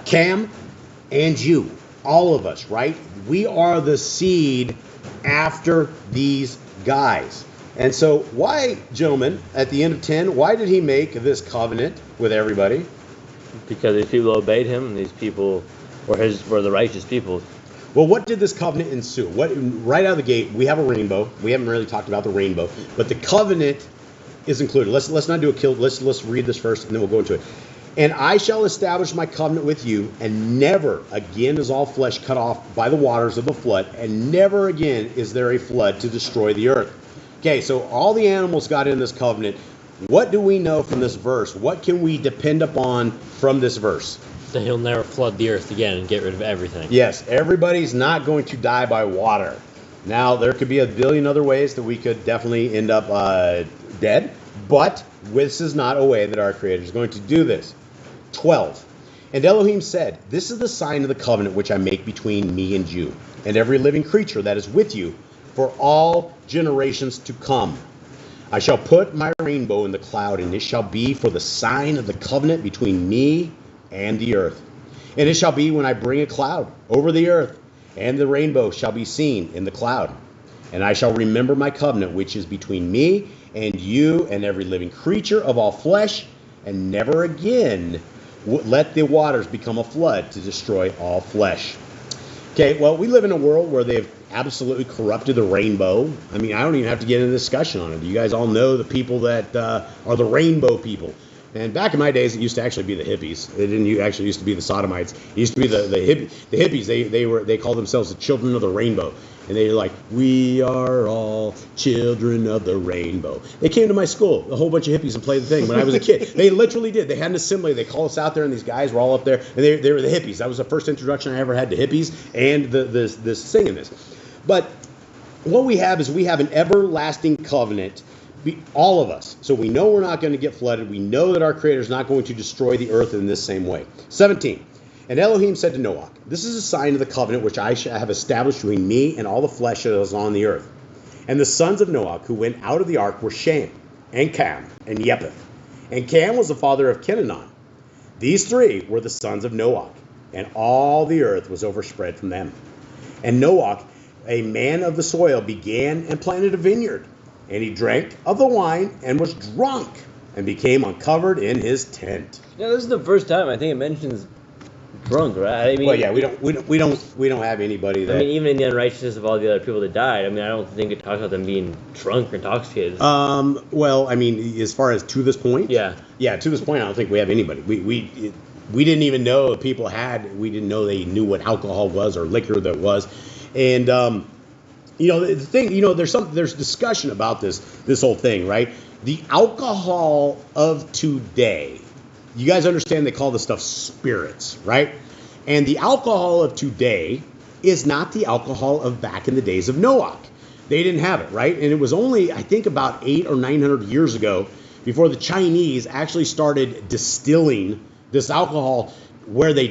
Cam, and you, all of us, right? We are the seed after these guys. And so why, gentlemen, at the end of 10, why did he make this covenant with everybody? Because these people obeyed him, and these people were the righteous people. Well, what did this covenant ensue? Right out of the gate, we have a rainbow. We haven't really talked about the rainbow, but the covenant is included. Let's not do a kill. Let's read this first, and then we'll go into it. And I shall establish my covenant with you, and never again is all flesh cut off by the waters of the flood, and never again is there a flood to destroy the earth. Okay, so all the animals got in this covenant. What do we know from this verse? What can we depend upon from this verse? That he'll never flood the earth again and get rid of everything. Yes, everybody's not going to die by water. Now, there could be a billion other ways that we could definitely end up dead, but this is not a way that our Creator is going to do this. 12. And Elohim said, This is the sign of the covenant which I make between me and you, and every living creature that is with you, for all generations to come. I shall put my rainbow in the cloud, and it shall be for the sign of the covenant between me and the earth. And it shall be when I bring a cloud over the earth, and the rainbow shall be seen in the cloud. And I shall remember my covenant which is between me and you and every living creature of all flesh, and never again let the waters become a flood to destroy all flesh. Okay, well, we live in a world where they've absolutely corrupted the rainbow. I mean, I don't even have to get into a discussion on it. You guys all know the people that are the rainbow people. And back in my days, it used to actually be the hippies. It didn't actually used to be the sodomites. It used to be the hippies. They called themselves the children of the rainbow. And they were like, we are all children of the rainbow. They came to my school, a whole bunch of hippies, and played the thing when I was a kid. They literally did. They had an assembly. They called us out there, and these guys were all up there, and they were the hippies. That was the first introduction I ever had to hippies and the singing this. But what we have is we have an everlasting covenant, all of us. So we know we're not going to get flooded. We know that our Creator is not going to destroy the earth in this same way. 17. And Elohim said to Noah, this is a sign of the covenant which I have established between me and all the flesh that is on the earth. And the sons of Noah who went out of the ark were Shem, and Cam, and Japheth. And Cam was the father of Canaan. These three were the sons of Noah, and all the earth was overspread from them. And Noah, a man of the soil, began and planted a vineyard. And he drank of the wine and was drunk, and became uncovered in his tent. Yeah, this is the first time I think it mentions drunk, right? I mean, well, yeah, we don't have anybody that. I mean, even in the unrighteousness of all the other people that died, I mean, I don't think it talks about them being drunk or intoxicated. Well, I mean, as far as to this point, yeah, to this point, I don't think we have anybody. We didn't even know people had. We didn't know they knew what alcohol was or liquor that was, and the thing, there's discussion about this whole thing, right? The alcohol of today. You guys understand they call this stuff spirits, right? And the alcohol of today is not the alcohol of back in the days of Noah. They didn't have it, right? And it was only, I think, about 800 or 900 years ago before the Chinese actually started distilling this alcohol where they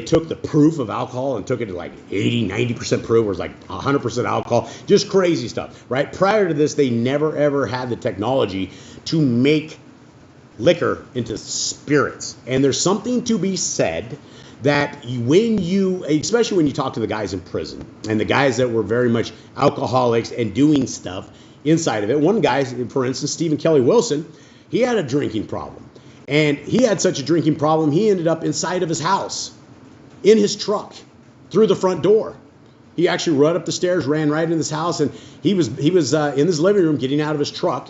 took the proof of alcohol and took it to like 80, 90% proof, where it was like 100% alcohol, just crazy stuff, right? Prior to this, they never, ever had the technology to make liquor into spirits. And there's something to be said that especially when you talk to the guys in prison and the guys that were very much alcoholics and doing stuff inside of it. One guy, for instance, Stephen Kelly Wilson, he had a drinking problem. And he had such a drinking problem, he ended up inside of his house, in his truck, through the front door. He actually ran up the stairs, ran right into his house, and he was in his living room getting out of his truck,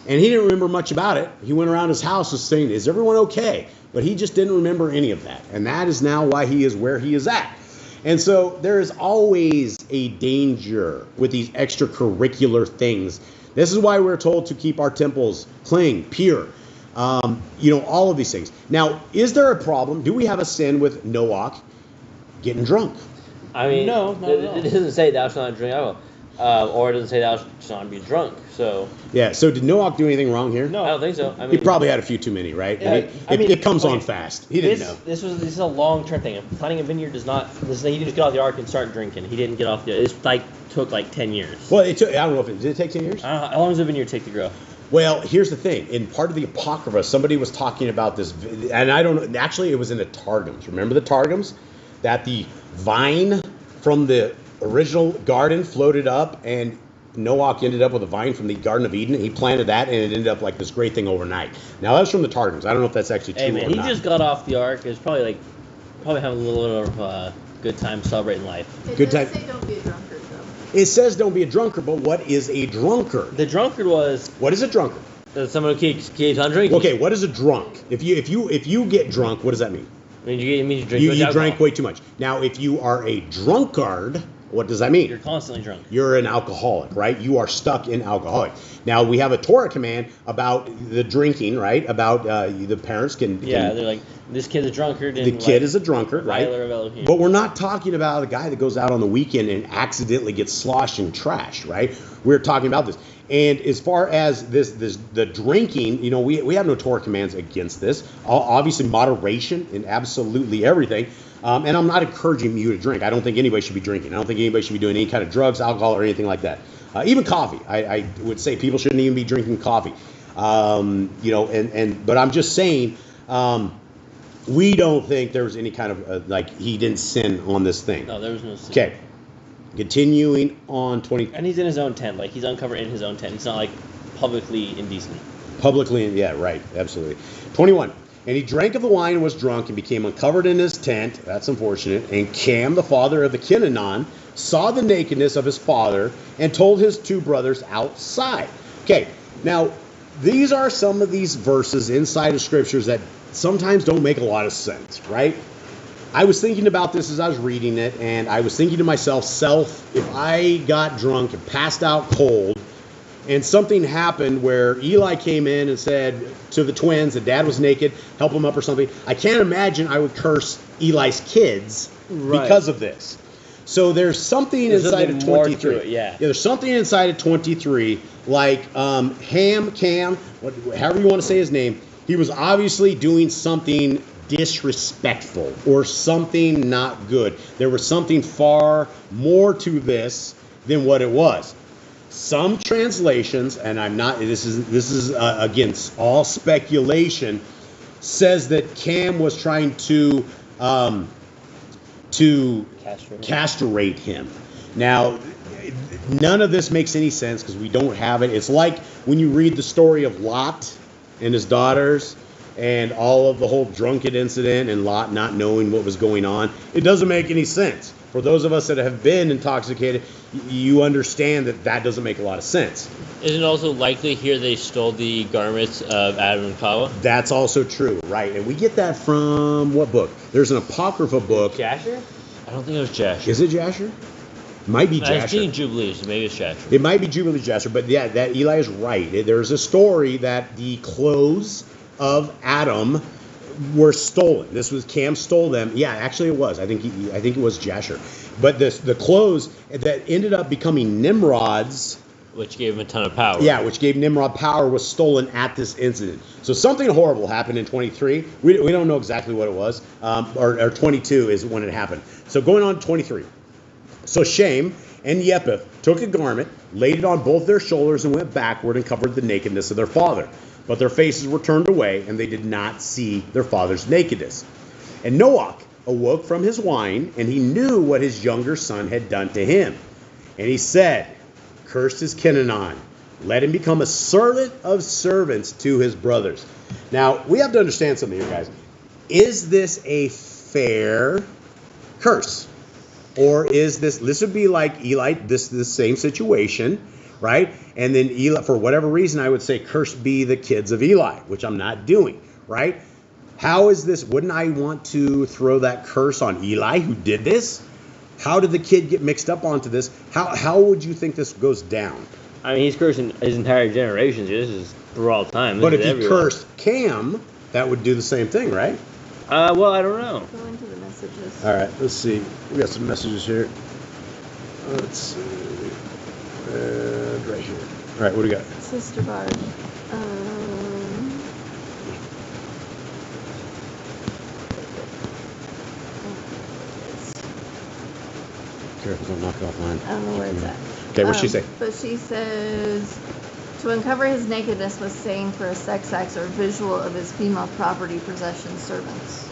and he didn't remember much about it. He went around his house and saying, is everyone okay? But he just didn't remember any of that. And that is now why he is where he is at. And so there is always a danger with these extracurricular things. This is why we're told to keep our temples clean, pure. All of these things. Now, is there a problem? Do we have a sin with Noah getting drunk? I mean, no, it doesn't say thou shalt not drink alcohol, or it doesn't say thou shalt not be drunk. So yeah. So did Noah do anything wrong here? No, I don't think so. I mean, he probably had a few too many, right? Yeah, it comes on fast. He didn't know. This is a long-term thing. Planting a vineyard does not. He didn't just get off the ark and start drinking. He didn't get off the. It took like 10 years. Well, it took. I don't know if did it take 10 years. How long does a vineyard take to grow? Well, here's the thing. In part of the Apocrypha, somebody was talking about this, and I don't know. Actually, it was in the Targums. Remember the Targums? That the vine from the original garden floated up, and Noah ended up with a vine from the Garden of Eden. He planted that, and it ended up like this great thing overnight. Now, that's from the Targums. I don't know if that's actually true or not. He just got off the ark. It was probably having a little bit of good time celebrating life. It does say don't be a drunkard, though. It says don't be a drunkard, but what is a drunkard? The drunkard was... What is a drunkard? Someone who keeps on drinking. Okay, what is a drunk? If you get drunk, what does that mean? It means you drink You drank way too much. Now, if you are a drunkard, what does that mean? You're constantly drunk. You're an alcoholic, right? You are stuck in alcoholic. Now, we have a Torah command about the drinking, right? About the parents can... Yeah, they're like, this kid's a drunkard. And the kid is a drunkard, right? But we're not talking about a guy that goes out on the weekend and accidentally gets sloshed and trashed, right? We're talking about this. And as far as the drinking, we have no Torah commands against this. Obviously, moderation in absolutely everything. And I'm not encouraging you to drink. I don't think anybody should be drinking. I don't think anybody should be doing any kind of drugs, alcohol, or anything like that. Even coffee. I would say people shouldn't even be drinking coffee. But I'm just saying, we don't think there was any kind of, he didn't sin on this thing. No, there was no sin. Okay. Continuing on 20. And he's in his own tent. He's uncovered in his own tent. He's not, publicly indecent. Publicly, yeah, right. Absolutely. 21. And he drank of the wine and was drunk and became uncovered in his tent. That's unfortunate. And Cam, the father of the 𝐤𝐄𝐄𝐅, saw the nakedness of his father and told his two brothers outside. Okay, now these are some of these verses inside of scriptures that sometimes don't make a lot of sense, right? I was thinking about this as I was reading it, and I was thinking to myself, if I got drunk and passed out cold, and something happened where Eli came in and said to the twins that dad was naked, help him up or something, I can't imagine I would curse Eli's kids because of this. So there's something inside of 23. There's something inside of 23, like Cam, however you want to say his name, he was obviously doing something disrespectful or something not good. There was something far more to this than what it was. Some translations, and I'm not, this is again, all speculation, says that Cam was trying to castrate him. Now, none of this makes any sense because we don't have it. It's like when you read the story of Lot and his daughters and all of the whole drunken incident and Lot not knowing what was going on. It doesn't make any sense. For those of us that have been intoxicated, you understand that doesn't make a lot of sense. Isn't it also likely here they stole the garments of Adam and Chava? That's also true, right? And we get that from what book? There's an Apocrypha book. Jasher? I don't think it was Jasher. Is it Jasher? Might be Jasher. I've seen Jubilees, so maybe it's Jasher. It might be Jubilees Jasher, but yeah, that Eli is right. There's a story that the clothes of Adam were stolen. This was Cam stole them. Yeah, actually it was. I think it was Jasher. But the clothes that ended up becoming Nimrod's, which gave him a ton of power. Yeah, which gave Nimrod power, was stolen at this incident. So something horrible happened in 23. We don't know exactly what it was, or 22 is when it happened. So going on to 23. So Shem and Japheth took a garment, laid it on both their shoulders, and went backward and covered the nakedness of their father. But their faces were turned away, and they did not see their father's nakedness. And Noach awoke from his wine, and he knew what his younger son had done to him. And he said, cursed is 𤤄𝐄𝐅, let him become a servant of servants to his brothers. Now, we have to understand something here, guys. Is this a fair curse? Or is this would be like Eli, this same situation, right? And then Eli, for whatever reason, I would say, cursed be the kids of Eli, which I'm not doing, right? How is this? Wouldn't I want to throw that curse on Eli who did this? How did the kid get mixed up onto this? How would you think this goes down? I mean, he's cursing his entire generation. This is for all time. But if he cursed Cam, that would do the same thing, right? Well, I don't know. Go into the messages. All right, let's see. We got some messages here. Let's see. Right here. All right, what do we got? Sister Barb. Careful, don't knock it off mine. I don't know where it's at. Okay, what's she say? But she says, to uncover his nakedness was saying for a sex act or visual of his female property possession servants.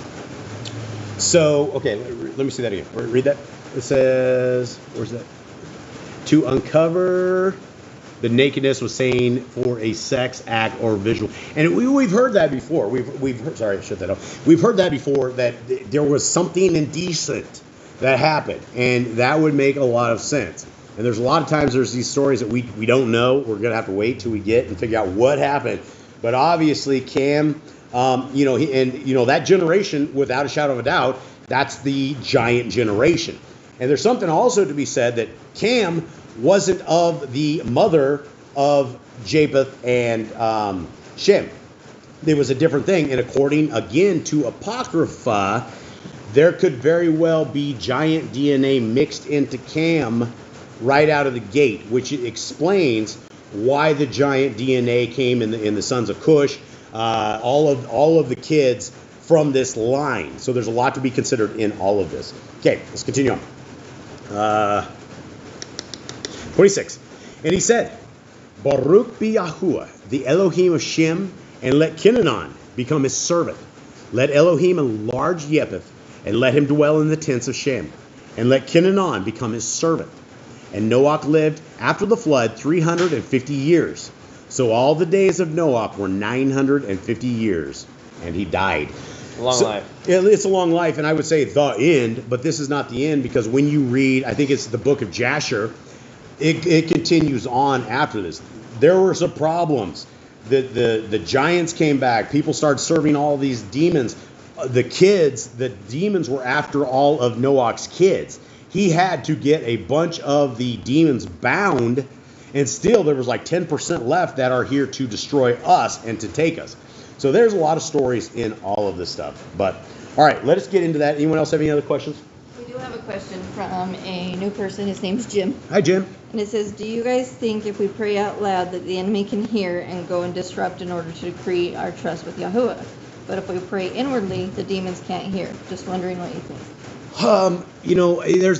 So, okay, let me see that again. Read that. It says, where's that? To uncover the nakedness was saying for a sex act or visual. And we've heard that before. We've heard, sorry, shut that off. We've heard that before, that there was something indecent that happened, and that would make a lot of sense. And there's a lot of times there's these stories that we don't know. We're going to have to wait till we get and figure out what happened. But obviously Cam, that generation, without a shadow of a doubt, that's the giant generation. And there's something also to be said that Cam wasn't of the mother of Japheth and Shem. There was a different thing. And according, again, to Apocrypha, there could very well be giant DNA mixed into Cam right out of the gate, which explains why the giant DNA came in the sons of Cush, all of the kids from this line. So there's a lot to be considered in all of this. Okay, let's continue on. 26. And he said, Baruch be Yahuwah, the Elohim of Shem, and let 𤤄𝐄𝐅 become his servant. Let Elohim enlarge Japheth, and let him dwell in the tents of Shem, and let 𤤄𝐄𝐅 become his servant. And Noach lived after the flood 350 years. So all the days of Noach were 950 years. and he died. Long life. It's a long life, and I would say the end, but this is not the end, because when you read, I think it's the book of Jasher, it continues on after this. There were some problems. The giants came back. People started serving all these demons. The demons were after all of Noach's kids. He had to get a bunch of the demons bound, and still there was like 10% left that are here to destroy us and to take us. So there's a lot of stories in all of this stuff. But all right, let us get into that. Anyone else have any other questions? We do have a question from a new person. His name's Jim. Hi, Jim. And it says, do you guys think if we pray out loud that the enemy can hear and go and disrupt in order to decree our trust with Yahuwah? But if we pray inwardly, the demons can't hear. Just wondering what you think.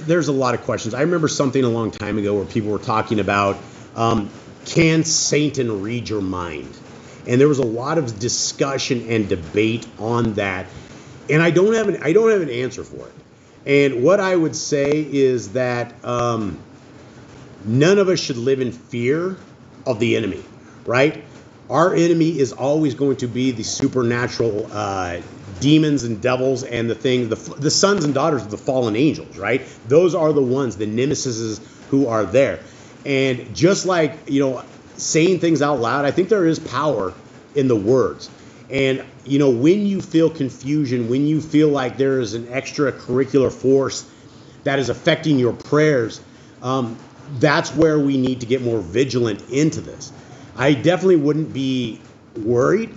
There's a lot of questions. I remember something a long time ago where people were talking about, can Satan read your mind? And there was a lot of discussion and debate on that. And I don't have an answer for it. And what I would say is that none of us should live in fear of the enemy, right? Our enemy is always going to be the supernatural demons and devils and the sons and daughters of the fallen angels, right? Those are the ones, the nemesis who are there. And just like, saying things out loud, I think there is power in the words. And, when you feel confusion, when you feel like there is an extracurricular force that is affecting your prayers, that's where we need to get more vigilant into this. I definitely wouldn't be worried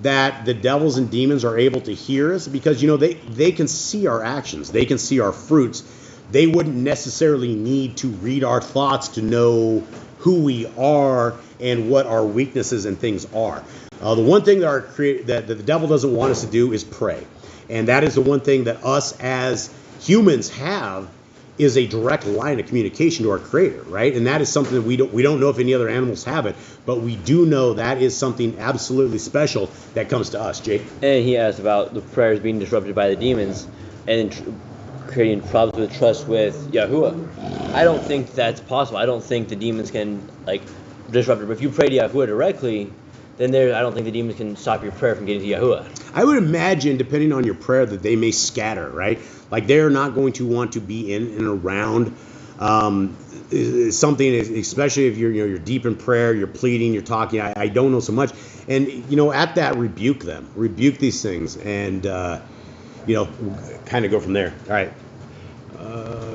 that the devils and demons are able to hear us, because, they can see our actions. They can see our fruits. They wouldn't necessarily need to read our thoughts to know who we are and what our weaknesses and things are. The one thing that the devil doesn't want us to do is pray. And that is the one thing that us as humans have, is a direct line of communication to our Creator, right? And that is something that we don't know if any other animals have it, but we do know that is something absolutely special that comes to us. Jake? And he asked about the prayers being disrupted by the demons and creating problems with trust with Yahuwah. I don't think that's possible. I don't think the demons can disrupt it. But if you pray to Yahuwah directly, then I don't think the demons can stop your prayer from getting to Yahuwah. I would imagine, depending on your prayer, that they may scatter, right? Like they're not going to want to be in and around something, especially if you're deep in prayer, you're pleading, you're talking. I don't know so much, and at that, rebuke them, rebuke these things, and kind of go from there. All right.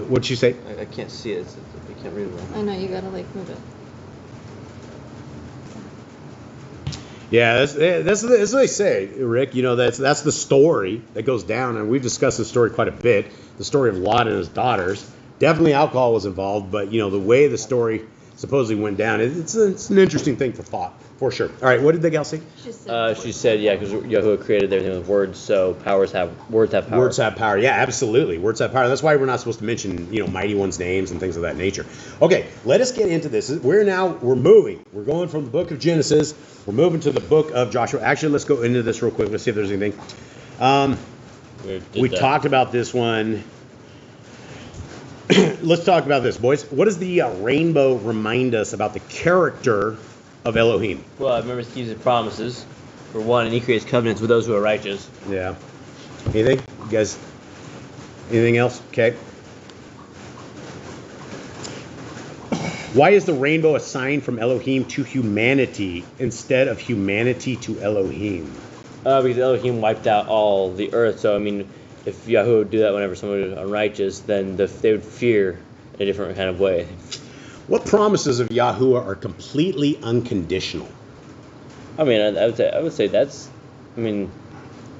What'd you say? I can't see it. I can't read it. I know, you gotta move it. Yeah, that's what they say, Rick. That's the story that goes down, and we've discussed this story quite a bit. The story of Lot and his daughters. Definitely alcohol was involved, but the way the story supposedly went down, it's an interesting thing for thought, for sure. All right, what did the gal say? She said, yeah, because Yahuwah created everything with words, so words have power. Words have power. Yeah, absolutely. Words have power. That's why we're not supposed to mention, mighty ones' names and things of that nature. Okay, let us get into this. We're moving. We're going from the book of Genesis. We're moving to the book of Joshua. Actually, let's go into this real quick. Let's see if there's anything. We talked about this one. Let's talk about this, boys. What does the rainbow remind us about the character of Elohim? Well, I remember he keeps his promises, for one, and he creates covenants with those who are righteous. Yeah. Anything? You guys? Anything else? Okay. Why is the rainbow a sign from Elohim to humanity instead of humanity to Elohim? Because Elohim wiped out all the earth, so if Yahuwah would do that whenever someone was unrighteous, then they would fear in a different kind of way. What promises of Yahuwah are completely unconditional? I would say that's, I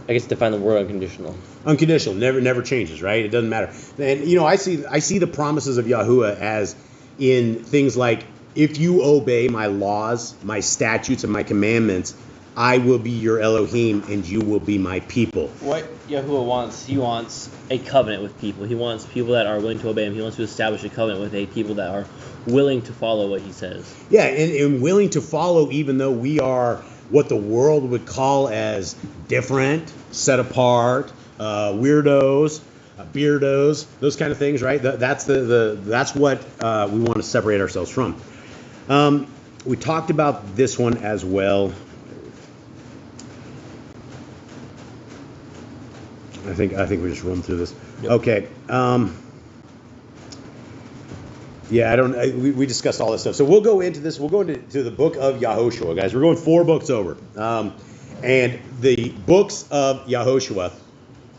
guess define the word unconditional. Unconditional, never changes, right? It doesn't matter. And I see the promises of Yahuwah as in things like, if you obey my laws, my statutes, and my commandments, I will be your Elohim, and you will be my people. What Yahuwah wants, he wants a covenant with people. He wants people that are willing to obey him. He wants to establish a covenant with a people that are willing to follow what he says. Yeah, and willing to follow, even though we are what the world would call as different, set apart, weirdos, beardos, those kind of things, right? That's what we want to separate ourselves from. We talked about this one as well. I think we just run through this. Yep. Okay. Yeah, we discussed all this stuff. So we'll go into this. We'll go into the book of Yahushua, guys. We're going 4 books over. And the books of Yahushua,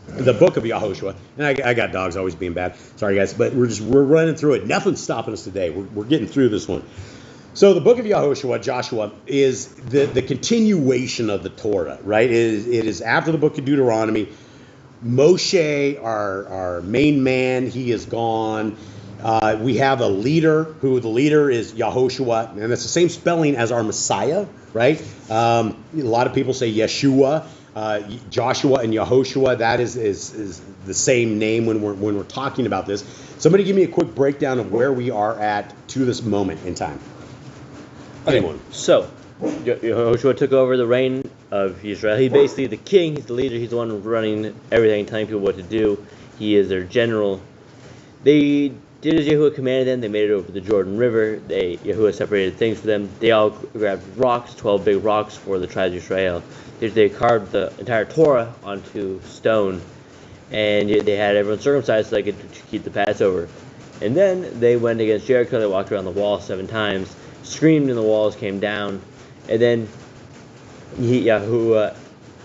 the book of Yahushua, and I got dogs always being bad. Sorry, guys, but we're running through it. Nothing's stopping us today. We're getting through this one. So the book of Yahushua, Joshua, is the continuation of the Torah, right? It is after the book of Deuteronomy. Moshe, our main man, he is gone. We have a leader, who the leader is Yahushua, and it's the same spelling as our Messiah, right? A lot of people say Yeshua, Joshua and Yahushua. That is the same name when we're talking about this. Somebody give me a quick breakdown of where we are at to this moment in time. Anyone? So, Yahushua took over the reign of Israel. He's basically the king. He's the leader. He's the one running everything, telling people what to do. He is their general. They did as Yahuwah commanded them. They made it over the Jordan River. Yahuwah separated things for them. They all grabbed rocks, 12 big rocks for the tribes of Israel. They carved the entire Torah onto stone, and they had everyone circumcised so they could keep the Passover. And then they went against Jericho. They walked around the wall 7 times, screamed, and the walls came down. And then Yahuwah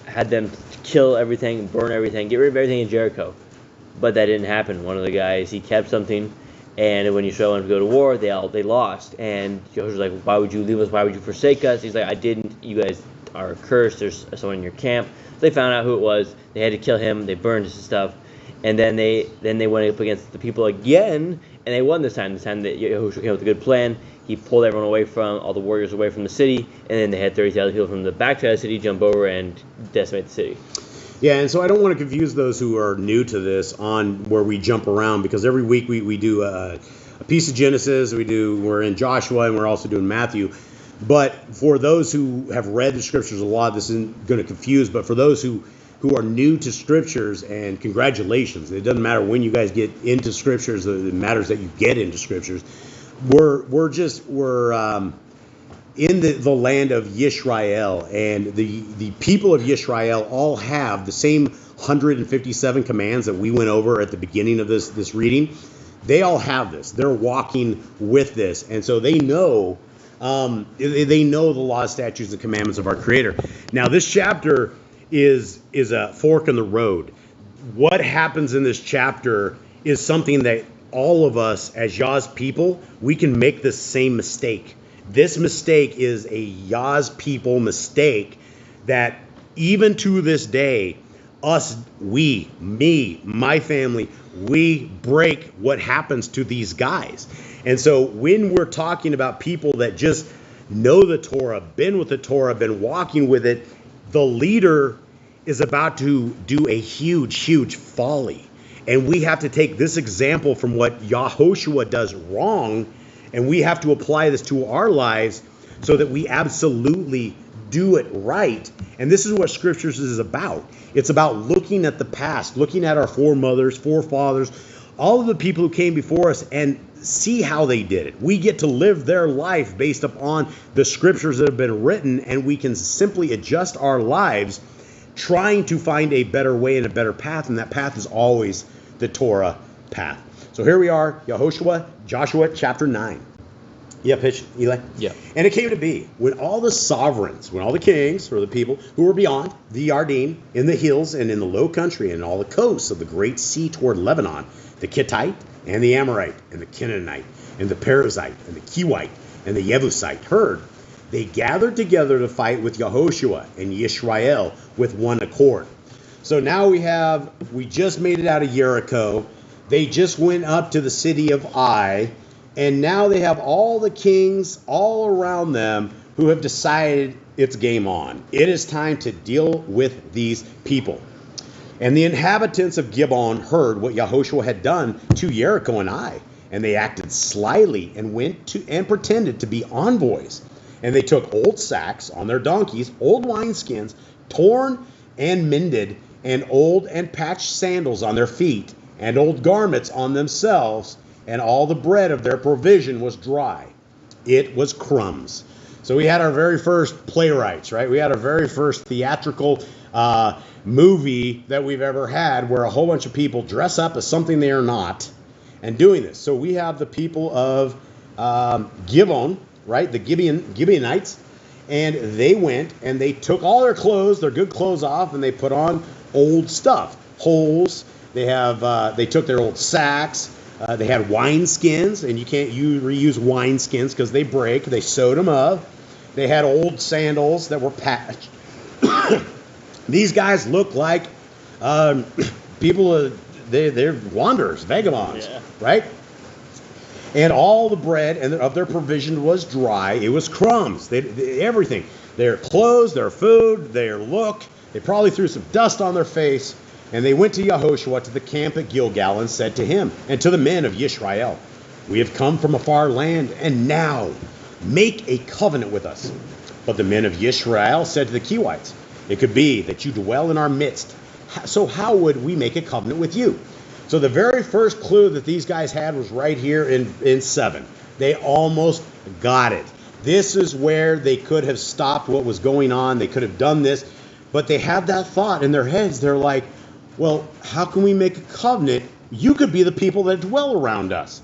had them kill everything, burn everything, get rid of everything in Jericho. But that didn't happen. One of the guys, he kept something, and when Yisrael wanted to go to war, they lost. And Yahushua was like, "Why would you leave us? Why would you forsake us?" He's like, "I didn't. You guys are cursed. There's someone in your camp." So they found out who it was. They had to kill him. They burned his stuff, and then they went up against the people again, and they won this time. This time that Yahushua came with a good plan. He pulled everyone away all the warriors away from the city, and then they had 30,000 people from the backside of the city jump over and decimate the city. Yeah, and so I don't want to confuse those who are new to this on where we jump around, because every week we do a piece of Genesis, we're in Joshua, and we're also doing Matthew. But for those who have read the scriptures a lot, this isn't going to confuse, but for those who are new to scriptures, and congratulations, it doesn't matter when you guys get into scriptures, it matters that you get into scriptures. We're in the land of Yisrael, and the people of Yisrael all have the same 157 commands that we went over at the beginning of this reading. They all have this. They're walking with this, and so they know the laws, statutes, and commandments of our Creator. Now, this chapter is a fork in the road. What happens in this chapter is something that all of us as Yah's people, we can make the same mistake. This mistake is a Yah's people mistake that even to this day, my family, we break what happens to these guys. And so when we're talking about people that just know the Torah, been with the Torah, been walking with it, the leader is about to do a huge, huge folly. And we have to take this example from what Yahushua does wrong, and we have to apply this to our lives so that we absolutely do it right. And this is what Scriptures is about. It's about looking at the past, looking at our forefathers, all of the people who came before us, and see how they did it. We get to live their life based upon the Scriptures that have been written, and we can simply adjust our lives trying to find a better way and a better path, and that path is always the Torah path. So here we are, Joshua chapter 9. Yeah, pitch, Eli? Yeah. And it came to be, when all the sovereigns, when all the kings, or the people who were beyond the Yarden, in the hills and in the low country, and all the coasts of the great sea toward Lebanon, the Kittite, and the Amorite, and the Canaanite, and the Perizzite, and the Kewite, and the Jebusite heard, they gathered together to fight with Yahushua and Yisrael with one accord. So now we just made it out of Jericho. They just went up to the city of Ai, and now they have all the kings all around them who have decided it's game on. It is time to deal with these people. And the inhabitants of Gibeon heard what Yahushua had done to Jericho and Ai, and they acted slyly and went to and pretended to be envoys. And they took old sacks on their donkeys, old wineskins, torn and mended, and old and patched sandals on their feet, and old garments on themselves, and all the bread of their provision was dry. It was crumbs. So we had our very first playwrights, right? We had our very first theatrical movie that we've ever had where a whole bunch of people dress up as something they are not and doing this. So we have the people of Gibeon, right? The Gibeonites. And they went and they took all their clothes, their good clothes off, and they put on old stuff, holes. They took their old sacks. They had wine skins, and you can't reuse wine skins because they break. They sewed them up. They had old sandals that were patched. These guys look like people. They're wanderers, vagabonds, right? And all the bread and of their provision was dry. It was crumbs. Everything. Their clothes, their food, their look. They probably threw some dust on their face. And they went to Yahushua to the camp at Gilgal and said to him and to the men of Yisrael, we have come from a far land, and now make a covenant with us. But the men of Yisrael said to the Kewites, it could be that you dwell in our midst. So how would we make a covenant with you? So the very first clue that these guys had was right here in 7. They almost got it. This is where they could have stopped what was going on. They could have done this. But they have that thought in their heads. They're like, well, how can we make a covenant? You could be the people that dwell around us.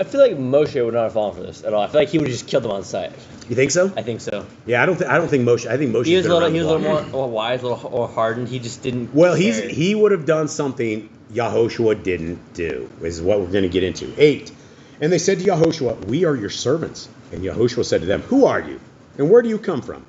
I feel like Moshe would not have fallen for this at all. I feel like he would have just killed them on sight. You think so? I think so. Yeah, I don't think Moshe. I think Moshe. He was a little more wise, a little more hardened. He just didn't. Well, he would have done something Yahushua didn't do. This is what we're going to get into. 8. And they said to Yahushua, we are your servants. And Yahushua said to them, who are you? And where do you come from?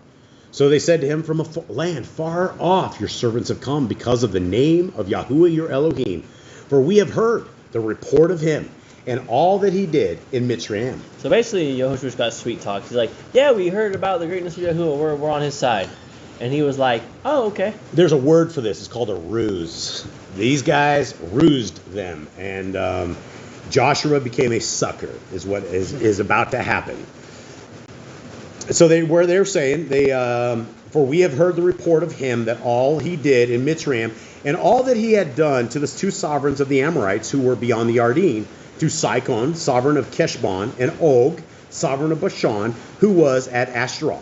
So they said to him, from a land far off your servants have come because of the name of Yahuwah your Elohim. For we have heard the report of him and all that he did in Mitzrayim. So basically, Yahushua's got sweet talk. He's like, yeah, we heard about the greatness of Yahuwah. We're on his side. And he was like, oh, okay. There's a word for this. It's called a ruse. These guys rused them. And Joshua became a sucker is what is about to happen. So they're saying, for we have heard the report of him that all he did in Mitzrayim and all that he had done to the 2 sovereigns of the Amorites who were beyond the Yarden, to Sihon, sovereign of Heshbon, and Og, sovereign of Bashan, who was at Ashtaroth.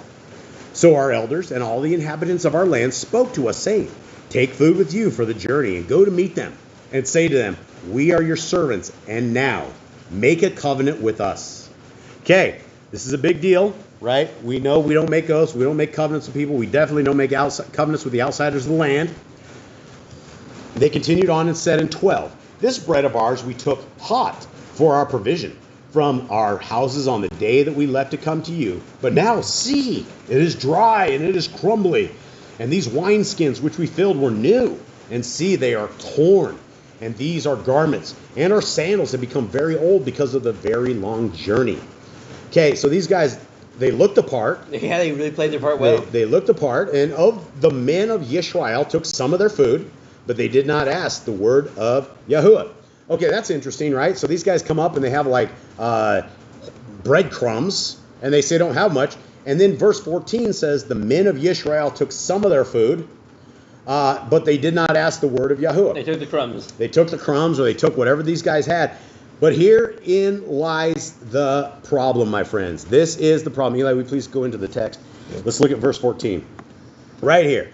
So our elders and all the inhabitants of our land spoke to us, saying, take food with you for the journey and go to meet them, and say to them, we are your servants, and now make a covenant with us. Okay, this is a big deal. Right? We know we don't make oaths. We don't make covenants with people. We definitely don't make covenants with the outsiders of the land. They continued on and said in 12, this bread of ours we took hot for our provision from our houses on the day that we left to come to you. But now see, it is dry and it is crumbly. And these wineskins which we filled were new. And see, they are torn. And these are garments. And our sandals have become very old because of the very long journey. Okay, so these guys, they looked apart. Yeah, they really played their part well. They looked apart, and of the men of Yisrael took some of their food, but they did not ask the word of Yahuwah. Okay, that's interesting, right? So these guys come up and they have like breadcrumbs, and they say don't have much. And then verse 14 says the men of Yisrael took some of their food, but they did not ask the word of Yahuwah. They took the crumbs. They took the crumbs, or they took whatever these guys had. But herein lies the problem, my friends. This is the problem. Eli, will you please go into the text? Let's look at verse 14. Right here.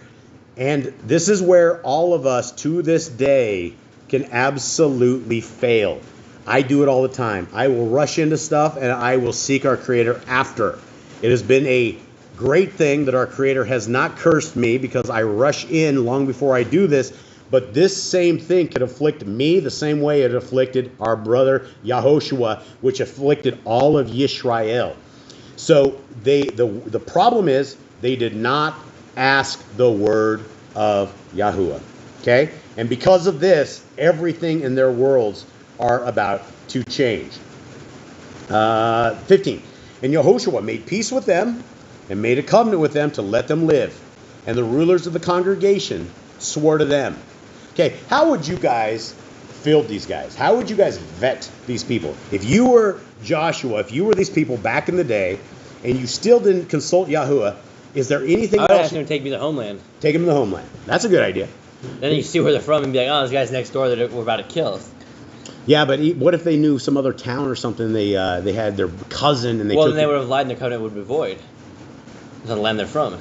And this is where all of us to this day can absolutely fail. I do it all the time. I will rush into stuff and I will seek our Creator after. It has been a great thing that our Creator has not cursed me because I rush in long before I do this. But this same thing could afflict me the same way it afflicted our brother Yahushua, which afflicted all of Yisrael. So the problem is they did not ask the word of Yahuwah. Okay? And because of this, everything in their worlds are about to change. 15. And Yahushua made peace with them and made a covenant with them to let them live. And the rulers of the congregation swore to them. Okay, how would you guys field these guys? How would you guys vet these people? If you were Joshua, if you were these people back in the day, and you still didn't consult Yahuwah, is there anything else? I would ask them to take me to the homeland. Take them to the homeland. That's a good idea. Then you see where they're from and be like, oh, those guys next door that we're about to kill. Yeah, but what if they knew some other town or something? They had their cousin and they well, took then they would have lied and their covenant would be void. It's on the land they're from.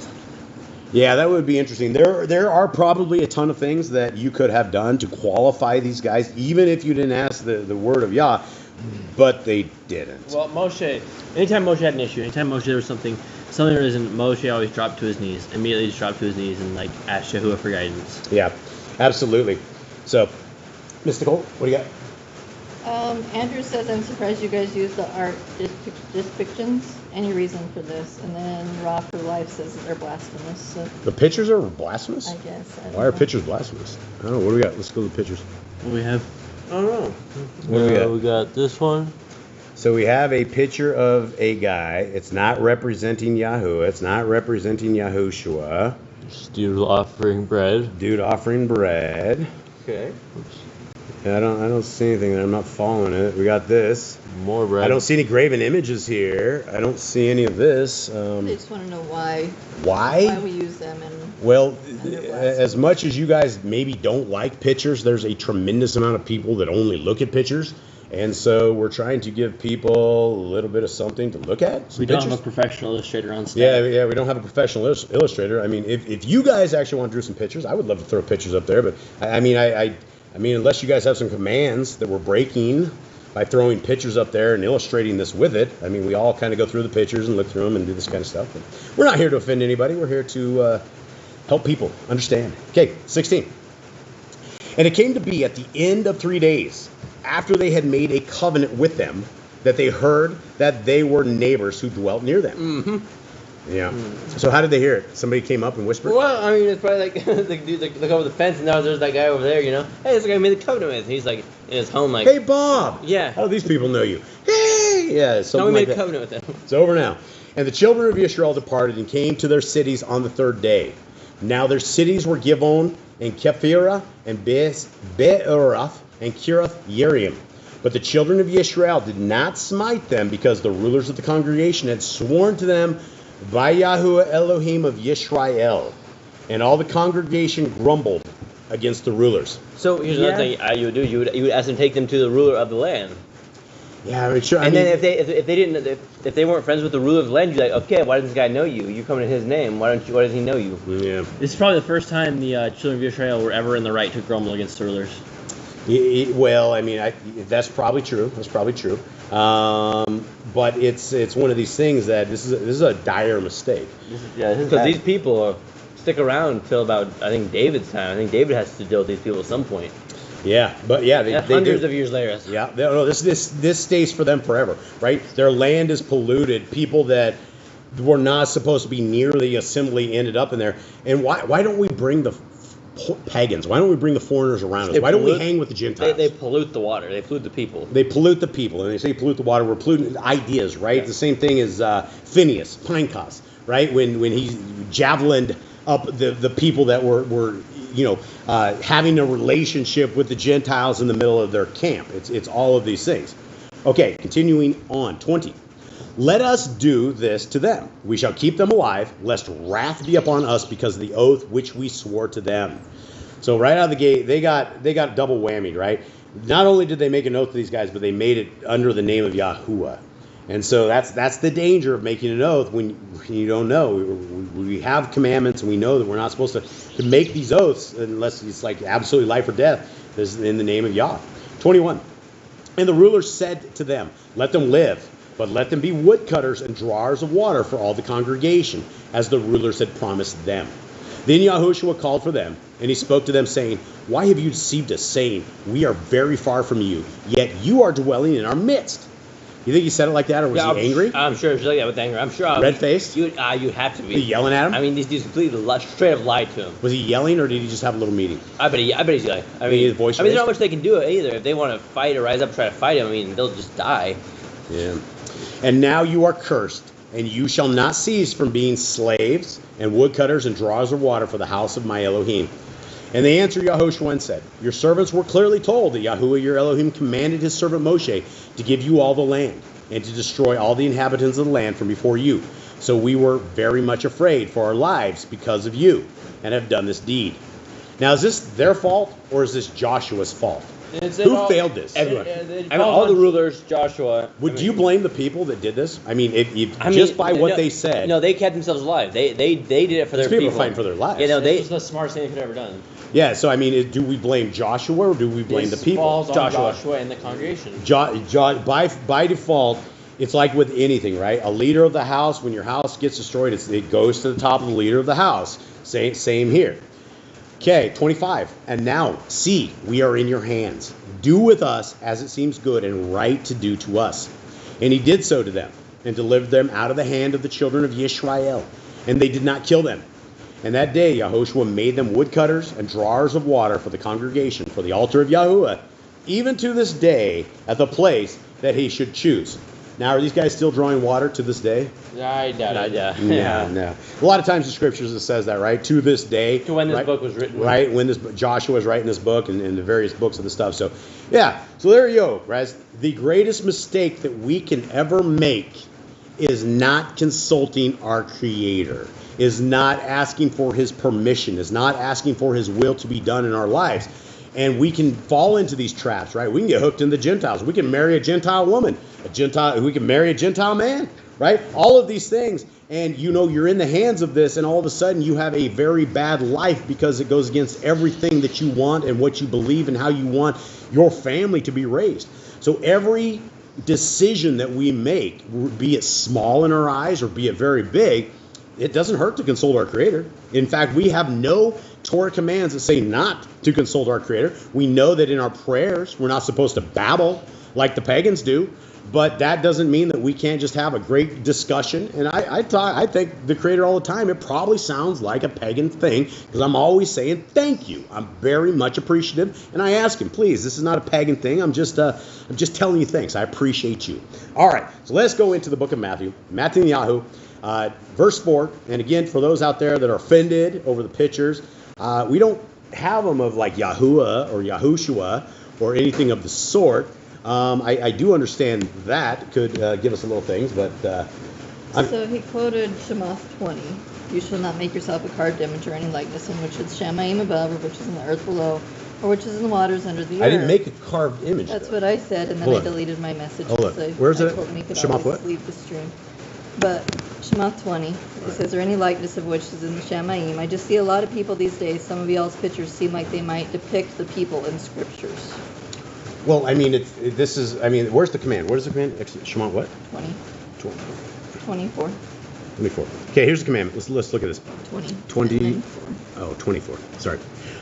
Yeah, that would be interesting. There are probably a ton of things that you could have done to qualify these guys, even if you didn't ask the word of Yah, but they didn't. Well, Moshe, anytime Moshe had an issue, anytime Moshe there was something there isn't, Moshe always dropped to his knees, immediately just dropped to his knees and like asked Yahuwah for guidance. Yeah, absolutely. So, Mystical, what do you got? Andrew says, I'm surprised you guys use the art depictions. Any reason for this? And then Raw for Life says that they're blasphemous. So The pictures are blasphemous? I guess. I don't Why are know. pictures blasphemous? I don't know. What do we got? Let's go to the pictures. What we have? I don't know. What do we got? We got this one. So we have a picture of a guy. It's not representing Yahuwah. It's not representing Yahushua. Dude offering bread. Dude offering bread. Okay. I don't see anything there. I'm not following it. We got this. More bread. I don't see any graven images here. I don't see any of this. They just want to know why Why? we use them. And Well, they're blasphemous. as much as you guys maybe don't like pictures, there's a tremendous amount of people that only look at pictures. And so we're trying to give people a little bit of something to look at. Some We don't pictures. have a professional illustrator on staff. Yeah, we don't have a professional illustrator. I mean, if you guys actually want to draw some pictures, I would love to throw pictures up there. But I mean, unless you guys have some commands that we're breaking by throwing pictures up there and illustrating this with it, I mean, we all kind of go through the pictures and look through them and do this kind of stuff. But we're not here to offend anybody. We're here to help people understand. Okay, 16. And it came to be at the end of 3 days, after they had made a covenant with them, that they heard that they were neighbors who dwelt near them. Mm-hmm. Yeah. So how did they hear it? Somebody came up and whispered? Well, I mean, it's probably like the dude like look over the fence and now there's that guy over there, you know. Hey, this guy I made the covenant with. And he's like in his home, like, Hey, Bob! yeah. How do these people know you? Hey! Yeah, Now something we like made a that. covenant with him. It's over now. And the children of Israel departed and came to their cities on the third day. Now their cities were Givon and Kephirah and Be'erath and Kiriath Yearim. But the children of Israel did not smite them because the rulers of the congregation had sworn to them by Yahuwah Elohim of Yisrael. And all the congregation grumbled against the rulers. So here's another thing you would do. You would ask them to take them to the ruler of the land. Yeah, I mean, sure. And then if they weren't friends with the ruler of the land, you're like, okay, why doesn't this guy know you? You come in his name. Why does he know you? Yeah. This is probably the first time the children of Israel were ever in the right to grumble against the rulers. Well, I mean, that's probably true. That's probably true. But it's one of these things that this is a dire mistake. Because these people stick around till about, I think, David's time. I think David has to deal with these people at some point. Yeah, but yeah, they hundreds do. of years later. Yeah, no, this stays for them forever, right? Their land is polluted. People that were not supposed to be near the assembly ended up in there. And why don't we bring the pagans? Why don't we bring the foreigners around us? Why don't we hang with the Gentiles? They pollute the water. They pollute the people. They pollute the people, and they say pollute the water. We're polluting ideas, right? The same thing as Phineas, Pinecos, right? When he javelined up the people that were having a relationship with the Gentiles in the middle of their camp. It's all of these things. Okay, continuing on, 20. Let us do this to them. We shall keep them alive, lest wrath be upon us because of the oath which we swore to them. So right out of the gate, they got double whammied, right? Not only did they make an oath to these guys, but they made it under the name of Yahuwah. And so that's the danger of making an oath when you don't know. We have commandments, and we know that we're not supposed to make these oaths unless it's like absolutely life or death. This is in the name of Yah. 21. And the rulers said to them, let them live, but let them be woodcutters and drawers of water for all the congregation, as the rulers had promised them. Then Yahushua called for them, and he spoke to them, saying, why have you deceived us, saying, we are very far from you, yet you are dwelling in our midst? You think he said it like that, or was he angry? I'm sure it was like that with anger. I'm sure. Red-faced? You'd have to be. Was he yelling at him? I mean, these dudes completely straight up lied to him. Was he yelling, or did he just have a little meeting? I bet he's yelling. His voice there's raised? not much they can do either. If they want to fight or rise up and try to fight him, I mean, they'll just die. Yeah. And now you are cursed, and you shall not cease from being slaves and woodcutters and drawers of water for the house of my Elohim. And they answered Yahushua and said, your servants were clearly told that Yahuwah your Elohim commanded his servant Moshe to give you all the land, and to destroy all the inhabitants of the land from before you. So we were very much afraid for our lives because of you, and have done this deed. Now is this their fault, or is this Joshua's fault? Who failed this? Everyone. It I mean, falls all the on- rulers, Joshua. Would you blame the people that did this? I mean, just by what they said. No, they kept themselves alive. They did it for their These people people. are fighting for their lives. Yeah, no, This they. was the smartest thing they could have ever done. Yeah, so I mean, do we blame Joshua or do we blame This the people? falls on Joshua. Joshua and the congregation. By default, it's like with anything, right? A leader of the house, when your house gets destroyed, it goes to the top of the leader of the house. Same here. Okay, 25. And now, see, we are in your hands. Do with us as it seems good and right to do to us. And he did so to them, and delivered them out of the hand of the children of Yisrael. And they did not kill them. And that day Yahushua made them woodcutters and drawers of water for the congregation, for the altar of Yahuwah, even to this day, at the place that he should choose. Now, are these guys still drawing water to this day? I doubt it. No. A lot of times in scriptures it says that, right? To this day. To when this right? book was written. Right, when Joshua was writing this book and the various books of the stuff. So, yeah. So there you go, guys. The greatest mistake that we can ever make is not consulting our Creator, is not asking for His permission, is not asking for His will to be done in our lives. And we can fall into these traps, right? We can get hooked in the Gentiles. We can marry a Gentile woman. We can marry a Gentile man, right? All of these things. And you're in the hands of this, and all of a sudden you have a very bad life because it goes against everything that you want and what you believe and how you want your family to be raised. So every decision that we make, be it small in our eyes or be it very big, it doesn't hurt to consult our Creator. In fact, we have no Torah commands that say not to consult our Creator. We know that in our prayers, we're not supposed to babble like the pagans do, but that doesn't mean that we can't just have a great discussion. And I thank the Creator all the time. It probably sounds like a pagan thing because I'm always saying thank you. I'm very much appreciative, and I ask Him, please, this is not a pagan thing. I'm just telling you thanks. I appreciate you. All right, so let's go into the book of Matthew. Matthew Yahu. Verse 4, and again, for those out there that are offended over the pictures, we don't have them of like Yahuwah or Yahushua or anything of the sort. I do understand that could give us a little things, but... So he quoted Shemath 20. You shall not make yourself a carved image or any likeness in which is Shamayim above, or which is in the earth below, or which is in the waters under the earth. I didn't make a carved image. That's what I said, and then I deleted my message. Hold on. Where's it? Shemath what? Leave the stream. But Shemath 20, it says, or any likeness of which is in the Shamayim. I just see a lot of people these days, some of y'all's pictures seem like they might depict the people in scriptures. Well, I mean, where's the command? What is the command? Shema what? 20. 20. 24. 24. Okay, here's the commandment. Let's look at this. 20. Oh, 24. Sorry.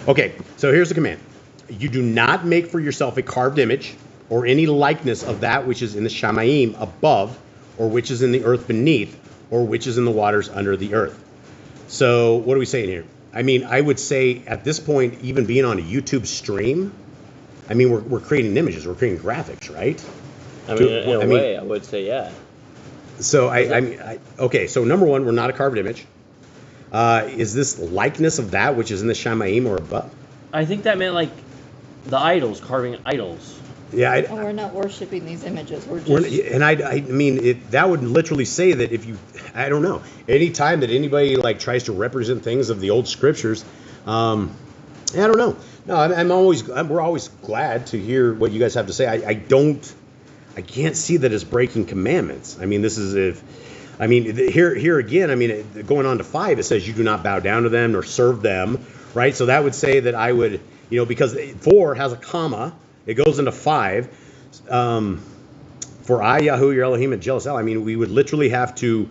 Okay, so here's the command. You do not make for yourself a carved image or any likeness of that which is in the Shamayim above, or which is in the earth beneath, or which is in the waters under the earth. So what are we saying here? I mean, I would say at this point, even being on a YouTube stream, I mean, we're creating images, we're creating graphics, right? I mean, in a way, I would say, yeah. So okay. So number one, we're not a carved image. Is this likeness of that which is in the Shamayim or above? I think that meant like the idols, carving idols. Yeah, we're not worshiping these images. I mean, that would literally say that if you, I don't know, any time that anybody like tries to represent things of the old scriptures, I don't know. No, we're always glad to hear what you guys have to say. I can't see that as breaking commandments. I mean, here again, I mean, going on to 5, it says you do not bow down to them nor serve them, right? So that would say that I would, because 4 has a comma. It goes into 5. For I, Yahu, your Elohim, and jealous El. I mean, we would literally have to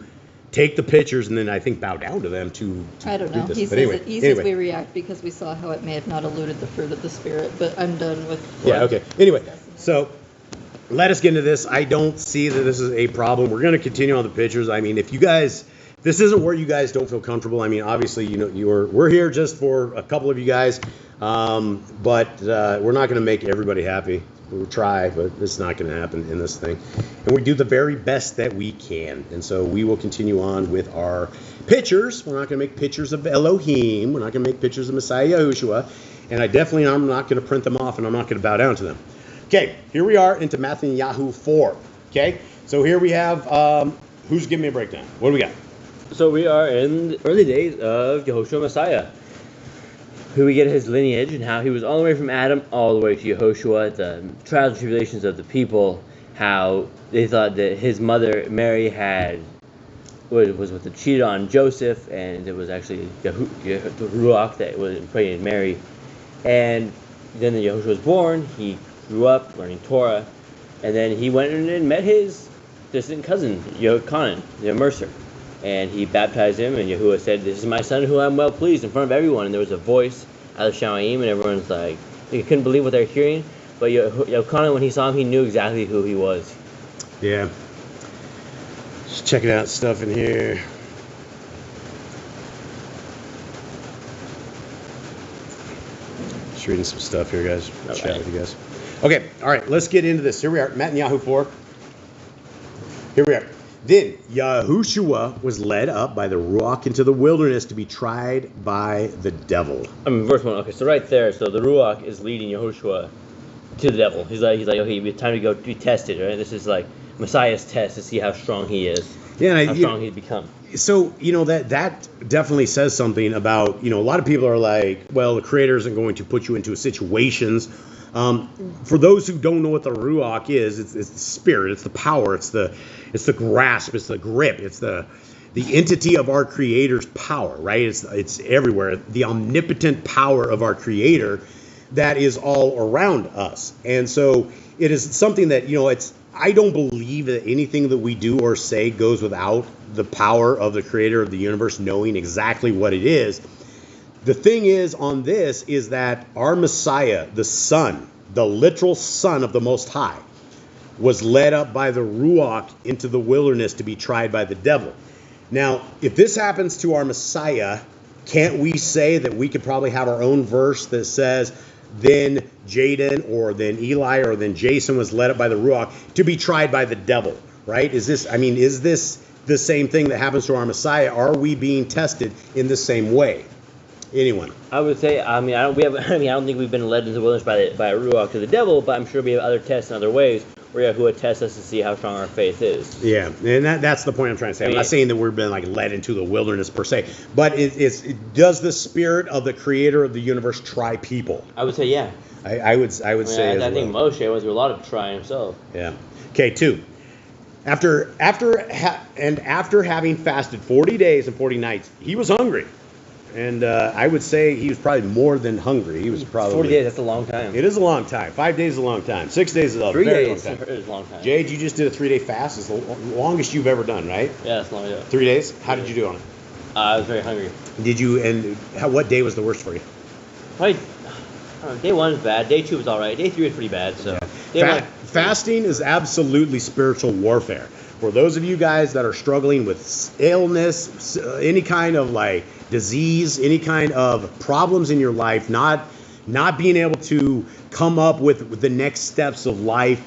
take the pictures and then I think bow down to them to I don't know. This. He says we react because we saw how it may have not eluded the fruit of the Spirit, but I'm done with... Yeah, okay. Anyway, so let us get into this. I don't see that this is a problem. We're going to continue on the pictures. I mean, if you guys... This isn't where you guys don't feel comfortable. I mean, obviously, we're here just for a couple of you guys, but we're not going to make everybody happy. We'll try, but it's not going to happen in this thing. And we do the very best that we can. And so we will continue on with our pictures. We're not going to make pictures of Elohim. We're not going to make pictures of Messiah Yahushua. And I'm not going to print them off, and I'm not going to bow down to them. Okay, here we are into Matthew Yahu 4. Okay, so here we have, who's giving me a breakdown? What do we got? So we are in the early days of Yahushua Messiah. who we get his lineage and how he was all the way from Adam all the way to Yehoshua, the trials and tribulations of the people, how they thought that his mother Mary was with the cheated on Joseph, and it was actually the Ruach that was impregnated Mary. And then Yehoshua was born. He grew up learning Torah, and then he went and met his distant cousin Yochanan, the immerser, and he baptized him. And Yahuwah said, "This is my son, who I'm well pleased," in front of everyone. And there was a voice out of Shamayim, and everyone's like, they couldn't believe what they're hearing. But Yochanan, when he saw him, he knew exactly who he was. Yeah. Just checking out stuff in here. Just reading some stuff here, guys. Chat with you guys. Okay, all right, let's get into this. Here we are, Netanyahu 4. Here we are. Then Yahushua was led up by the Ruach into the wilderness to be tried by the devil. Verse 1. Okay, so right there, so the Ruach is leading Yehoshua to the devil. He's like, okay, it's time to go be tested, right? This is like Messiah's test to see how strong he is. Yeah, how strong he's become. So, that definitely says something about, a lot of people are like, well, the Creator isn't going to put you into situations. For those who don't know what the Ruach is, it's the spirit, it's the power, it's the grasp, it's the grip, it's the entity of our Creator's power, right? It's everywhere. The omnipotent power of our Creator that is all around us. And so it is something that, I don't believe that anything that we do or say goes without the power of the Creator of the universe knowing exactly what it is. The thing is on this is that our Messiah, the Son, the literal Son of the Most High, was led up by the Ruach into the wilderness to be tried by the devil. Now, if this happens to our Messiah, can't we say that we could probably have our own verse that says, then Jaden or then Eli or then Jason was led up by the Ruach to be tried by the devil, right? Is this the same thing that happens to our Messiah? Are we being tested in the same way? Anyone? I would say, I don't think we've been led into the wilderness by a Ruach to the devil, but I'm sure we have other tests in other ways where Yahuwah tests us to see how strong our faith is. Yeah, and that's the point I'm trying to say. I'm not saying that we've been led into the wilderness per se, but does the spirit of the Creator of the universe try people? I would say, yeah. I would say as well. I think Moshe went through a lot of trying himself. Yeah. Okay, 2. After having fasted 40 days and 40 nights, he was hungry. And I would say he was probably more than hungry. He was probably 40 days. That's a long time. It is a long time. 5 days is a long time. 6 days is a very long time. 3 days is a long time. Jade, you just did a 3-day fast. It's the longest you've ever done, right? Yeah, that's long. Yeah. 3 days. How did you do on it? I was very hungry. Did you? And what day was the worst for you? Probably, day 1 was bad. Day 2 was all right. Day 3 was pretty bad. So fasting is absolutely spiritual warfare. For those of you guys that are struggling with illness, any kind of disease, any kind of problems in your life, not being able to come up with the next steps of life,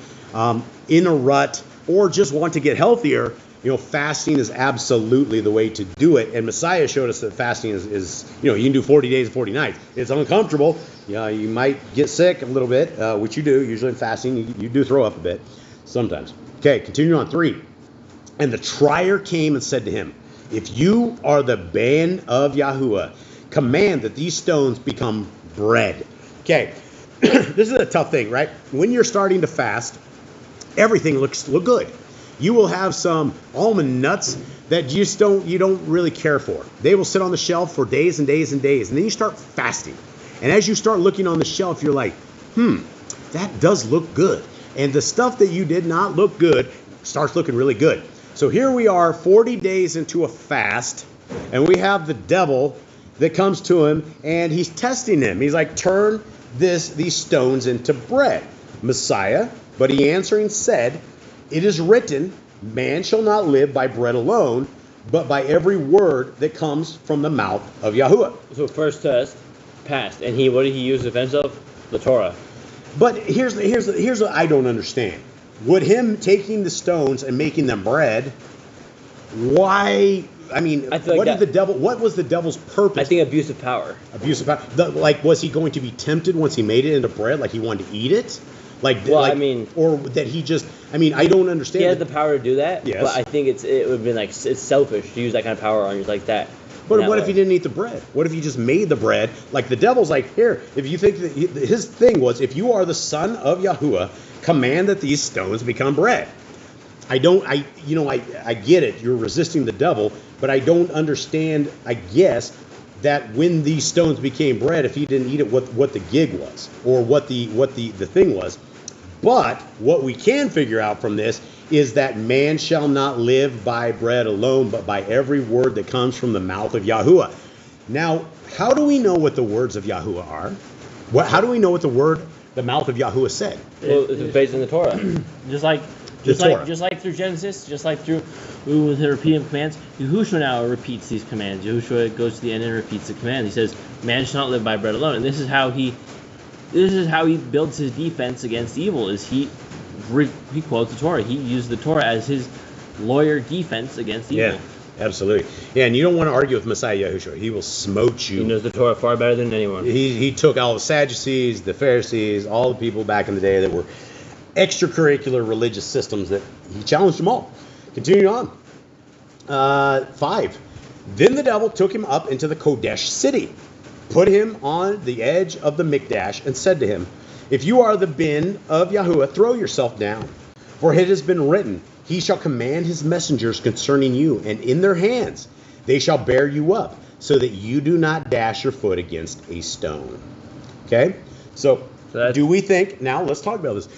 in a rut, or just want to get healthier, fasting is absolutely the way to do it. And Messiah showed us that fasting is you can do 40 days and 40 nights. It's uncomfortable. You might get sick a little bit, which you do. Usually in fasting, you do throw up a bit sometimes. Okay, continue on 3. And the trier came and said to him, if you are the ban of Yahuwah, command that these stones become bread. Okay, this is a tough thing, right? When you're starting to fast, everything look good. You will have some almond nuts that you don't really care for. They will sit on the shelf for days and days and days, and then you start fasting. And as you start looking on the shelf, you're like, that does look good. And the stuff that you did not look good starts looking really good. So here we are 40 days into a fast, and we have the devil that comes to him, and he's testing him. He's like, turn these stones into bread, Messiah. But he answering said, it is written, man shall not live by bread alone, but by every word that comes from the mouth of Yahuwah. So first test, passed. And what did he use to defend himself? The Torah. But here's what I don't understand. Would him taking the stones and making them bread, why? I mean, what was the devil's purpose? I think abuse of power. Abuse of power. Was he going to be tempted once he made it into bread? Like he wanted to eat it? Or that he just? I mean, I don't understand. He has the power to do that. Yes. But I think it would have been it's selfish to use that kind of power on you like that. But that what if way. he didn't eat the bread? What if he just made the bread? Like the devil's like, here, if you think that his thing was, if you are the son of Yahuwah, command that these stones become bread. I get it. You're resisting the devil, but I don't understand, I guess, that when these stones became bread, if he didn't eat it, what the gig was, or what the thing was. But what we can figure out from this is that man shall not live by bread alone, but by every word that comes from the mouth of Yahuwah. Now, how do we know what the words of Yahuwah are? How do we know what the mouth of Yahuwah said? Well, it's based in the Torah. Just like through Genesis, just like through with the repeating commands, Yahushua now repeats these commands. Yahushua goes to the end and repeats the command. He says, "Man shall not live by bread alone." And this is how he builds his defense against evil. Is he quotes the Torah. He used the Torah as his lawyer defense against evil. Yeah, absolutely. Yeah, and you don't want to argue with Messiah Yahushua. He will smote you. He knows the Torah far better than anyone. He took all the Sadducees, the Pharisees, all the people back in the day that were extracurricular religious systems, that he challenged them all. Continuing on. 5. Then the devil took him up into the Kodesh city, put him on the edge of the Mikdash, and said to him, "If you are the bin of Yahuwah, throw yourself down. For it has been written, he shall command his messengers concerning you, and in their hands they shall bear you up, so that you do not dash your foot against a stone." Okay? So do we think, now let's talk about this.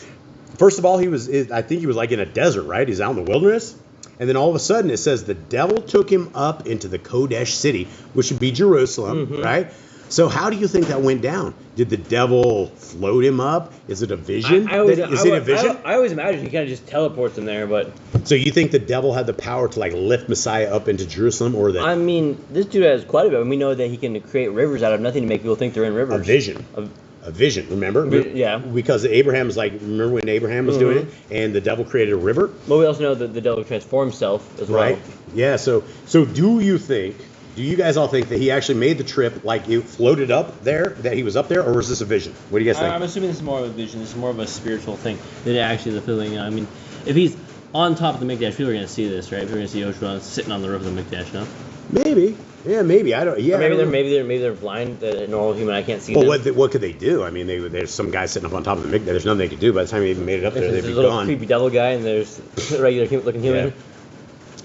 First of all, I think he was like in a desert, right? He's out in the wilderness. And then all of a sudden it says the devil took him up into the Kodesh city, which would be Jerusalem, right? So how do you think that went down? Did the devil float him up? Is it a vision? Is it a vision? I always imagine he kind of just teleports him there, but... So you think the devil had the power to like lift Messiah up into Jerusalem, or that... I mean, this dude has quite a bit. We know that he can create rivers out of nothing to make people think they're in rivers. A vision, remember? Yeah. Because Abraham was like, remember when Abraham was doing it, and the devil created a river? But we also know that the devil transforms himself as well. Right. Yeah, so do you guys all think that he actually made the trip, like it floated up there, that he was up there, or was this a vision? What do you guys think? I'm assuming this is more of a vision. This is more of a spiritual thing than actually the feeling. I mean, if he's on top of the Mikdash, people are going to see this, right? People are going to see Yoshua sitting on the roof of the Mikdash, no? Maybe. Yeah, maybe. I don't. Yeah. Or maybe they're blind. A normal human eye can't see them. Well, what could they do? I mean, there's some guy sitting up on top of the Mikdash. There's nothing they could do. By the time they even made it up there, they'd be There's a little gone. creepy devil guy, and there's a regular looking human.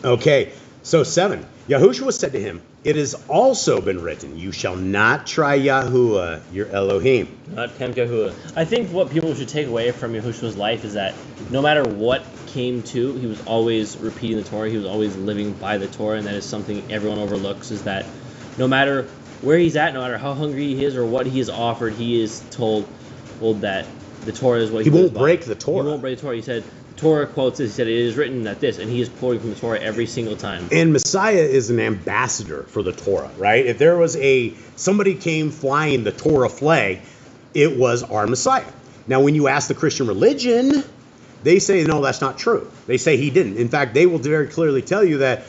Yeah. Okay. So 7. Yahushua said to him, "It has also been written, you shall not try Yahuwah, your Elohim." Not tempt Yahuwah. I think what people should take away from Yahushua's life is that no matter what came to, he was always repeating the Torah. He was always living by the Torah, and that is something everyone overlooks, is that no matter where he's at, no matter how hungry he is or what he is offered, he is told that the Torah is what he won't break the Torah. He won't break the Torah. He said, Torah quotes this. He said, "It is written that this," and he is quoting from the Torah every single time. And Messiah is an ambassador for the Torah, right? If there was somebody came flying the Torah flag, it was our Messiah. Now, when you ask the Christian religion, they say, no, that's not true. They say he didn't. In fact, they will very clearly tell you that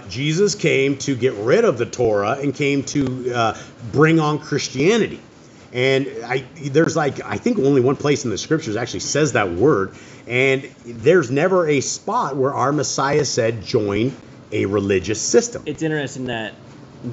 Jesus came to get rid of the Torah and came to bring on Christianity. And there's I think only one place in the scriptures actually says that word. And there's never a spot where our Messiah said join a religious system. It's interesting that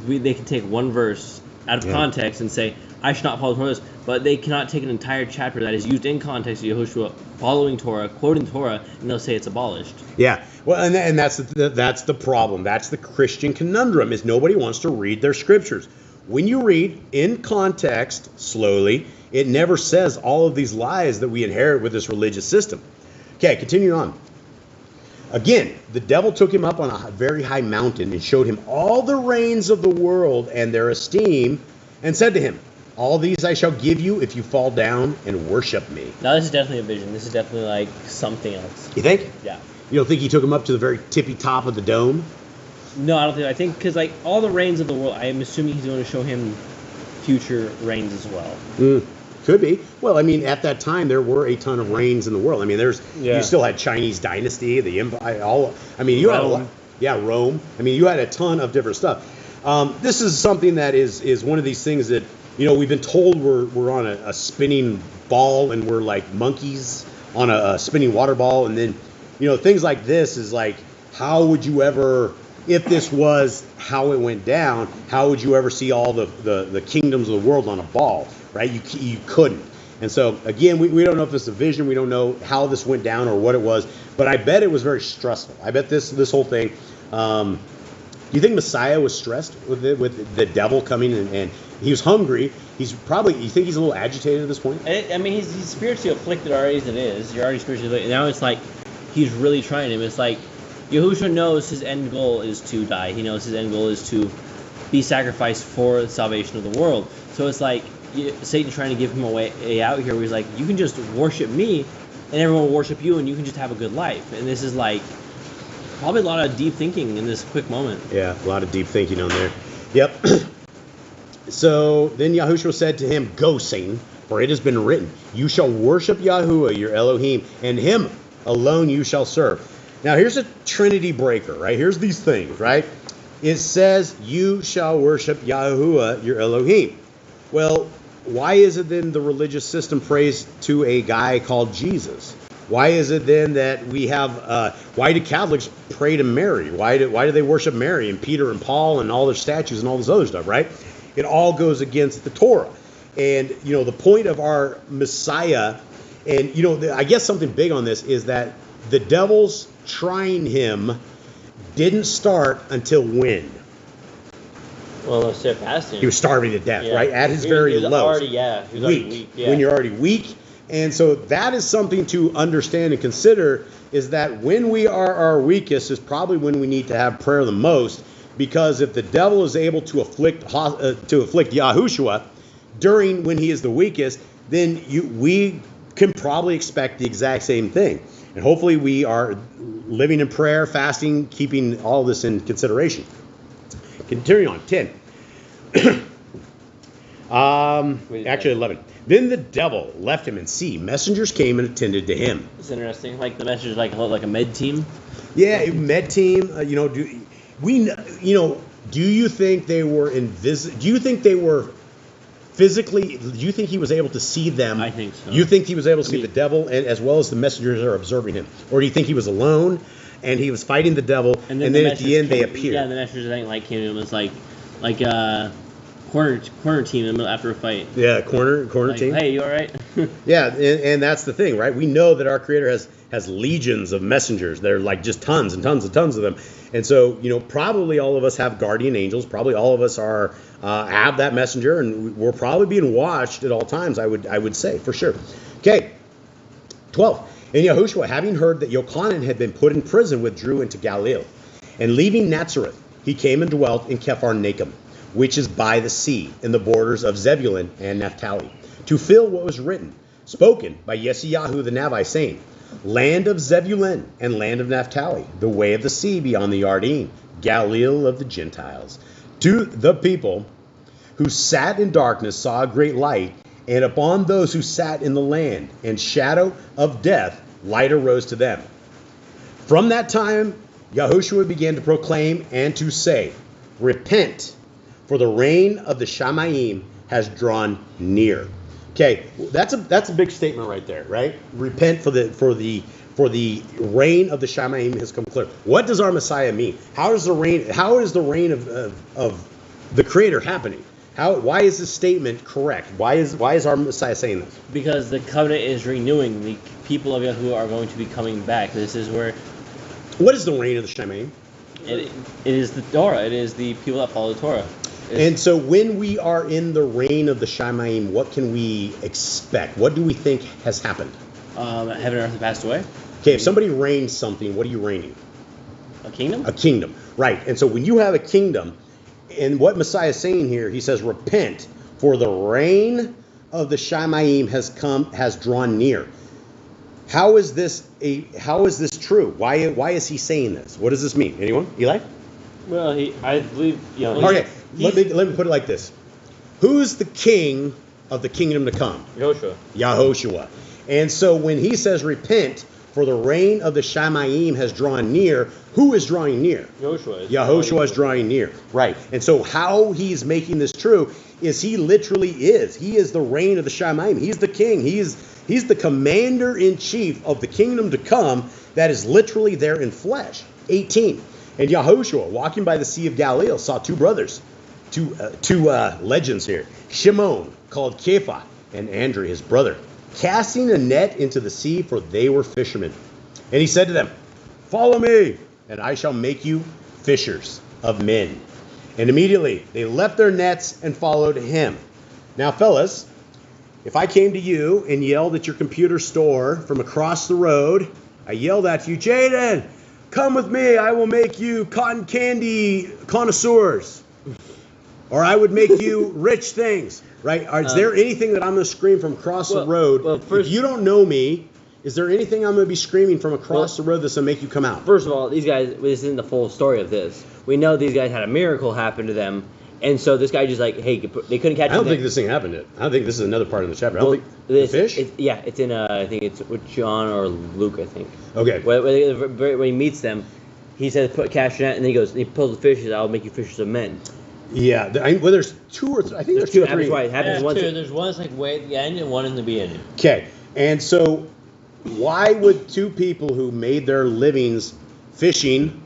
they can take one verse out of context and say, "I should not follow Torah," but they cannot take an entire chapter that is used in context of Yahushua following Torah, quoting Torah, and they'll say it's abolished. Yeah, well, and that's the problem. That's the Christian conundrum, is nobody wants to read their scriptures. When you read in context slowly, it never says all of these lies that we inherit with this religious system. Okay, continue on. Again, the devil took him up on a very high mountain and showed him all the reigns of the world and their esteem, and said to him, "All these I shall give you if you fall down and worship me." Now, this is definitely a vision. This is definitely like something else. You think? Yeah. You don't think he took him up to the very tippy top of the dome? No, I don't think. I think because like all the reigns of the world, I am assuming he's going to show him future reigns as well. Could be. Well, I mean, at that time there were a ton of reigns in the world. I mean, you still had Chinese dynasty, the empire, all. I mean, you had a lot. Yeah, Rome. I mean, you had a ton of different stuff. This is something that is one of these things that we've been told we're on a spinning ball and we're like monkeys on a spinning water ball, and then things like this is like, how would you ever if this was how it went down, how would you ever see all the kingdoms of the world on a ball, right? You couldn't. And so, again, we don't know if it's a vision. We don't know how this went down or what it was. But I bet it was very stressful. I bet this whole thing. Do you think Messiah was stressed with the devil coming and he was hungry? You think he's a little agitated at this point? I mean, he's spiritually afflicted already as it is. You're already spiritually afflicted. Now it's like he's really trying him. It's like Yahushua knows his end goal is to die. He knows his end goal is to be sacrificed for the salvation of the world. So it's like Satan's trying to give him a way out here where he's like, you can just worship me and everyone will worship you and you can just have a good life. And this is like probably a lot of deep thinking in this quick moment. Yeah, a lot of deep thinking on there. Yep. So then Yahushua said to him, "Go, Satan, for it has been written, you shall worship Yahuwah, your Elohim, and him alone you shall serve." Now here's a Trinity breaker, right? Here's these things, right? It says, you shall worship Yahuwah, your Elohim. Well, why is it then the religious system prays to a guy called Jesus? Why is it then that we have, why do Catholics pray to Mary? Why do they worship Mary and Peter and Paul and all their statues and all this other stuff, right? It all goes against the Torah. And, the point of our Messiah, and, I guess something big on this is that the devil's trying him didn't start until when? Well, let's say fasting. He was starving to death, Yeah. right? At his He very was lowest. he was already weak. Yeah. When you're already weak. And so that is something to understand and consider, is that when we are our weakest is probably when we need to have prayer the most, because if the devil is able to afflict Yahushua during when he is the weakest, then we can probably expect the exact same thing. And hopefully we are living in prayer, fasting, keeping all this in consideration. Continuing on, 10. Actually 11. Then the devil left him, and see, messengers came and attended to him. It's interesting. Like the messengers, like a med team. Yeah, med team. Do you think they were Do you think they were physically? Do you think he was able to see them? I think so. You think he was able to see the devil, and as well as the messengers that are observing him, or do you think he was alone and he was fighting the devil, and then at the end they appeared? Yeah, the messengers came to him. It's like corner team after a fight. Yeah, corner team. Hey, you all right? Yeah, and that's the thing, right? We know that our Creator has legions of messengers. They're like just tons and tons and tons of them. And so, probably all of us have guardian angels. Probably all of us are have that messenger, and we're probably being watched at all times. I would say for sure. Okay, 12. And Yahushua, having heard that Yochanan had been put in prison, withdrew into Galilee, and leaving Nazareth, he came and dwelt in Capharnaum, which is by the sea, in the borders of Zebulun and Naphtali, to fill what was written, spoken by Yeshayahu the Navi, saying, "Land of Zebulun and land of Naphtali, the way of the sea beyond the Yarden, Galilee of the Gentiles. To the people who sat in darkness saw a great light, and upon those who sat in the land and shadow of death, light arose to them." From that time, Yahushua began to proclaim and to say, "Repent, for the reign of the Shamayim has drawn near." Okay, that's a big statement right there, right? Repent, for the reign of the Shamayim has come clear. What does our Messiah mean? How is the reign of the Creator happening? Why is this statement correct? Why is our Messiah saying this? Because the covenant is renewing. The people of Yahuwah are going to be coming back. This is where. What is the reign of the Shamayim? It is the Torah. It is the people that follow the Torah. And so when we are in the reign of the Shamayim, what can we expect? What do we think has happened? Heaven and earth have passed away. Okay, if somebody reigns something, what are you reigning? A kingdom? A kingdom, right. And so when you have a kingdom, and what Messiah is saying here, he says, "Repent, for the reign of the Shamayim has drawn near." How is this true? Why is he saying this? What does this mean? Anyone? Eli? Well, I believe, Okay, let me put it like this. Who's the king of the kingdom to come? Yahushua. And so when he says repent, for the reign of the Shamayim has drawn near, who is drawing near? Yahushua is drawing near. Right. And so how he's making this true is he literally is. He is the reign of the Shamayim. He's the king. He's the commander-in-chief of the kingdom to come that is literally there in flesh. 18. And Yahushua, walking by the Sea of Galilee, saw two brothers, two legends here. Shimon, called Kepha, and Andrew, his brother, casting a net into the sea, for they were fishermen. And he said to them, "Follow me, and I shall make you fishers of men." And immediately they left their nets and followed him. Now, fellas, if I came to you and yelled at your computer store from across the road, I yelled at you, "Jaden, come with me, I will make you cotton candy connoisseurs." Or I would make you rich things, right? Is there anything that I'm going to scream from across the road? Well, first, if you don't know me, is there anything I'm going to be screaming from across the road that's going to make you come out? First of all, these guys, this isn't the full story of this. We know these guys had a miracle happen to them. And so this guy just like, hey, they couldn't catch. I don't think this thing happened yet. I don't think this is another part of the chapter. I don't think the fish. It's in. I think it's with John or Luke. I think. Okay. When he meets them, he says, "Put cast your net," and then he pulls the fishes. "I'll make you fishers of men." Yeah. There's two or three. I think there's two or three. Right. There's two. There's one that's like way at the end and one in the beginning. Okay. And so, why would two people who made their livings fishing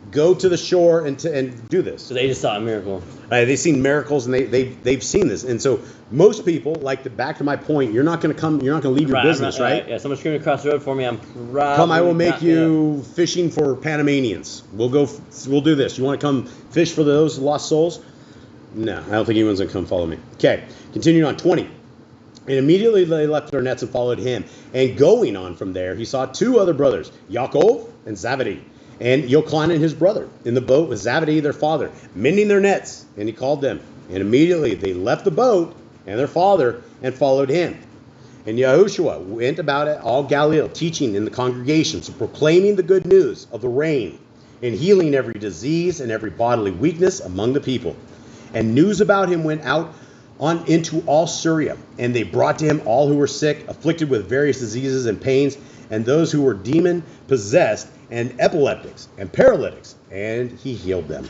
go to the shore and do this? So they just saw a miracle. They've seen miracles and they've seen this. And so most people, back to my point, you're not going to leave your business, right? Yeah, someone's screaming across the road for me. I'm probably come, I will make you fishing for Panamanians. We'll do this. You want to come fish for those lost souls? No, I don't think anyone's going to come follow me. Okay, continuing on 20. And immediately they left their nets and followed him. And going on from there, he saw two other brothers, Yaakov and Zebedee, and Yochanan his brother, in the boat with Zebedee their father, mending their nets. And he called them. And immediately they left the boat and their father and followed him. And Yahushua went about it all Galilee, teaching in the congregations, proclaiming the good news of the reign, and healing every disease and every bodily weakness among the people. And news about him went out on into all Syria, and they brought to him all who were sick, afflicted with various diseases and pains, and those who were demon-possessed, and epileptics, and paralytics, and he healed them.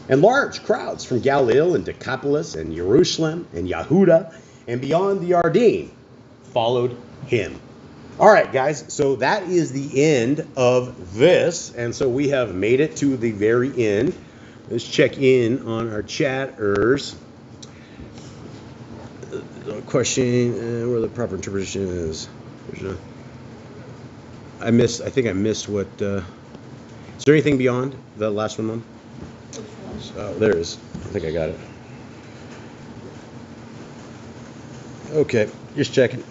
And large crowds from Galilee and Decapolis and Jerusalem and Yehuda and beyond the Ardennes followed him. All right, guys, so that is the end of this, and so we have made it to the very end. Let's check in on our chatters. Question where the proper interpretation is. I think I missed what. Is there anything beyond the last one, Mom? Oh, there is. I think I got it. Okay, just checking.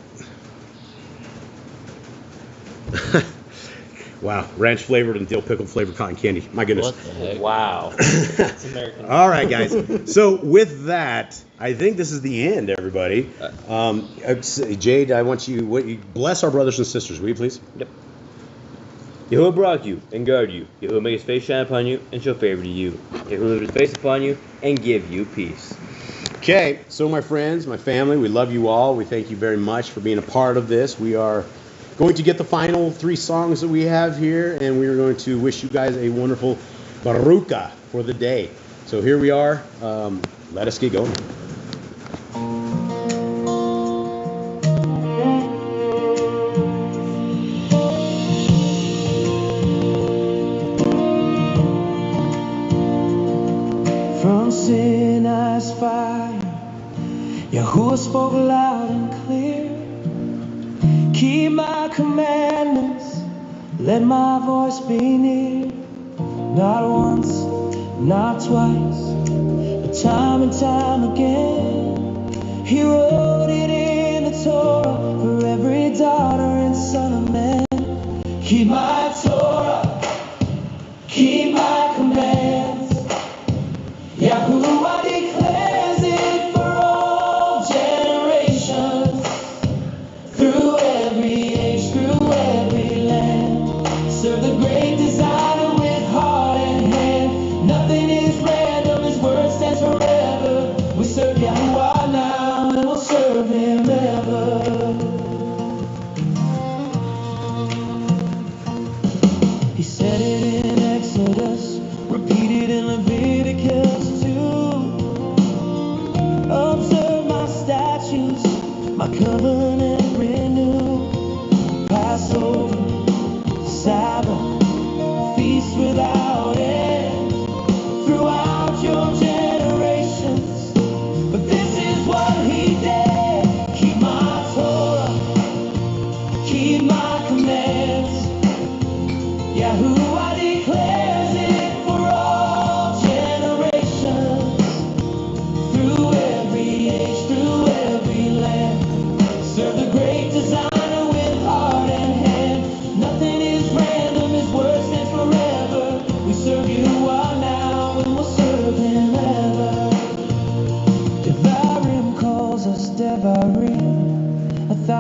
Wow, ranch flavored and dill pickle flavored cotton candy. My goodness. What the heck? Wow. It's American. All right, guys. So with that, I think this is the end, everybody. Jade, I want you bless our brothers and sisters, will you please? Yep. Yahuwah block you and guard you. Yahuwah make his face shine upon you and show favor to you. Yahuwah lift his face upon you and give you peace. Okay, so my friends, my family, we love you all. We thank you very much for being a part of this. We are going to get the final 3 songs that we have here, and we are going to wish you guys a wonderful Baruka for the day. So here we are. Let us get going. From Sinai's fire, Yahuwah spoke loud and clear. Keep my commandments, let my voice be near. Not once, not twice, but time and time again. He wrote it in the Torah for every daughter and son of man. Keep my Torah, keep my commands. Yahuwah declares it for all generations, through every age, through every land. Serve the great designer with heart and hand. Nothing is random, his word stands forever. We serve Yahuwah now and we'll serve him ever. He said it in Exodus, repeated in Leviticus too. Observe my statutes, my covenant renew. Passover, Sabbath, feast without end.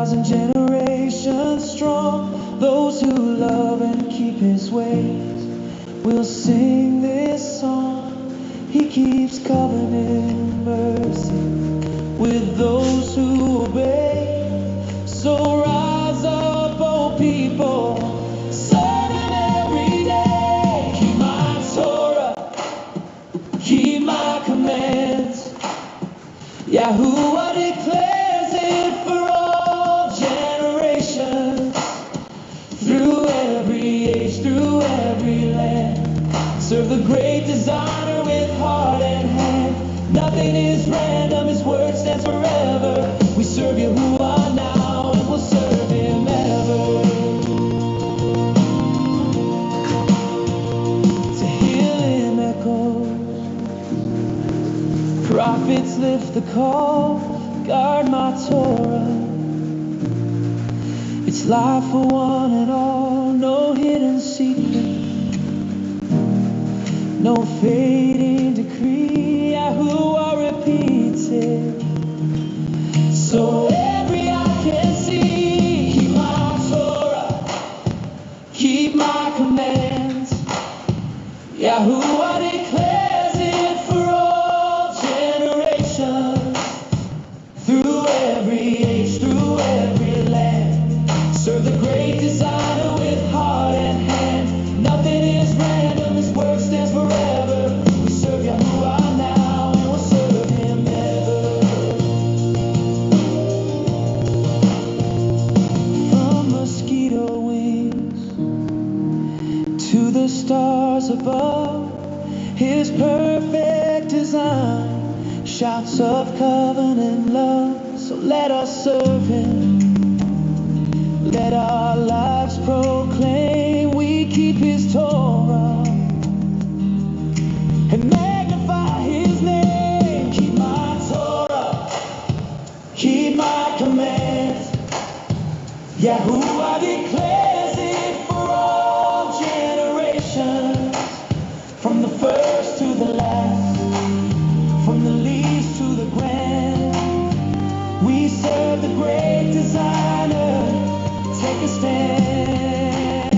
1,000 generations strong, those who love and keep his ways will sing this song. He keeps covenant mercy with those who obey. So rise up, O people, serve him every day. Keep my Torah, keep my commands. Yahuwah declares it for all generations, through every age, through every land. Serve the great designer with heart and hand. Nothing is random, his word stands forever. We serve Yahuwah now and we'll serve him ever. To healing echoes, prophets lift the call, guard my Torah. It's life for one and all, no hidden secret, no fading decree. Yahuwah repeats it, so every eye can see. Keep my Torah, keep my commands. Yahuwah declares it for all generations, through every age, through every land. Serve the great designer with heart and hand. Nothing is random, his word stands forever. We serve Yahuwah now and we'll serve him ever. From mosquito wings to the stars above, his perfect design, shouts of covenant love. So let us serve him, let our lives proclaim we keep his Torah and magnify his name. Keep my Torah, keep my commands. Yahuwah declares it for all generations, from the first to the last, from the least to the grand. We serve the great designer. Take a stand.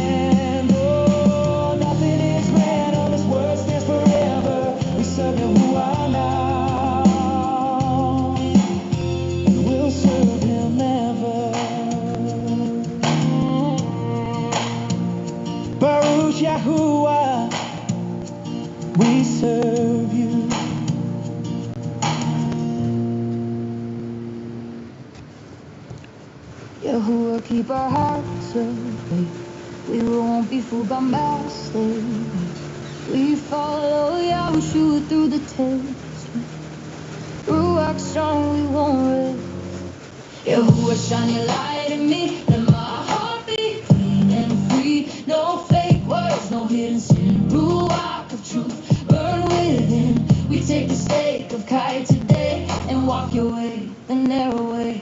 Oh, nothing is random, his word stands forever. We serve Yahuwah now, and we'll serve him ever. Baruch Yahuwah, we serve you. Yahuwah, keep our hearts of faith. We won't be fooled by mistakes. We follow Yahushua through the test. Ruach strong, we won't rest. Yahuwah, shine your light in me. Let my heart be clean and free. No fake words, no hidden sin. Ruach of truth, burn within. We take the stake of Kai today and walk your way, the narrow way.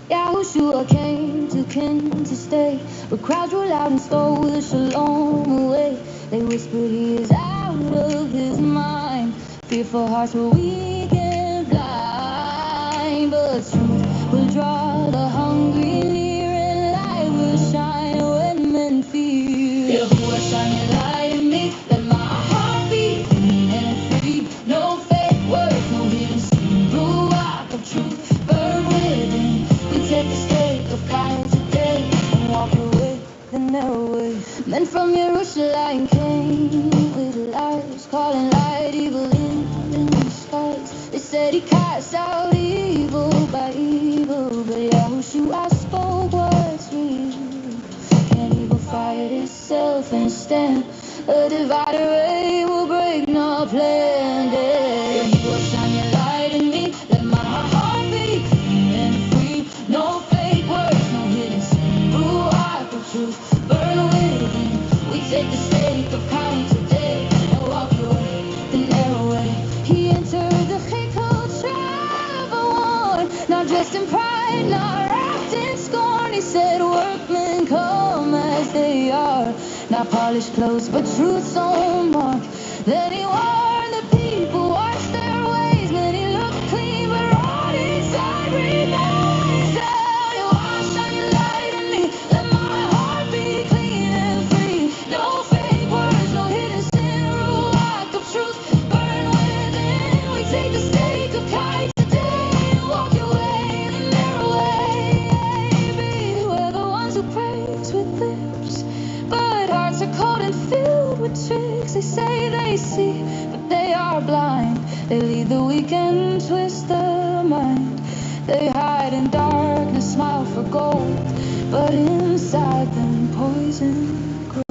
Yahushua came to kin to stay, but crowds roll out and stole the shalom away. They whispered he is out of his mind. Fearful hearts were weak and blind, but truth will draw the hungry near, and light will shine when men fear. Yahuwah, shine your light in me. Let my heart be clean and free. No fake words, no hidden sin. Ruach of truth, burn within. Take the stake of kind today and walk away the narrow way. Men from Jerusalem came with lies, calling light evil in disguise. They said he cast out evil by evil, but Yahushua spoke what's real. Can evil fight itself and stand? A divided ray will break no plan. Yahuwah, shine your light in me. Let my heart be clean and free. No fake words, no hidden sin. Ruach of truth, burn within. We take the stake of kind today and walk away the narrow way. He entered the Chikot travel worn, not dressed in pride, not wrapped in scorn. He said, workmen, come as they are, not polished clothes, but truth's own mark. Then he warned the people, watch their ways. Many look clean, but rot inside remains. Wash say they see, but they are blind. They lead the weak and twist the mind. They hide in darkness, smile for gold, but inside them poison grows.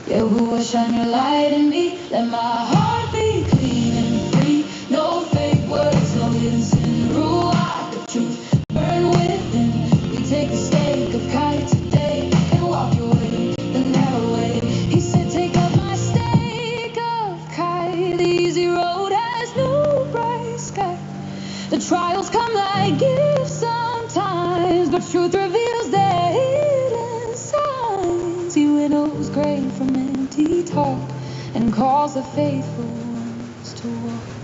Yahuwah, shine your light in me, let my heart be clean and free. No fake words, no hidden sin. Ruach, the truth, burn within. We take the stake of Kai today and walk your way, the narrow way. He said, take up my stake of Kai. The easy road has no bright sky. The trials come like gifts sometimes, but truth reveals their hidden signs. He winnows grain from empty talk and calls the faithful ones to walk.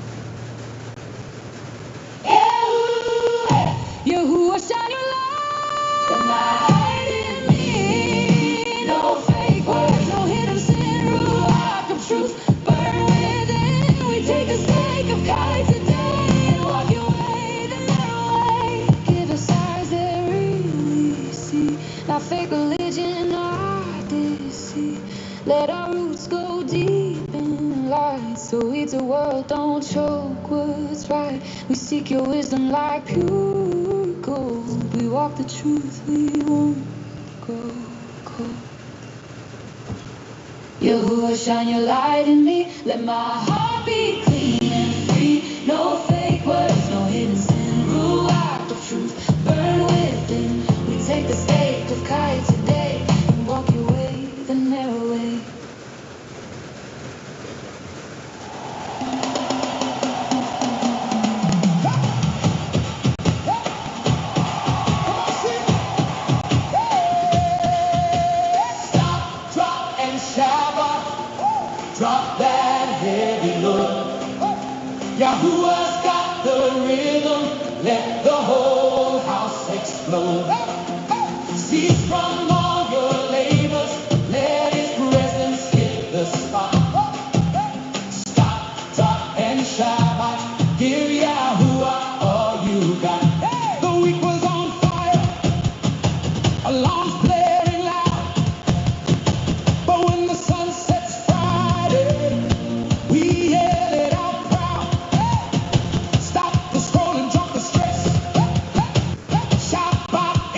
Yahuwah, shine your light, the light in me. No fake words, no hidden sin. Ruach of truth, burn within. We take a stake of Kai today and walk your way, the narrow way. Give us eyes that really see, not fake religion or deceit. Let our roots go deep in light, so we the world don't choke what's right. We seek your wisdom like pure gold. We walk the truth, we won't grow cold. Yahuwah, shine your light in me, let my heart be clean and free. No fake words, no hidden sin. Ruach of truth, burn within. We take the stake of Kai today and walk your way, the narrow way. Stop, drop, and Shabbat. Drop that heavy load. Yahuwah's got the rhythm. Let the whole house explode. Cease from all your labors. Let his presence hit the spot. Stop, drop, and Shabbat. Give Yahuwah all you got. The week was on fire. Alarms blaring loud. But when the sun sets Friday, we yell it out proud. Stop the scrolling, drop the stress. Shabbat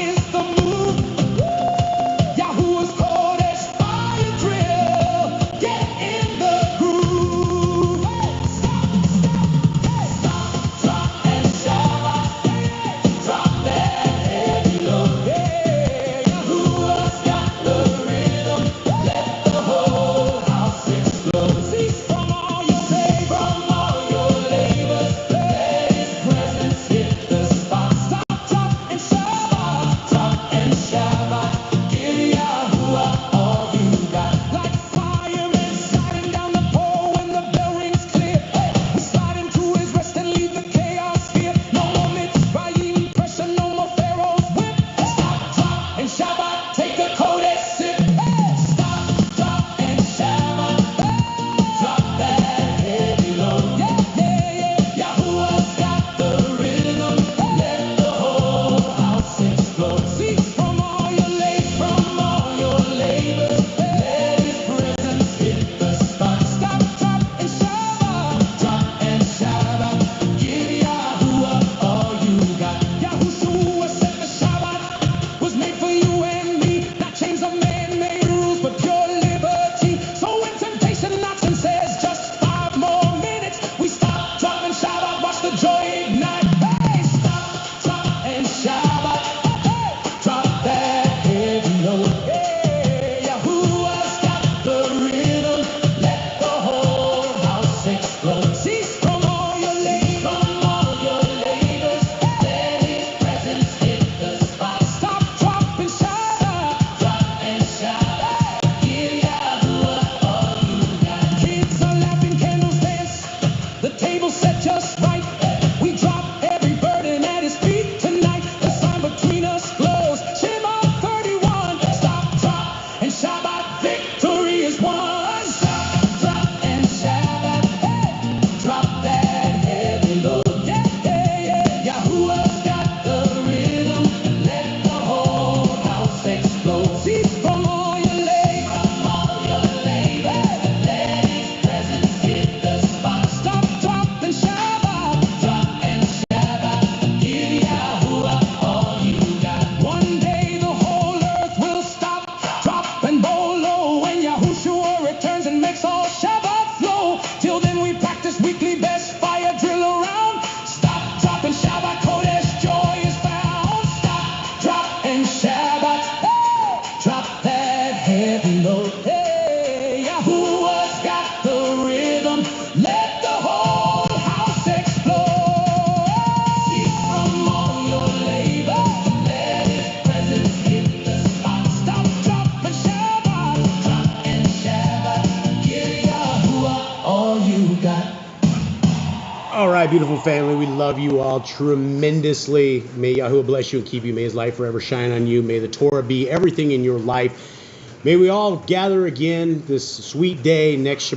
this fire drill around. Stop, drop, and Shabbat Kodesh, joy is found. Stop, drop, and Shabbat. Hey! Drop that heavy load. Hey, Yahuwah's got the rhythm. Let the whole house explode. Cease from all your labor. Let His presence hit the spot. Stop, drop, and Shabbat. Drop and Shabbat. Give Yahuwah all you got. All right, beautiful family, we love you all tremendously. May Yahuwah bless you and keep you. May His light forever shine on you. May the Torah be everything in your life. May we all gather again this sweet day next Shabbat.